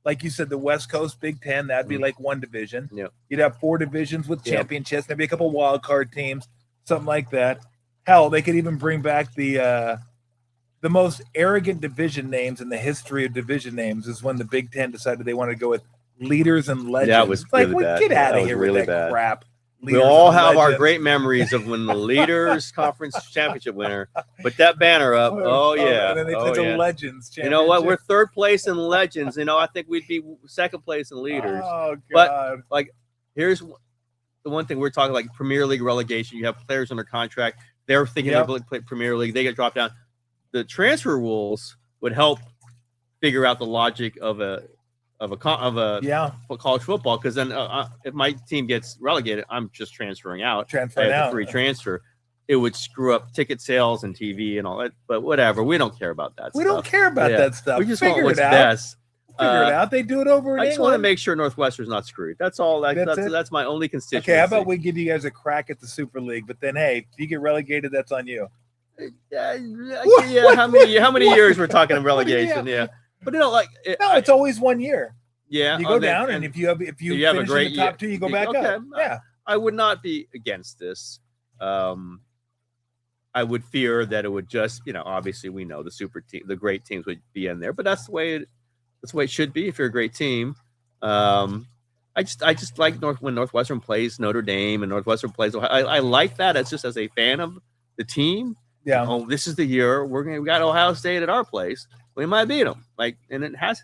Like you said, the West Coast Big Ten, that'd be like one division. Yeah. You'd have 4 divisions with championships, maybe a couple wild card teams, something like that. Hell, they could even bring back the most arrogant division names in the history of division names is when the Big Ten decided they wanted to go with leaders and legends. That was really bad. Get out of here really with that crap. We all have our great memories of when the Leaders Conference Championship winner put that banner up. Oh, yeah. And then they took the Legends Championship. You know what? We're 3rd place in Legends. I think we'd be 2nd place in Leaders. Oh, God. But, here's the one thing we're talking, like Premier League relegation. You have players under contract. They're thinking they're going to play Premier League. They get dropped down. The transfer rules would help figure out the logic of a college football, because then if my team gets relegated, I'm just transferring out. Free transfer. It would screw up ticket sales and TV and all that. But whatever, we don't care about that. We don't care about that stuff. We just want what's best. Figure it out. They do it over. I just want to make sure Northwestern's not screwed. That's all. That's my only constituency. Okay, how about we give you guys a crack at the Super League? But then, hey, if you get relegated, that's on you. How many years we're talking of relegation? Yeah. But it's always 1 year. Yeah, you go down, and if you have a great in the top 2, you go back up. Yeah, I would not be against this. I would fear that it would just, obviously we know the super team, the great teams would be in there, but that's the way it should be if you're a great team. I just like when Northwestern plays Notre Dame and Northwestern plays Ohio. I like that. It's just as a fan of the team. Yeah. Oh, this is the year we got Ohio State at our place. We might beat them. And it has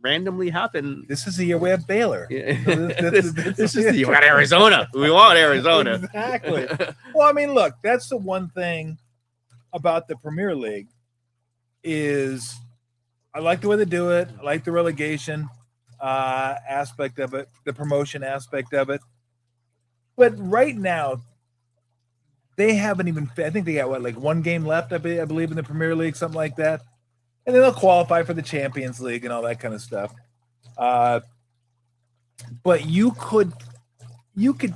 randomly happened. This is the year we have Baylor. Yeah. This is the year we got Arizona. We want Arizona. Exactly. Well, I mean, look, that's the one thing about the Premier League is I like the way they do it. I like the relegation aspect of it, the promotion aspect of it. But right now, they haven't even. I think they got one game left. I believe in the Premier League, something like that, and then they'll qualify for the Champions League and all that kind of stuff. But you could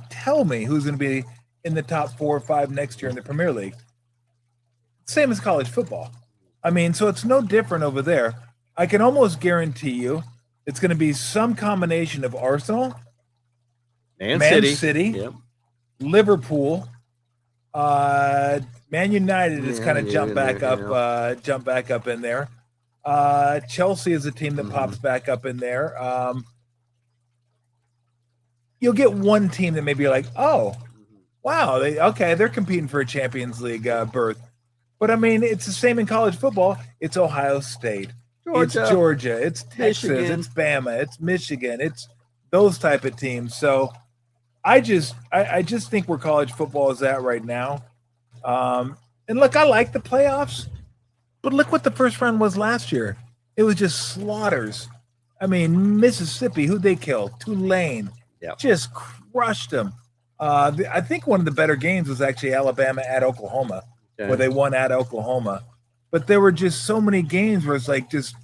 tell me who's going to be in the top 4 or 5 next year in the Premier League. Same as college football. I mean, so it's no different over there. I can almost guarantee you it's going to be some combination of Arsenal, Man City, yep. Liverpool. Man United has kind of jumped back up in there. Chelsea is a team that pops back up in there. you'll get one team that may be like, oh, wow, they're competing for a Champions League berth. But I mean, it's the same in college football. It's Ohio State, it's Georgia, it's Texas, Michigan. it's Bama, it's Michigan, it's those type of teams. So I just think where college football is at right now. And look, I like the playoffs, but look what the first round was last year. It was just slaughters. I mean, Mississippi, who'd they kill? Tulane, just crushed them. I think one of the better games was actually Alabama at Oklahoma, where they won at Oklahoma. But there were just so many games where it's like, just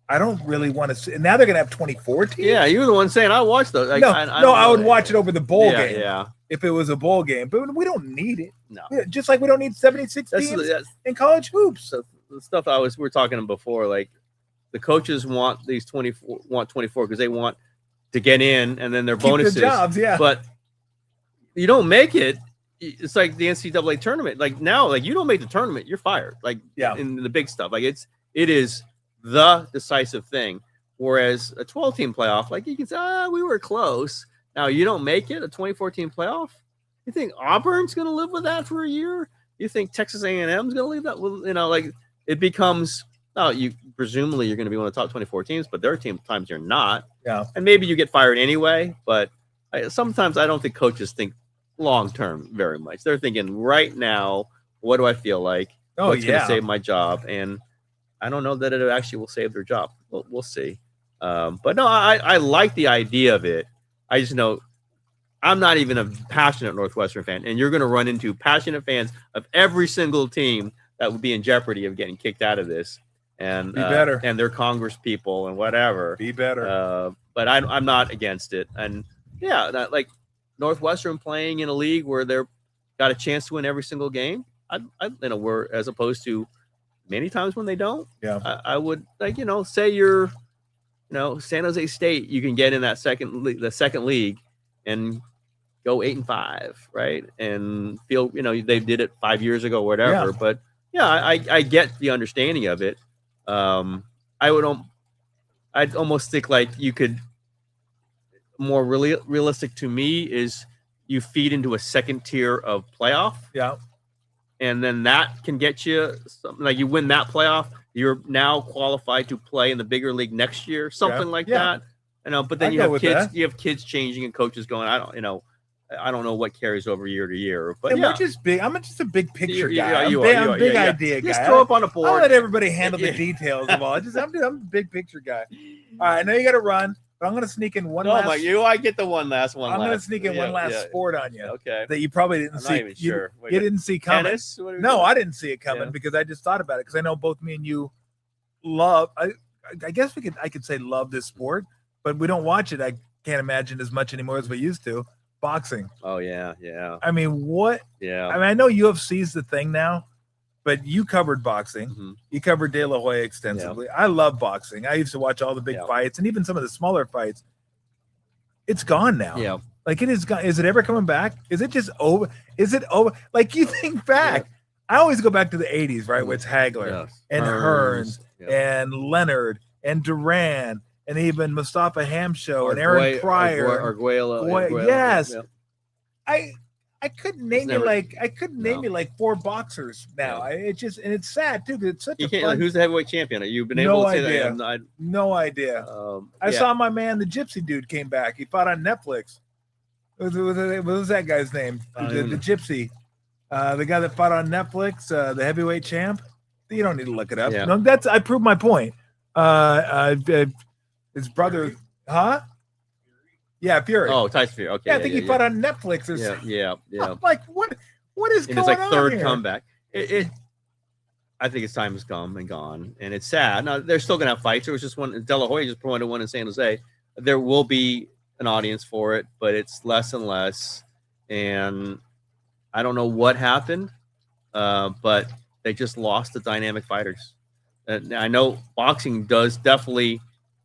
I don't really want to see. Now they're going to have 24 teams. Yeah, you were the one saying I watched those. Like, I would watch it over the bowl game. Yeah. If it was a bowl game, but we don't need it. No, just like we don't need 76 teams in college hoops. So the stuff we were talking before, like the coaches want these 24 because they want to get in, and then their bonuses. Their jobs, yeah. But you don't make it. It's like the NCAA tournament. Like now, like you don't make the tournament, you're fired. Like in the big stuff, like it is the decisive thing. Whereas a 12-team playoff, like you can say, we were close. Now you don't make it a 24-team playoff. You think Auburn's going to live with that for a year? You think Texas A&M is going to leave that? Well, like it becomes. You presumably you're going to be one of the top 24 teams, but there are times you're not. Yeah, and maybe you get fired anyway. But sometimes I don't think coaches think long term very much. They're thinking right now, what do I feel like? What's going to save my job? And I don't know that it actually will save their job. We'll see. But no, I like the idea of it. I just know I'm not even a passionate Northwestern fan, and you're going to run into passionate fans of every single team that would be in jeopardy of getting kicked out of this. And be better. And their Congress people and whatever. Be better. But I'm not against it. And like Northwestern playing in a league where they're got a chance to win every single game. Where as opposed to many times when they don't. Yeah. I would say you're. San Jose State, you can get in that second league and go 8-5, right? And feel, they did it 5 years ago, whatever. Yeah. But I get the understanding of it. I'd almost think like you could more really realistic to me is you feed into a second tier of playoff. Yeah. And then that can get you something like you win that playoff. You're now qualified to play in the bigger league next year, something like that. But then you have kids changing and coaches going. I don't know what carries over year to year. But we're just big. I'm just a big picture guy. I'm a big idea guy. Just throw up on a board. I'll let everybody handle the details of all. I'm a big picture guy. All right, I know you got to run, but I'm going to sneak in one last. I get the one last one. I'm going to sneak in one last sport on you. Okay. That you probably didn't see. Not even sure. You didn't see coming. Tennis? No, I didn't see it coming because I just thought about it because I know both me and you love. I guess I could say love this sport, but we don't watch it. I can't imagine as much anymore as we used to. Boxing. Oh yeah. I mean, what? Yeah. I mean, I know UFC's the thing now, but you covered boxing. Mm-hmm. You covered De La Hoya extensively. Yeah. I love boxing. I used to watch all the big fights and even some of the smaller fights. It's gone now. Yeah. Like it is gone. Is it ever coming back? Is it just over? Is it over? Like you think back. Yeah. I always go back to the 80s, right? With Hagler and Hearns and Leonard and Duran. And even Mustafa Hamsho and Aaron Pryor, Arguello. Yes, I couldn't name you like four boxers now. It's sad too. It's such who's the heavyweight champion? You've been able to say that? No idea. I saw my man, the Gypsy dude, came back. He fought on Netflix. What was that guy's name? The Gypsy, the guy that fought on Netflix, the heavyweight champ. You don't need to look it up. Yeah. No, I proved my point. His brother, huh? Yeah, Fury. Oh, Tyson Fury. Okay. Yeah, I think he fought on Netflix or something. Yeah. I'm like, what is going on? It's like third here? comeback. I think its time has come and gone, and it's sad. Now they're still gonna have fights. There was just one. De La Hoya just promoted one in San Jose. There will be an audience for it, but it's less and less. And I don't know what happened, but they just lost the dynamic fighters. I know boxing definitely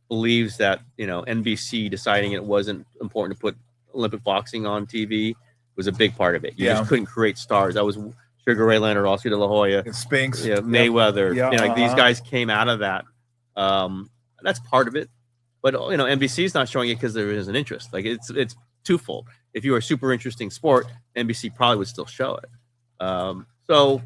believes that NBC deciding it wasn't important to put Olympic boxing on TV was a big part of it. You just couldn't create stars. That was Sugar Ray Leonard, Oscar De La Hoya, Spinks, Mayweather. These guys came out of that. That's part of it. But NBC is not showing it because there is an interest. Like it's twofold. If you were a super interesting sport, NBC probably would still show it. But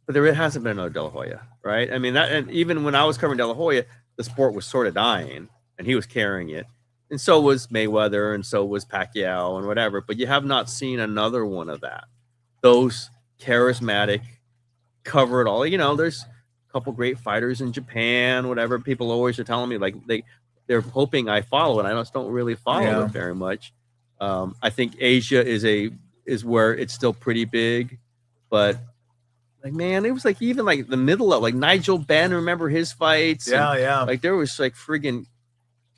there hasn't been another De La Hoya, right? I mean, and even when I was covering De La Hoya, the sport was sort of dying, and he was carrying it, and so was Mayweather, and so was Pacquiao, and whatever. But you have not seen another one of that. Those charismatic, cover it all. There's a couple great fighters in Japan, whatever. People always are telling me like they're hoping I follow it. I just don't really follow it very much. I think Asia is where it's still pretty big, but like, man, it was like even like the middle of like Nigel Benn. Remember his fights? Yeah. Like there was like friggin'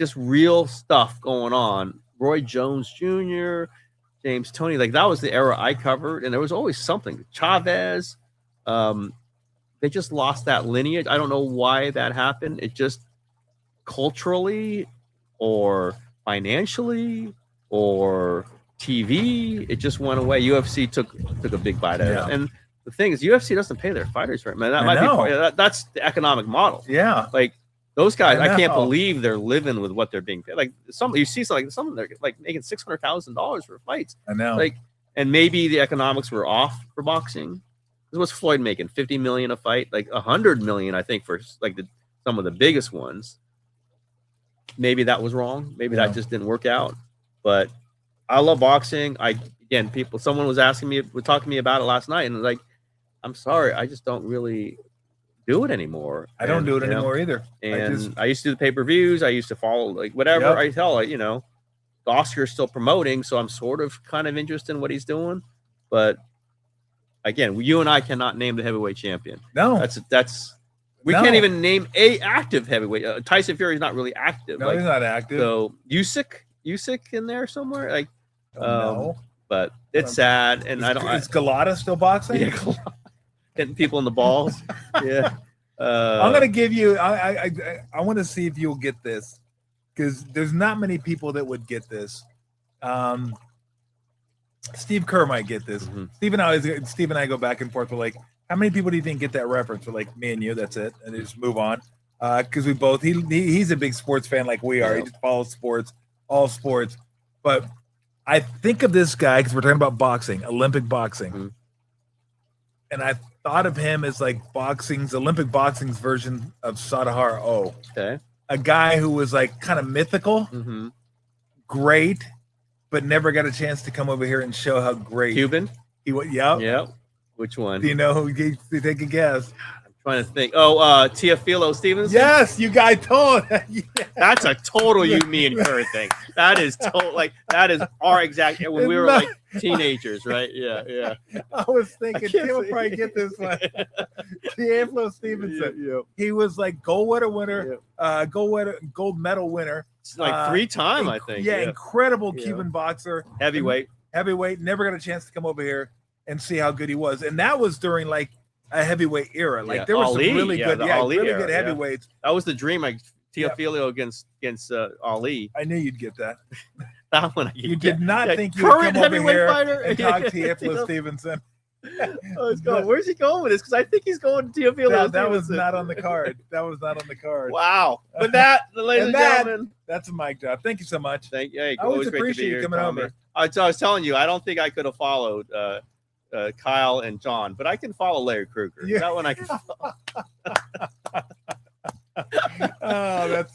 just real stuff going on. Roy Jones Jr., James Toney, like that was the era I covered, and there was always something. Chavez, they just lost that lineage. I don't know why that happened. It just culturally or financially or TV, it just went away. UFC took a big bite out of it. And the thing is, UFC doesn't pay their fighters right, man. That might be that's the economic model. Yeah, like those guys, I can't believe they're living with what they're being paid. Like some of them, they're like making $600,000 for fights. I know. Like, and maybe the economics were off for boxing. What's Floyd making? $50 million a fight, like $100 million, I think, for like some of the biggest ones. Maybe that was wrong. Maybe that just didn't work out. But I love boxing. Someone was talking to me about it last night, and like, I'm sorry, I just don't really do it anymore. I don't do it anymore either. And I used to do the pay-per-views. I used to follow like whatever I tell it, the Oscar's still promoting, so I'm sort of kind of interested in what he's doing. But again, you and I cannot name the heavyweight champion. No, we can't even name a active heavyweight. Tyson Fury is not really active. No, he's not active. So Usyk in there somewhere, like no. But it's sad, and is Galata still boxing? Yeah, hitting people in the balls. Yeah. I'm gonna give you. I want to see if you'll get this, because there's not many people that would get this. Steve Kerr might get this. Mm-hmm. Steve and I go back and forth. We're like, how many people do you think get that reference? We're like, me and you. That's it, and they just move on. Because we both. He's a big sports fan like we are. He just follows sports, all sports. But I think of this guy because we're talking about boxing, Olympic boxing, and I thought of him as like Olympic boxing's version of Sadahara O. Okay. A guy who was like kind of mythical, great, but never got a chance to come over here and show how great. Cuban? He was. Yep. Which one? Do you know who? Take a guess. I'm trying to think. Teofilo Stevenson? Yes, you guys told. Yeah. That's a total me and her thing. That is that is our exact when we were like teenagers, right? Yeah. I was thinking Tim will probably get this one. Teofilo Stevenson. Yeah. He was like gold medal winner. Like 3 times, I think. Yeah, incredible Cuban boxer. Heavyweight, never got a chance to come over here and see how good he was. And that was during like a heavyweight era. Like there was some really good, good heavyweights. That was the dream. Like Teofilo against Ali. I knew you'd get that. That one. You did not think you would come over here and talk Teofilo Stevenson. Where's he going with this? Because I think he's going to Teofilo. That was not on the card. Wow. But ladies and gentlemen, that's a mic drop. Thank you so much. Thank you. I always appreciate you coming over. I was telling you, I don't think I could have followed Kyle and John, but I can follow Larry Krueger. Yeah. That one I can follow.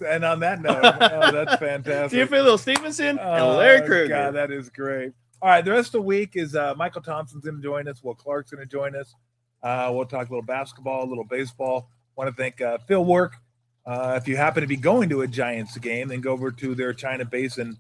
And on that note, that's fantastic. Teofilo Stevenson and Larry Krueger. God, that is great. All right, the rest of the week is Michael Thompson's going to join us. Will Clark's going to join us. We'll talk a little basketball, a little baseball. Want to thank Phil Work. If you happen to be going to a Giants game, then go over to their China Basin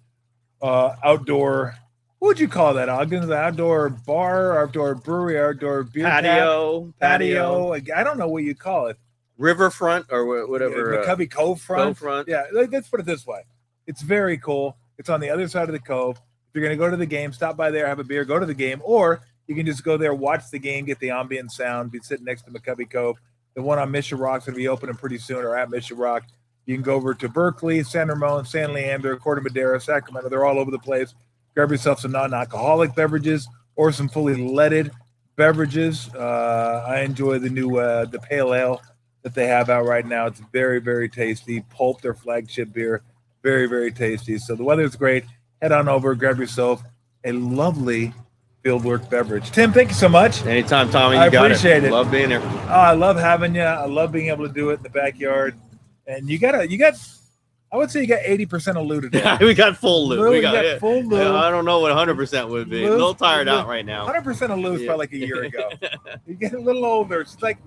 outdoor. What would you call that, Ogden? The outdoor bar, outdoor brewery, outdoor beer patio. I don't know what you call it. Riverfront or whatever. McCovey Cove front. Cove front. Yeah, let's put it this way. It's very cool. It's on the other side of the cove. If you're going to go to the game, stop by there, have a beer, go to the game, or you can just go there, watch the game, get the ambient sound, be sitting next to McCovey Cove. The one on Mission Rock's going to be opening pretty soon, or at Mission Rock. You can go over to Berkeley, San Ramon, San Leandro, Corte Madera, Sacramento. They're all over the place. Grab yourself some non-alcoholic beverages or some fully leaded beverages. I enjoy the new the pale ale that they have out right now. It's very, very tasty. Pulp, their flagship beer, very, very tasty. So the weather's great. head on over, grab yourself a lovely Fieldwork beverage. Tim, thank you so much. Anytime, Tommy. I appreciate it. Love being here. Oh, I love having you. I love being able to do it in the backyard. And you got, I would say you got 80% of Lou today. We got full Lou. We got full Lou. I don't know what 100% would be. A little tired out right now. 100% of Lou's probably like a year ago. You get a little older. She's like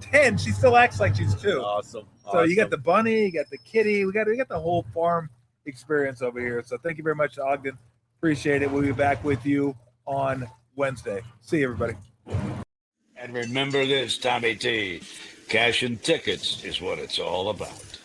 10. She still acts like she's 2. Awesome. So you got the bunny, you got the kitty. We got the whole farm experience over here. So thank you very much, Ogden. Appreciate it. We'll be back with you on Wednesday. See you, everybody. And remember this, Tommy T. Cash and tickets is what it's all about.